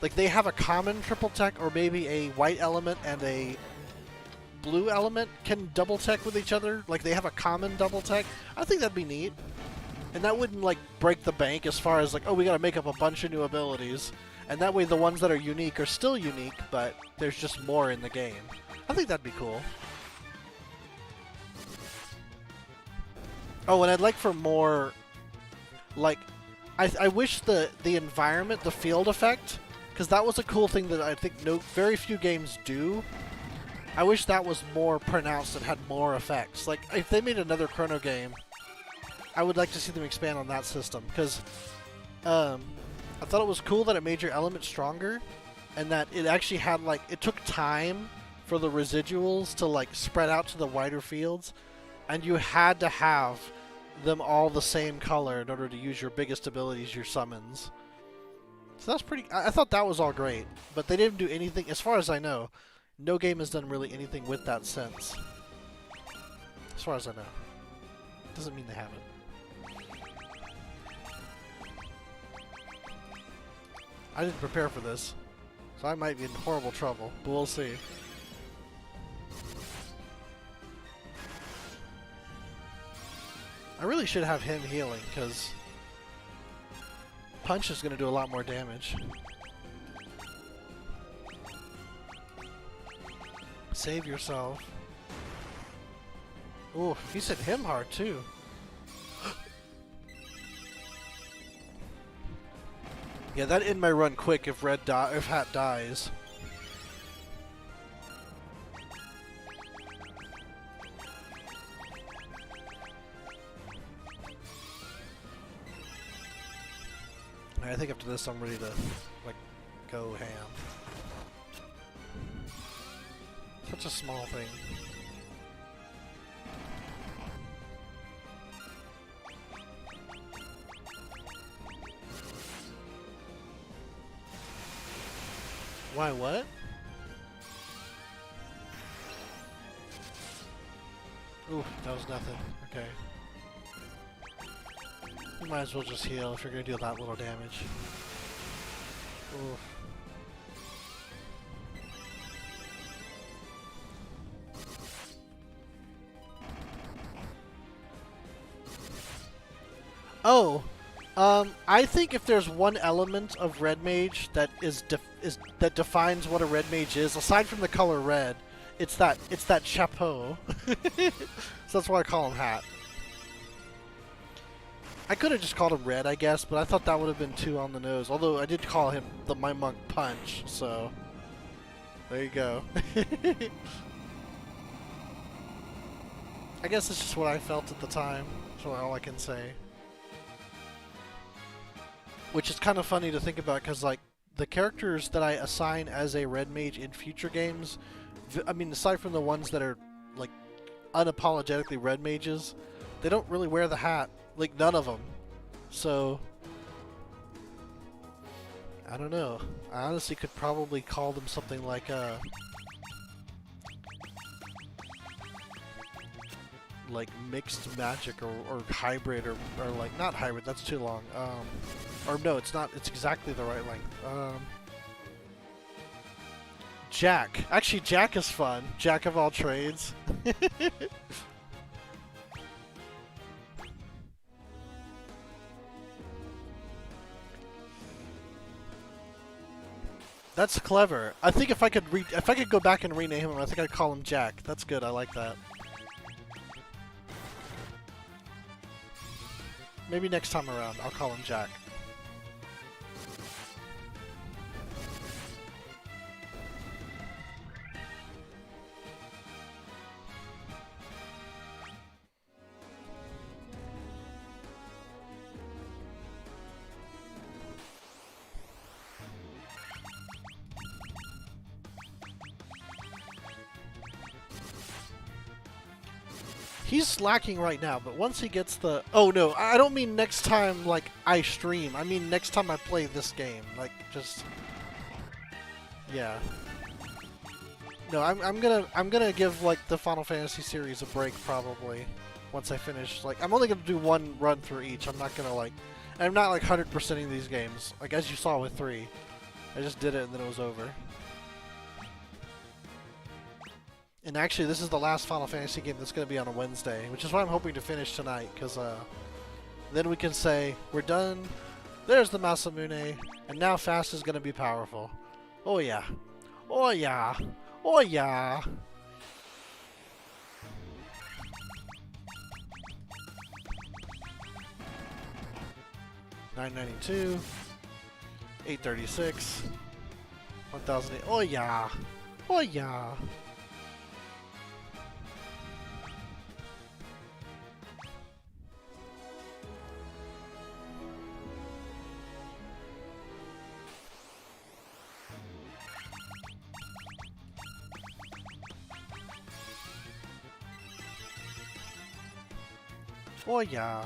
S1: like they have a common triple tech, or maybe a white element and a blue element can double tech with each other, like they have a common double tech. I think that'd be neat. And that wouldn't like break the bank as far as like, oh, we gotta make up a bunch of new abilities. And that way the ones that are unique are still unique, but there's just more in the game. I think that'd be cool. Oh, and I'd like for more, like, I wish the environment, the field effect, because that was a cool thing that I think very few games do. I wish that was more pronounced and had more effects. Like, if they made another Chrono game, I would like to see them expand on that system, because I thought it was cool that it made your element stronger, and that it actually had, like, it took time for the residuals to, like, spread out to the wider fields, and you had to have them all the same color in order to use your biggest abilities, your summons. So that's pretty... I thought that was all great, but they didn't do anything, as far as I know, no game has done really anything with that since. As far as I know. Doesn't mean they haven't. I didn't prepare for this, so I might be in horrible trouble, but we'll see. I really should have him healing, because Punch is going to do a lot more damage. Save yourself. Ooh, he's hit him hard too. Yeah, that'd end my run quick if Hat dies. I think after this I'm ready to, like, go ham. Such a small thing. Why, what? Ooh, that was nothing. Okay. You might as well just heal if you're gonna deal that little damage. Oof. Oh, I think if there's one element of Red Mage that that defines what a Red Mage is, aside from the color red, it's that chapeau. So that's why I call him Hat. I could have just called him Red, I guess, but I thought that would have been too on the nose. Although I did call him my monk Punch, so there you go. I guess it's just what I felt at the time. That's all I can say. Which is kind of funny to think about, because like the characters that I assign as a Red Mage in future games, I mean, aside from the ones that are like unapologetically Red Mages, they don't really wear the hat. Like, none of them. So I don't know. I honestly could probably call them something like mixed magic or hybrid or like, not hybrid, that's too long. Or no, it's not, it's exactly the right length. Jack. Actually, Jack is fun. Jack of all trades. That's clever. I think if I could go back and rename him, I think I'd call him Jack. That's good. I like that. Maybe next time around, I'll call him Jack. he's slacking right now, but once he gets the... Oh, no, I don't mean next time, like, I stream. I mean next time I play this game. Like, just... Yeah. No, I'm gonna give, like, the Final Fantasy series a break, probably, once I finish. Like, I'm only gonna do one run through each. I'm not gonna, like... I'm not, like, 100%ing these games, like, as you saw with 3. I just did it and then it was over. And actually, this is the last Final Fantasy game that's going to be on a Wednesday, which is why I'm hoping to finish tonight, because then we can say, we're done, there's the Masamune, and now fast is going to be powerful. Oh yeah. Oh yeah. Oh yeah. $9.92. $8.36. 1,008. Oh yeah. Oh yeah. Oh yeah.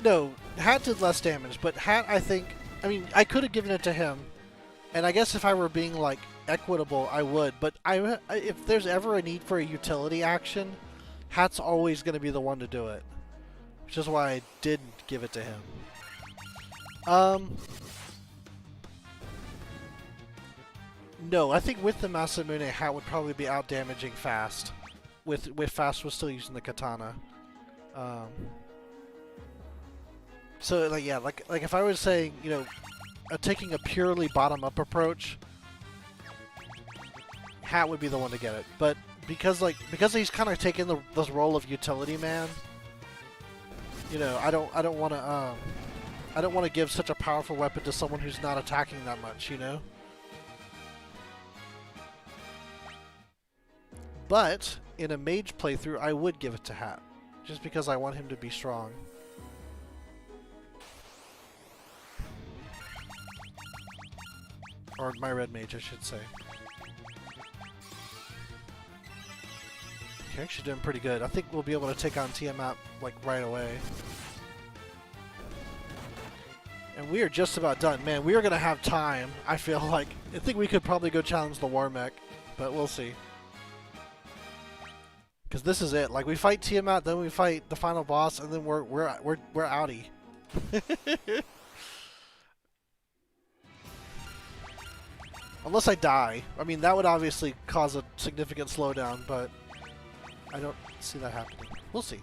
S1: No, Hat did less damage, but Hat, I think... I mean, I could have given it to him, and I guess if I were being, like, equitable, I would, but if there's ever a need for a utility action, Hat's always going to be the one to do it. Which is why I didn't give it to him. No, I think with the Masamune, Hat would probably be out-damaging Fast. With Fast was still using the katana. So, like, yeah, like if I was saying, you know, taking a purely bottom-up approach, Hat would be the one to get it. But because he's kind of taken this role of utility man, you know, I don't want to give such a powerful weapon to someone who's not attacking that much, you know. But in a mage playthrough, I would give it to Hat, just because I want him to be strong. Or my red mage, I should say. Okay, actually doing pretty good. I think we'll be able to take on Tiamat, like, right away. And we are just about done. Man, we are going to have time, I feel like. I think we could probably go challenge the War Mech, but we'll see. Because this is it. Like, we fight Tiamat, then we fight the final boss, and then we're outie. Unless I die. I mean, that would obviously cause a significant slowdown, but I don't see that happening. We'll see.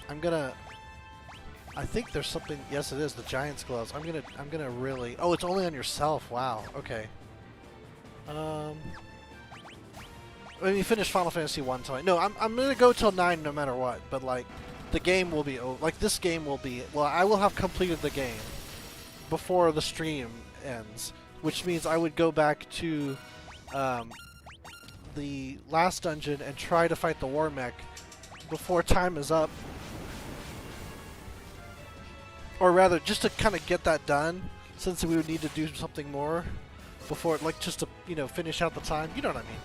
S1: I think there's something. Yes, it is the Giant's Gloves. I'm gonna really. Oh, it's only on yourself. Wow. Okay. I mean, you finished Final Fantasy 1 tonight. No, I'm gonna go till 9 no matter what. But like, the game will be like this game will be. Well, I will have completed the game before the stream ends. Which means I would go back to the last dungeon and try to fight the War Mech before time is up. Or rather, just to kind of get that done, since we would need to do something more before, like, just to, you know, finish out the time. You know what I mean?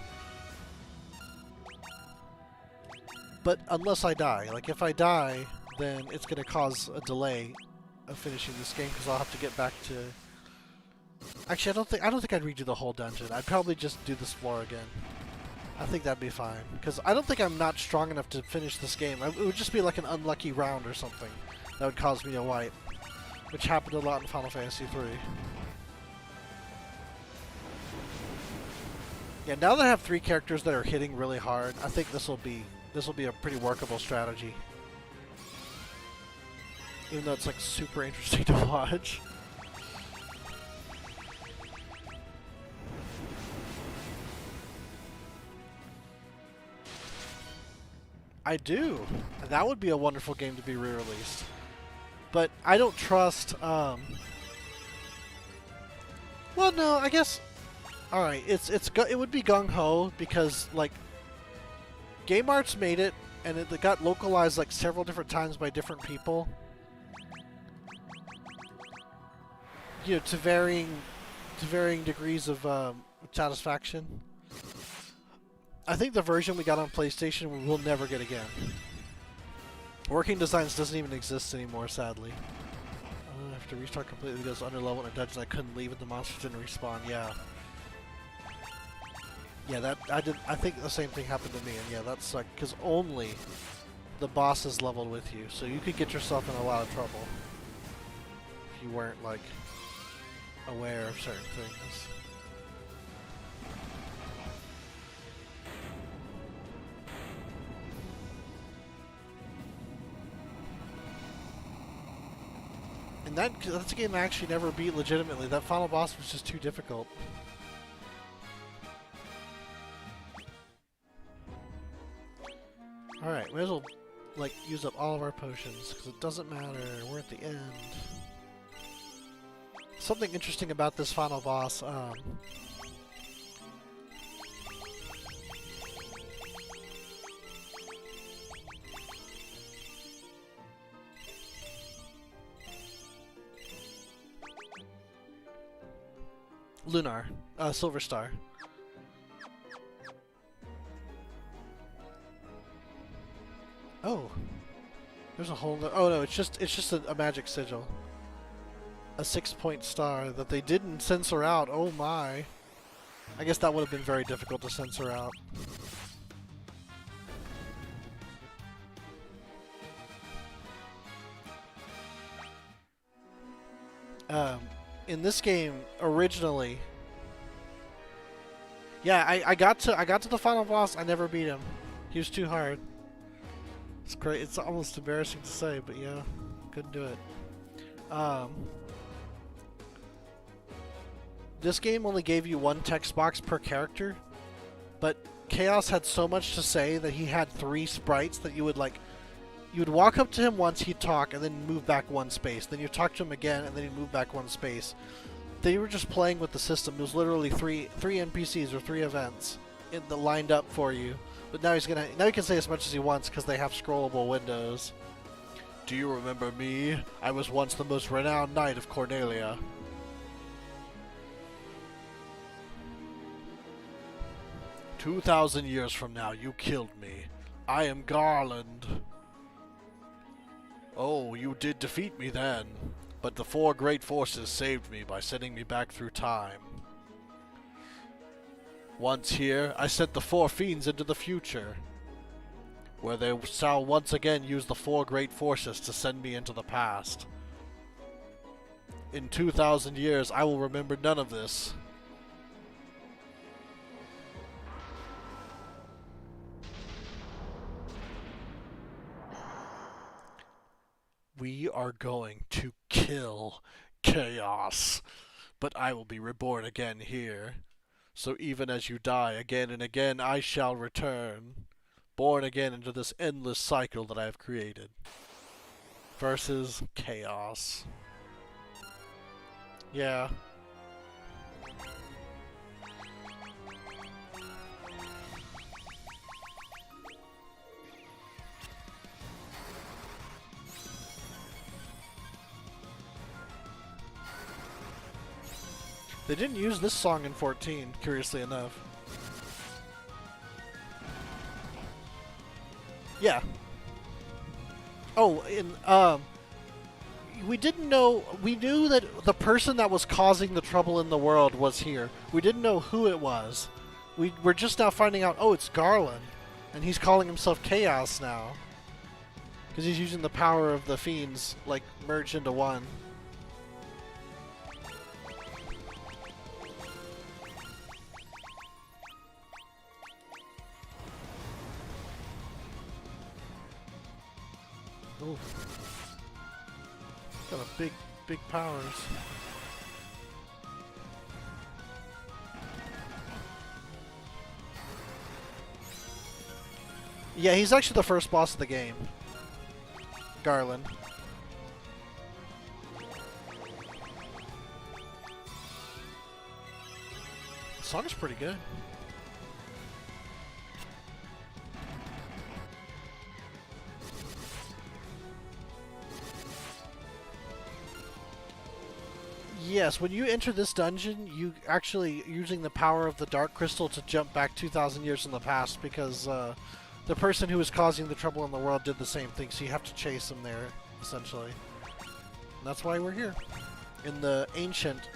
S1: But unless I die. Like, if I die, then it's going to cause a delay of finishing this game, because I'll have to get back to... Actually, I don't think I'd redo the whole dungeon. I'd probably just do this floor again. I think that'd be fine, because I don't think I'm not strong enough to finish this game. It would just be like an unlucky round or something that would cause me a wipe, which happened a lot in Final Fantasy 3. Yeah, now that I have 3 characters that are hitting really hard, I think this will be a pretty workable strategy. Even though it's like super interesting to watch. I do. That would be a wonderful game to be re-released. But I don't trust, well, no, I guess... Alright, it would be gung-ho, because, like, Game Arts made it, and it got localized, like, several different times by different people. You know, to varying degrees of, satisfaction. I think the version we got on PlayStation we will never get again. Working Designs doesn't even exist anymore, sadly. I have to restart completely because under level in a dungeon I couldn't leave and the monsters didn't respawn. Yeah. Yeah, that I did. I think the same thing happened to me, and yeah, that sucked because only the boss is leveled with you, so you could get yourself in a lot of trouble if you weren't like aware of certain things. And that's a game I actually never beat legitimately. That final boss was just too difficult. Alright, might as well like use up all of our potions, because it doesn't matter, we're at the end. Something interesting about this final boss, Lunar, Silver Star. Oh, there's a whole. Oh no, it's just a magic sigil, a 6-point star that they didn't censor out. Oh my! I guess that would have been very difficult to censor out. In this game originally, yeah, I got to the final boss. I never beat him. He was too hard. It's great. It's almost embarrassing to say, but yeah, couldn't do it. This game only gave you one text box per character, but Chaos had so much to say that he had 3 sprites that you would like. You would walk up to him once, he'd talk, and then move back 1 space. Then you'd talk to him again, and then he'd move back 1 space. They were just playing with the system. It was literally three NPCs or 3 events that lined up for you. But now now he can say as much as he wants because they have scrollable windows. Do you remember me? I was once the most renowned knight of Cornelia. "2,000 years from now, you killed me. I am Garland." "Oh, you did defeat me then, but the 4 great forces saved me by sending me back through time. Once here, I sent the 4 fiends into the future, where they shall once again use the 4 great forces to send me into the past. In 2,000 years, I will remember none of this. We are going to kill Chaos, but I will be reborn again here. So even as you die again and again, I shall return, born again into this endless cycle that I have created." Versus Chaos. Yeah. They didn't use this song in 14, curiously enough. Yeah. Oh, we didn't know, we knew that the person that was causing the trouble in the world was here. We didn't know who it was. We're just now finding out, oh, it's Garland. And he's calling himself Chaos now. Because he's using the power of the fiends, like, merged into one. Ooh. Got a big powers. Yeah, he's actually the first boss of the game. Garland. The song's pretty good. Yes, when you enter this dungeon, you actually using the power of the Dark Crystal to jump back 2,000 years in the past because the person who was causing the trouble in the world did the same thing, so you have to chase him there, essentially. And that's why we're here. In the ancient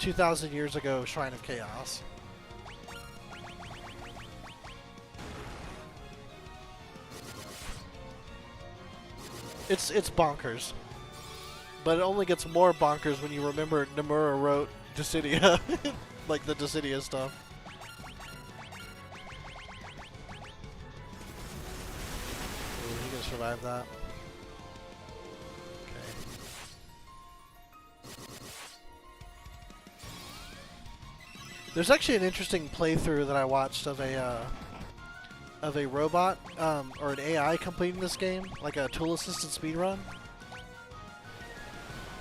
S1: 2,000 years ago Shrine of Chaos. It's bonkers. But it only gets more bonkers when you remember Nomura wrote Dissidia. Like the Dissidia stuff. Ooh, you gonna survive that? Okay. There's actually an interesting playthrough that I watched of a robot, or an AI completing this game, like a tool-assisted speedrun.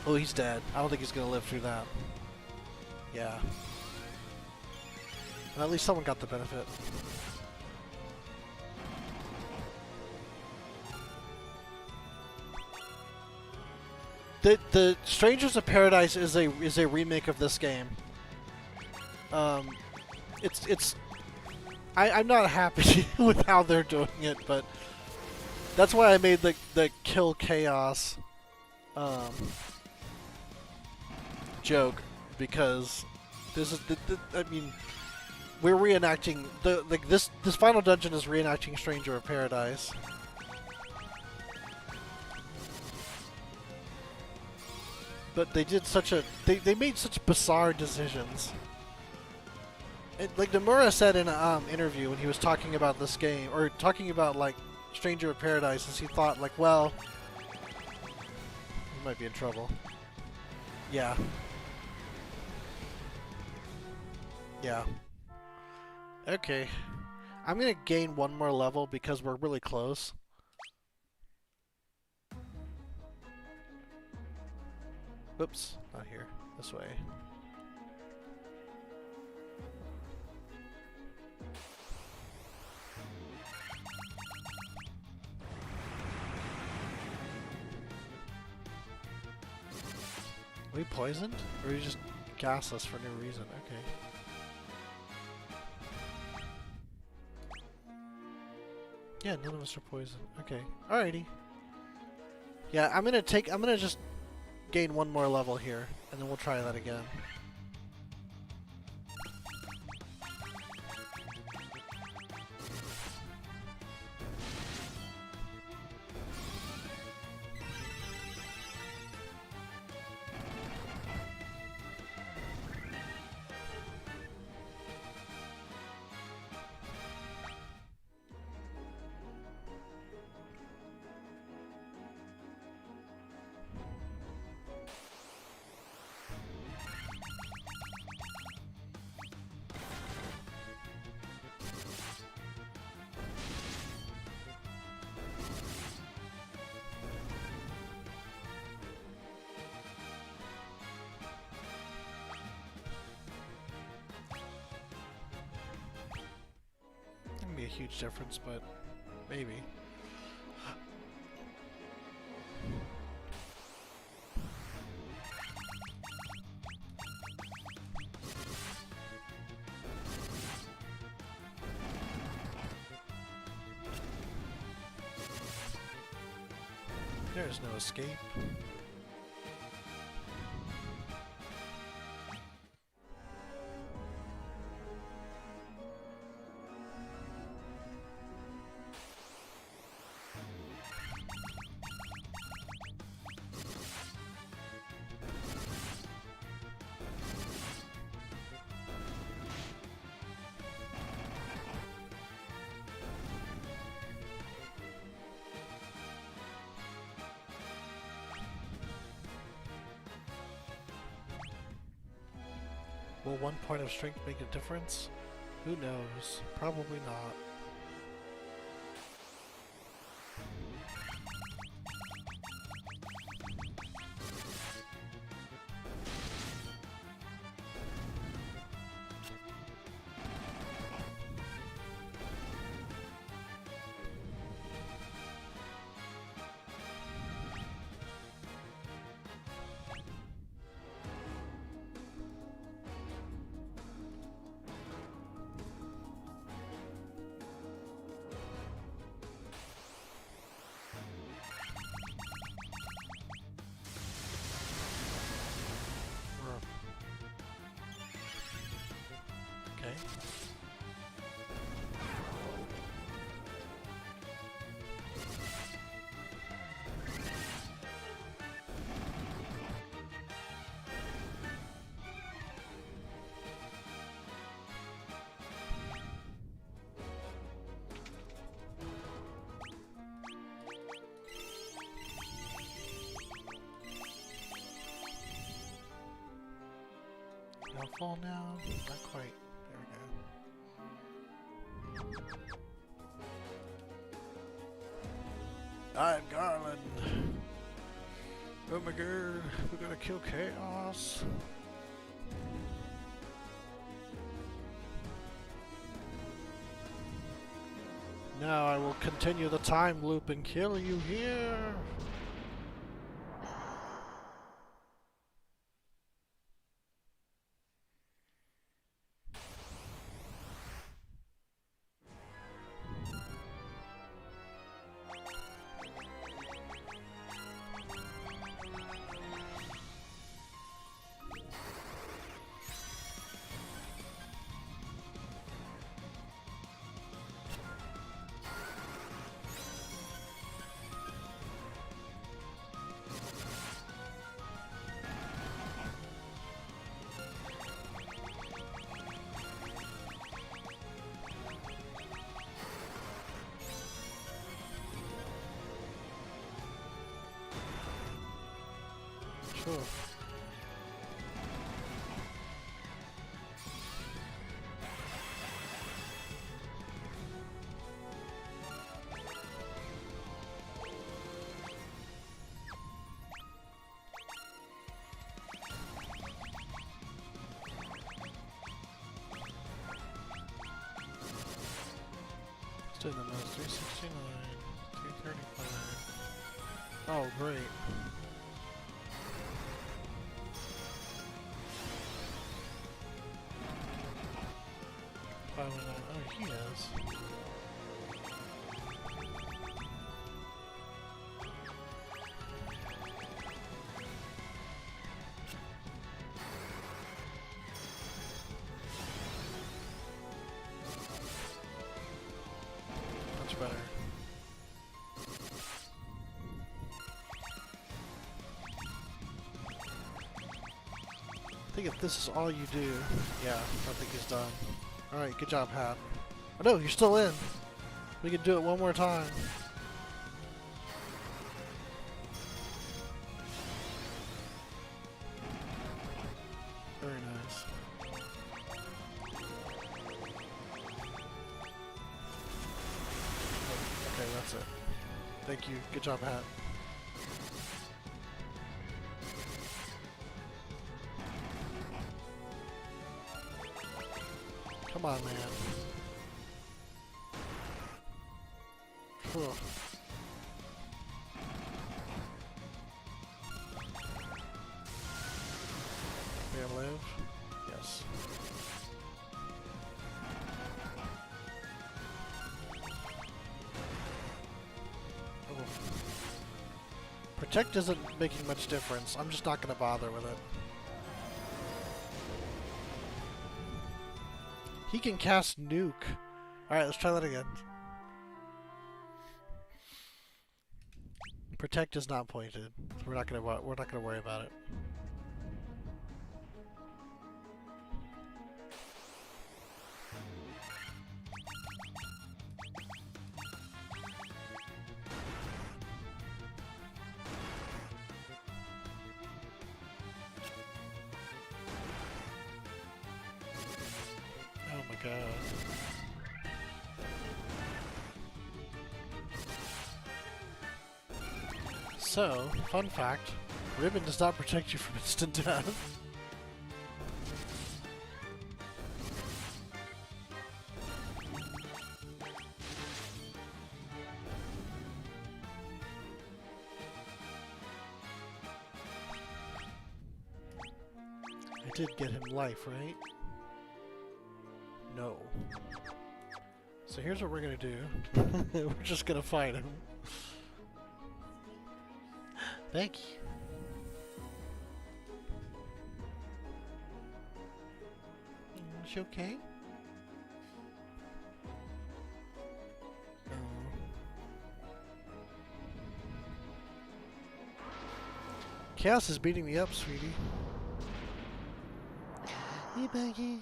S1: Oh, he's dead. I don't think he's gonna live through that. Yeah. Well, at least someone got the benefit. The Strangers of Paradise is a remake of this game. I'm not happy with how they're doing it, but that's why I made the Kill Chaos joke, because this is I mean, we're reenacting this final dungeon is reenacting Stranger of Paradise. But they did such a they made such bizarre decisions. Like Nomura said in an interview when he was talking about this game, or talking about like Stranger of Paradise, is he thought like, well, he might be in trouble. Yeah. Yeah. Okay. I'm gonna gain one more level because we're really close. Whoops, not here. This way. Are we poisoned? Or are you just gas us for no reason? Okay. Yeah, none of us are poisoned. Okay. Alrighty. Yeah, I'm gonna just gain one more level here, and then we'll try that again. Be a huge difference, but maybe. There's no escape. Will 1 point of strength make a difference? Who knows? Probably not. I'll fall now? Not quite. There we go. I'm Garland. Oh my god, we're gonna kill Chaos. Now I will continue the time loop and kill you here. Sure. Still in the most 369, 335. Oh, great. Oh, he is. Much better. I think if this is all you do, yeah, I think he's done. Alright, good job, Hat. Oh no, you're still in! We can do it one more time. Very nice. Okay, that's it. Thank you. Good job, Hat. Come on, man. Cool. May I live? Yes. Oh. Protect isn't making much difference. I'm just not going to bother with it. He can cast Nuke. Alright, let's try that again. Protect is not pointed. So we're not gonna worry about it. Oh my god. So, fun fact, Ribbon does not protect you from instant death. I did get him life, right? No. So here's what we're gonna do. We're just gonna fight him. Thank you. Is she okay? Chaos is beating me up, sweetie. Hey, Maggie.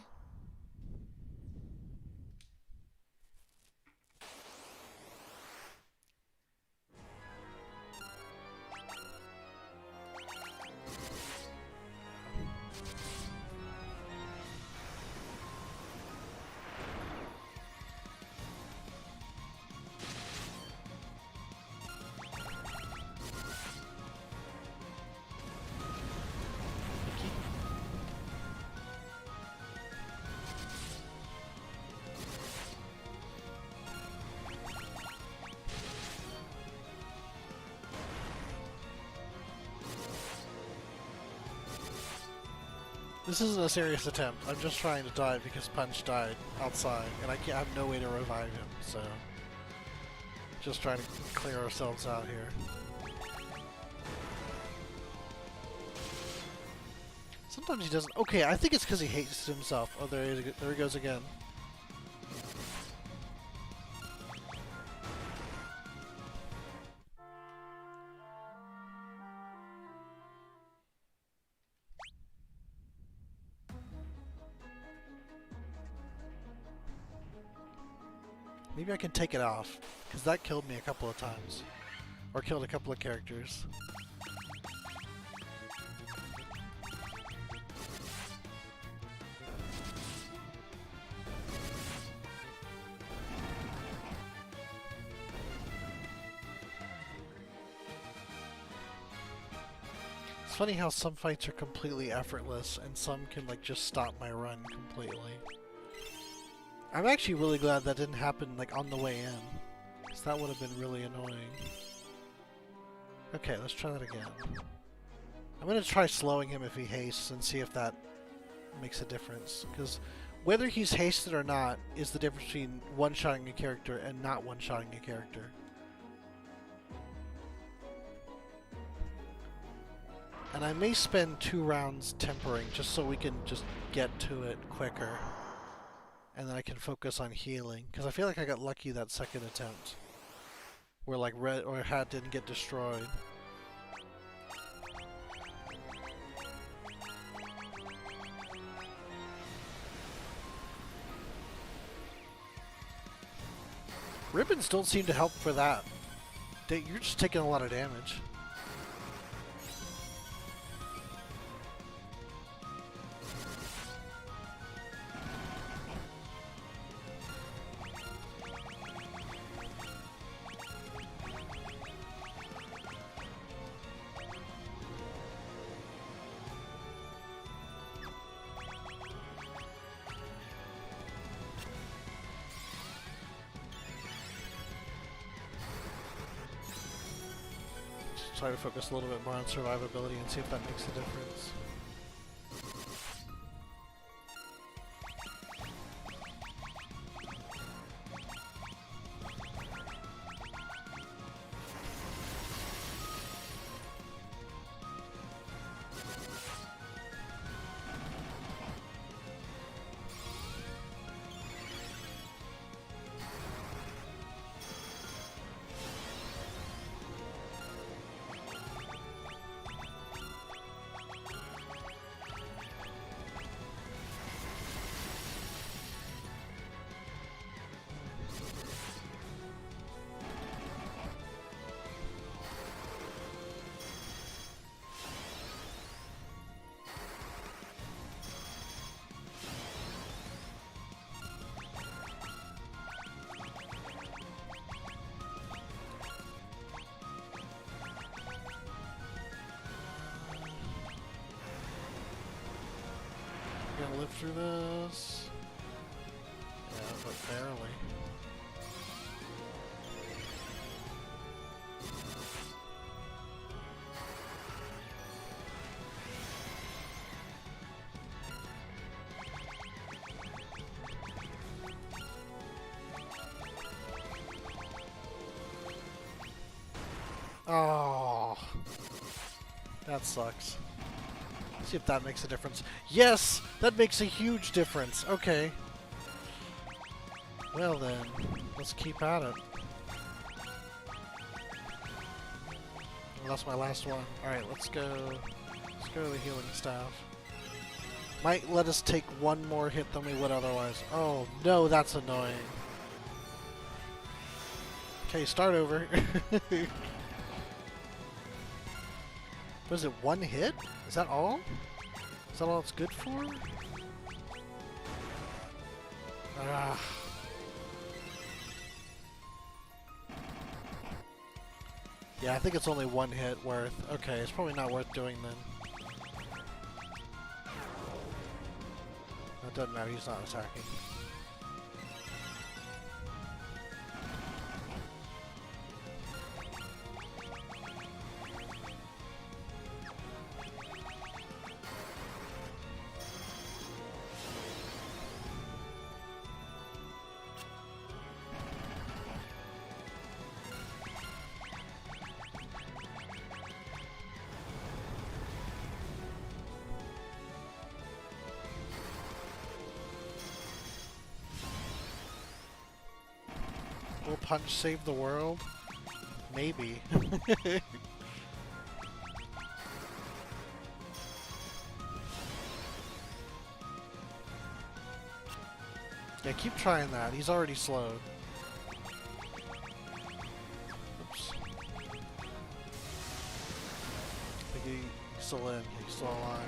S1: This isn't a serious attempt. I'm just trying to die because Punch died outside, and I have no way to revive him, so... Just trying to clear ourselves out here. Sometimes he doesn't... Okay, I think it's because he hates himself. Oh, there he goes again. Maybe I can take it off, because that killed me a couple of times. Or killed a couple of characters. It's funny how some fights are completely effortless, and some can like just stop my run completely. I'm actually really glad that didn't happen like on the way in, because that would have been really annoying. Okay, let's try that again. I'm gonna try slowing him if he hastes and see if that makes a difference, because whether he's hasted or not is the difference between one-shotting a character and not one-shotting a character. And I may spend 2 rounds tempering just so we can just get to it quicker. And then I can focus on healing, because I feel like I got lucky that second attempt. Where like red or hat didn't get destroyed. Ribbons don't seem to help for that. You're just taking a lot of damage. Try to focus a little bit more on survivability and see if that makes a difference. Gonna live through this. Yeah, but barely. Oh, that sucks. See if that makes a difference. Yes! That makes a huge difference. Okay. Well then, let's keep at it. That's my last one. Alright, let's go. Let's go to the healing staff. Might let us take one more hit than we would otherwise. Oh, no, that's annoying. Okay, start over. What is it, one hit? Is that all? Is that all it's good for? Ah. Yeah, I think it's only one hit worth. Okay, it's probably not worth doing then. That doesn't matter, he's not attacking. Will punch save the world? Maybe. Yeah, keep trying that. He's already slowed. Oops. I think he's still in. He's still alive.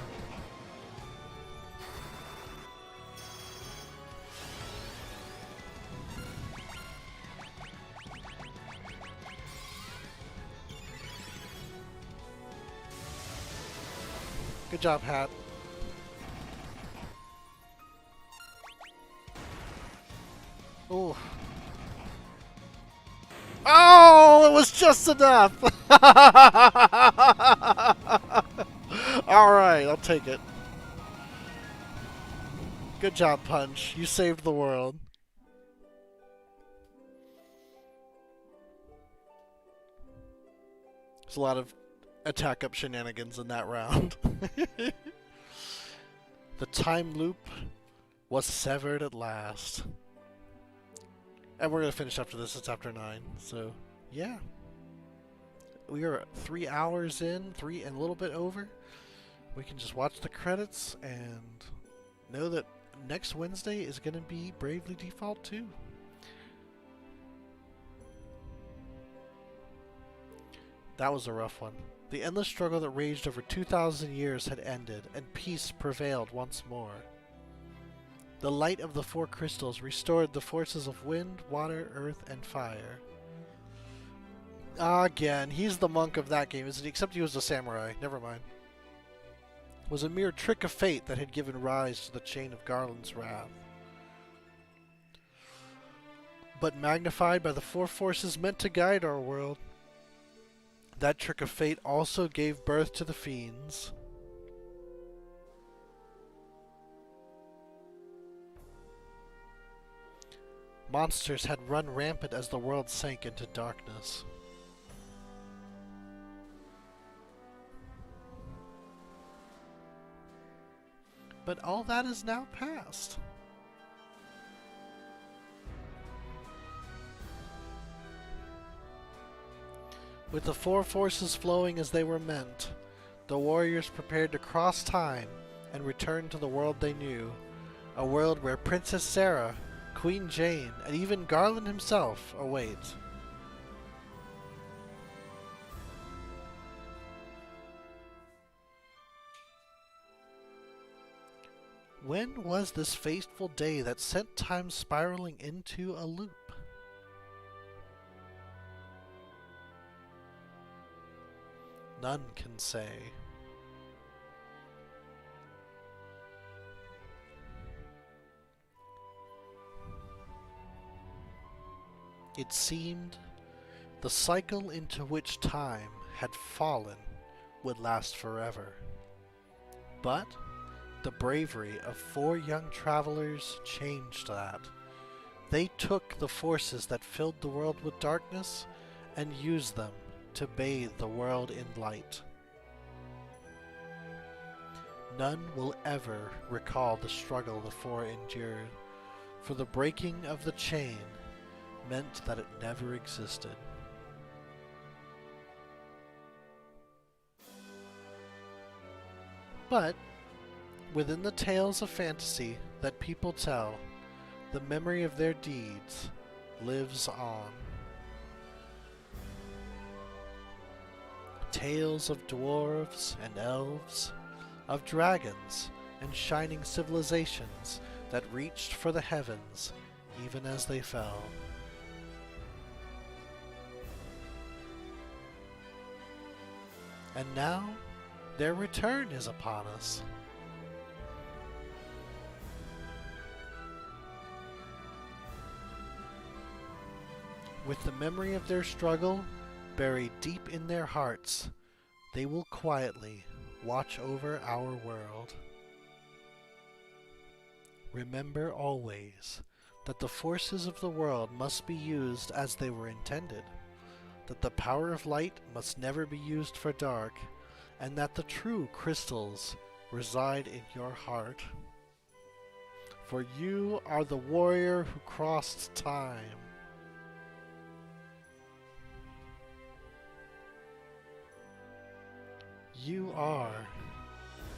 S1: Good job, Hat. Ooh. Oh, it was just enough! Alright, I'll take it. Good job, Punch. You saved the world. There's a lot of attack up shenanigans in that round. The time loop was severed at last. And we're going to finish after this. It's after 9. So, yeah. We are 3 hours in, 3 and a little bit over. We can just watch the credits and know that next Wednesday is going to be Bravely Default 2. That was a rough one. The endless struggle that raged over 2,000 years had ended, and peace prevailed once more. The light of the 4 crystals restored the forces of wind, water, earth, and fire. Again, he's the monk of that game, isn't he? Except he was a samurai. Never mind. It was a mere trick of fate that had given rise to the chain of Garland's wrath. But magnified by the 4 forces meant to guide our world, that trick of fate also gave birth to the fiends. Monsters had run rampant as the world sank into darkness. But all that is now past. With the 4 forces flowing as they were meant, the warriors prepared to cross time and return to the world they knew, a world where Princess Sarah, Queen Jane, and even Garland himself await. When was this fateful day that sent time spiraling into a loop? None can say. It seemed the cycle into which time had fallen would last forever. But the bravery of 4 young travelers changed that. They took the forces that filled the world with darkness and used them to bathe the world in light. None will ever recall the struggle the 4 endured, for the breaking of the chain meant that it never existed. But within the tales of fantasy that people tell, the memory of their deeds lives on. Tales of dwarves and elves, of dragons and shining civilizations that reached for the heavens even as they fell. And now, their return is upon us. With the memory of their struggle buried deep in their hearts, they will quietly watch over our world. Remember always that the forces of the world must be used as they were intended, that the power of light must never be used for dark, and that the true crystals reside in your heart. For you are the warrior who crossed time. You are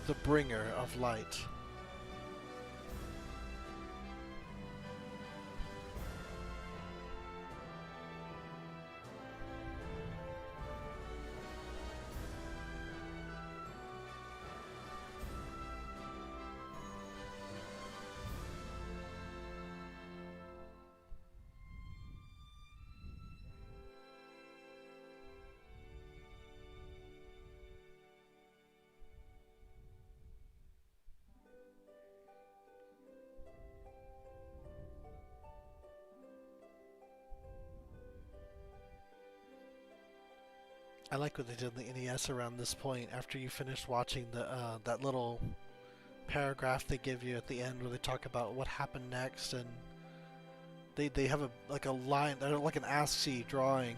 S1: the bringer of light. I like what they did in the NES around this point. After you finish watching the that little paragraph they give you at the end, where they talk about what happened next, and they have a line, like an ASCII drawing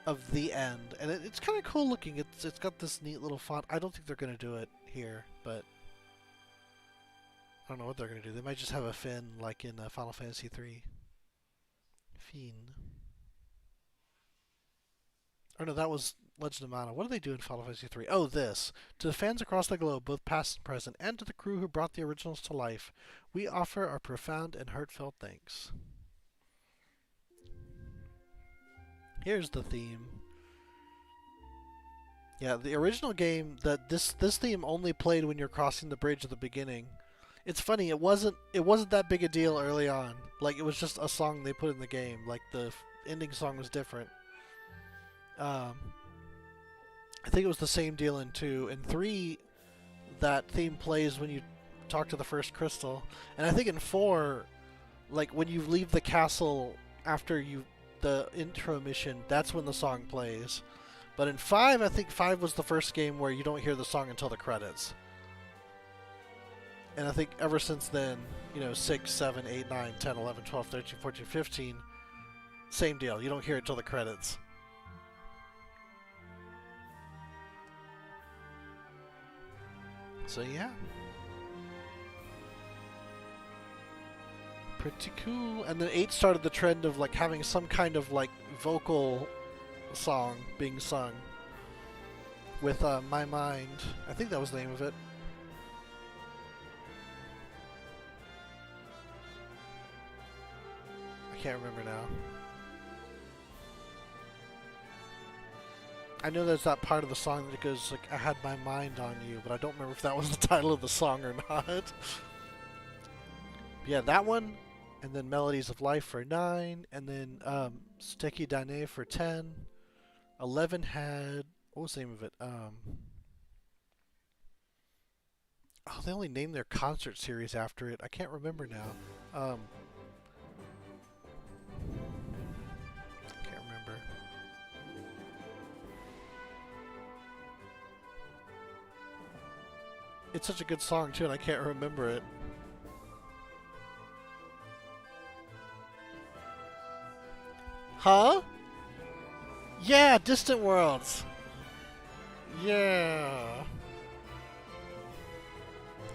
S1: of the end, and it's kind of cool looking. It's got this neat little font. I don't think they're gonna do it here, but I don't know what they're gonna do. They might just have a fin like in Final Fantasy III. Fin. Oh no, that was Legend of Mana. What do they do in Final Fantasy III? Oh, this. To the fans across the globe, both past and present, and to the crew who brought the originals to life, we offer our profound and heartfelt thanks. Here's the theme. Yeah, the original game, this theme only played when you're crossing the bridge at the beginning. It's funny, it wasn't that big a deal early on. Like, it was just a song they put in the game. Like, the ending song was different. I think it was the same deal in 2. In 3, that theme plays when you talk to the first crystal. And I think in 4, like, when you leave the castle after the intro mission, that's when the song plays. But in 5, I think 5 was the first game where you don't hear the song until the credits. And I think ever since then, 6, 7, 8, 9, 10, 11, 12, 13, 14, 15, same deal. You don't hear it till the credits. So yeah. Pretty cool. And then 8 started the trend of like having some kind of like vocal song being sung with My Mind. I think that was the name of it. I can't remember now. I know there's that part of the song that goes like, I had my mind on you, but I don't remember if that was the title of the song or not. Yeah, that one, and then Melodies of Life for 9, and then Steki Dane for 10. 11 had, what was the name of it? Oh, they only named their concert series after it. I can't remember now. Can't remember. It's such a good song too, and I can't remember it. Huh? Yeah, Distant Worlds. Yeah.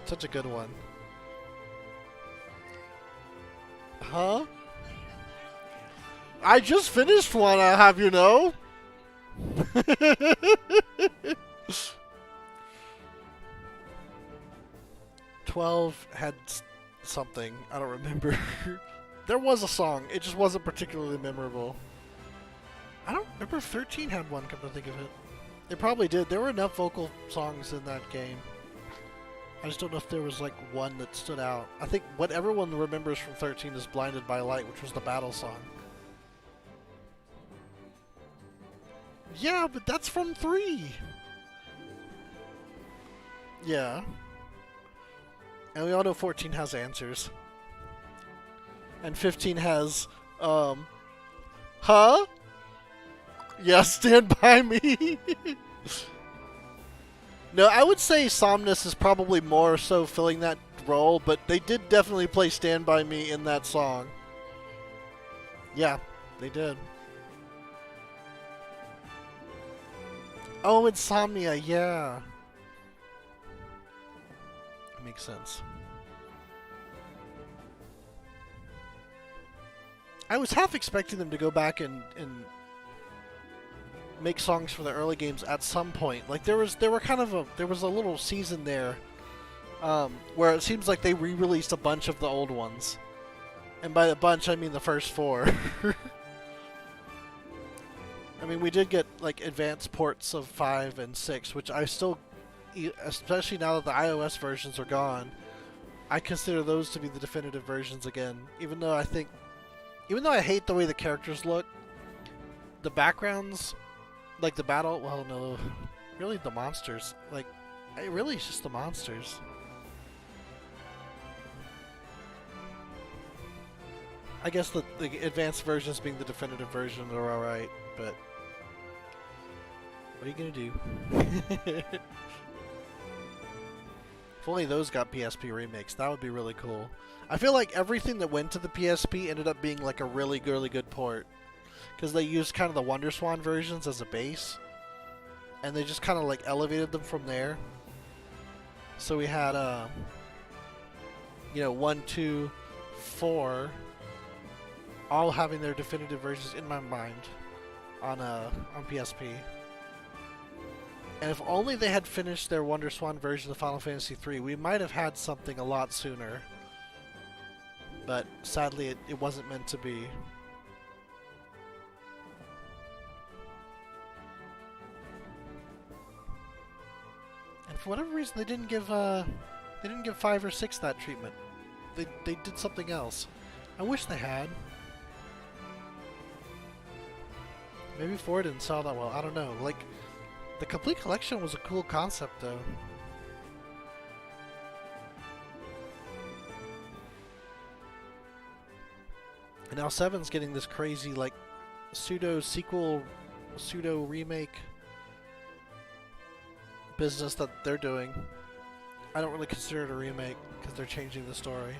S1: Such a good one. Huh? I just finished one, I'll have you know. something. I don't remember. There was a song. It just wasn't particularly memorable. I don't remember if 13 had one, come to think of it. It probably did. There were enough vocal songs in that game. I just don't know if there was like one that stood out. I think what everyone remembers from 13 is Blinded by Light, which was the battle song. Yeah, but that's from 3. Yeah. And we all know 14 has answers. And 15 has, huh? Yeah, Stand By Me. No, I would say Somnus is probably more so filling that role, but they did definitely play Stand By Me in that song. Yeah, they did. Oh, Insomnia, yeah. Makes sense. I was half expecting them to go back and make songs for the early games at some point. Like there was a little season there where it seems like they re-released a bunch of the old ones, and by a bunch I mean the first 4. I mean, we did get like advanced ports of 5 and 6, which I still, especially now that the iOS versions are gone, I consider those to be the definitive versions again. Even though I hate the way the characters look, the backgrounds. Like the battle, well, no, really the monsters. Like, really, it's just the monsters. I guess the advanced versions being the definitive version are alright, but what are you gonna do? If only those got PSP remakes, that would be really cool. I feel like everything that went to the PSP ended up being like a really good port. Because they used kind of the WonderSwan versions as a base, and they just kind of like elevated them from there. So we had, 1, 2, 4, all having their definitive versions in my mind on PSP. And if only they had finished their WonderSwan version of Final Fantasy III, we might have had something a lot sooner. But sadly, it wasn't meant to be. And for whatever reason, they didn't give 5 or 6 that treatment. They did something else. I wish they had. Maybe 4 didn't sell that well. I don't know. Like, the complete collection was a cool concept, though. And now 7's getting this crazy, like, pseudo-sequel, pseudo-remake business that they're doing. I don't really consider it a remake because they're changing the story.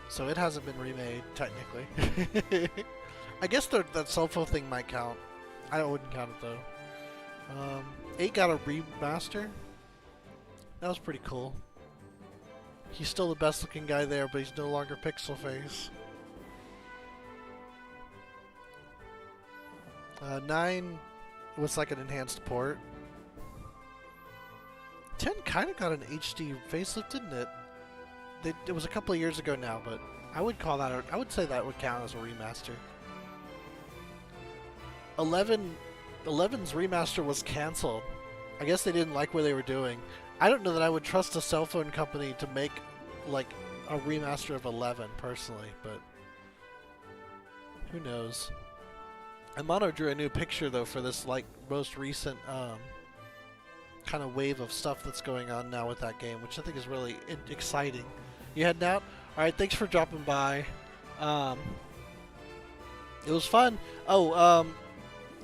S1: So it hasn't been remade, technically. I guess that cell phone thing might count. I wouldn't count it, though. 8 got a remaster. That was pretty cool. He's still the best looking guy there, but he's no longer Pixel Face. 9 was like an enhanced port. 10 kind of got an HD facelift, didn't it? It was a couple of years ago now, but I would call that I would say that would count as a remaster. 11's remaster was canceled. I guess they didn't like what they were doing. I don't know that I would trust a cell phone company to make like a remaster of 11 personally, but who knows. And Mono drew a new picture though for this like most recent kind of wave of stuff that's going on now with that game, which I think is really exciting. You heading out? Alright, thanks for dropping by. It was fun. Oh,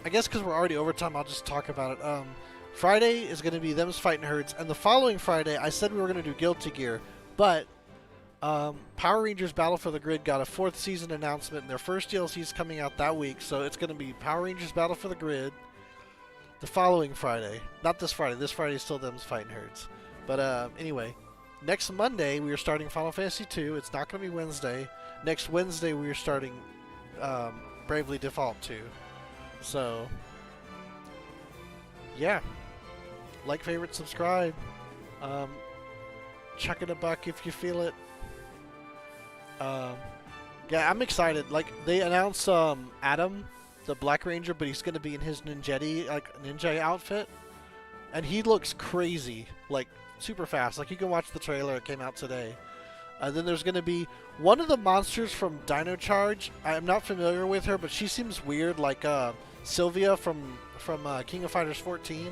S1: I guess because we're already over time, I'll just talk about it. Friday is going to be Them's Fighting Herds, and the following Friday, I said we were going to do Guilty Gear, but Power Rangers Battle for the Grid got a 4th season announcement, and their first DLC is coming out that week, so it's going to be Power Rangers Battle for the Grid the following Friday. Not this Friday. This Friday is still Them's Fighting Herds. But anyway, next Monday we are starting Final Fantasy II. It's not going to be Wednesday. Next Wednesday we are starting Bravely Default 2. So, yeah. Like, favorite, subscribe. chuck it a buck if you feel it. Um, yeah, I'm excited. Like they announced Adam, the Black Ranger, but he's gonna be in his ninja outfit, and he looks crazy, like super fast. Like you can watch the trailer; it came out today. And then there's gonna be one of the monsters from Dino Charge. I'm not familiar with her, but she seems weird, like Sylvia from King of Fighters 14.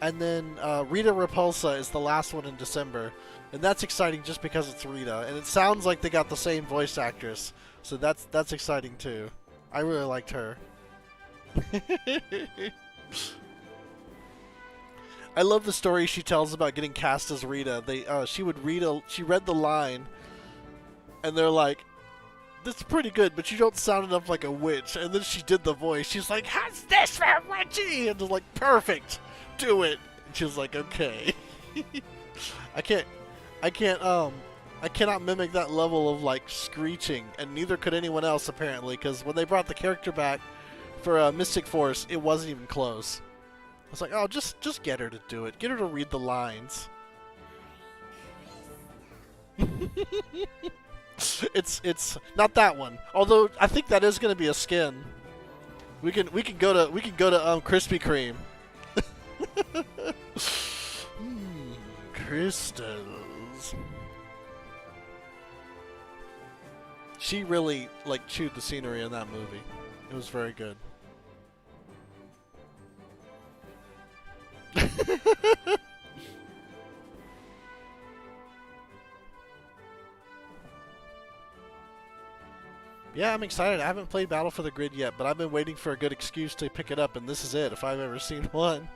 S1: And then Rita Repulsa is the last one in December, and that's exciting just because it's Rita, and it sounds like they got the same voice actress, so that's exciting too. I really liked her. I love the story she tells about getting cast as Rita. She read the line, and they're like, "That's pretty good, but you don't sound enough like a witch." And then she did the voice. She's like, "How's this for witchy?" And they're like, "Perfect, do it." And she was like, "Okay." I can't, I cannot mimic that level of like screeching, and neither could anyone else apparently, because when they brought the character back for Mystic Force, it wasn't even close. I was like, oh, just get her to do it. Get her to read the lines. It's not that one. Although I think that is going to be a skin. We can go to Krispy Kreme. Crystals. She really like chewed the scenery in that movie. It was very good. Yeah, I'm excited. I haven't played Battle for the Grid yet, but I've been waiting for a good excuse to pick it up, and this is it, if I've ever seen one.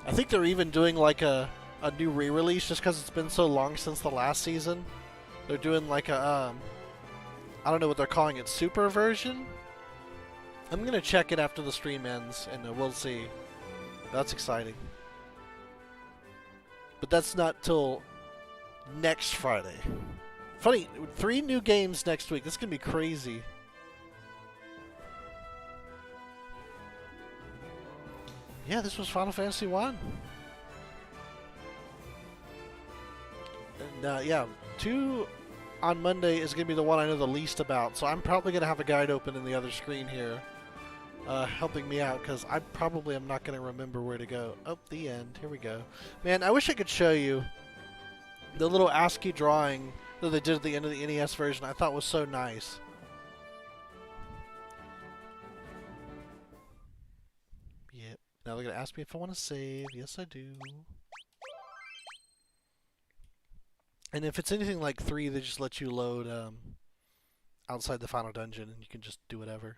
S1: I think they're even doing like a new re-release just because it's been so long since the last season. They're doing like a, I don't know what they're calling it, super version? I'm going to check it after the stream ends, and we'll see. That's exciting. But that's not till next Friday. Funny, 3 new games next week. This is going to be crazy. Yeah, this was Final Fantasy 1. And yeah, 2 on Monday is going to be the one I know the least about. So I'm probably going to have a guide open in the other screen here. Helping me out, because I probably am not going to remember where to go. Oh, the end. Here we go. Man, I wish I could show you the little ASCII drawing that they did at the end of the NES version. I thought was so nice. Yep. Now they're going to ask me if I want to save. Yes, I do. And if it's anything like 3, they just let you load outside the final dungeon, and you can just do whatever.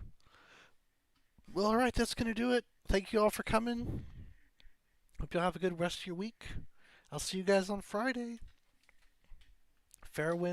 S1: Well, alright, that's going to do it. Thank you all for coming. Hope you'll have a good rest of your week. I'll see you guys on Friday. Fair winds.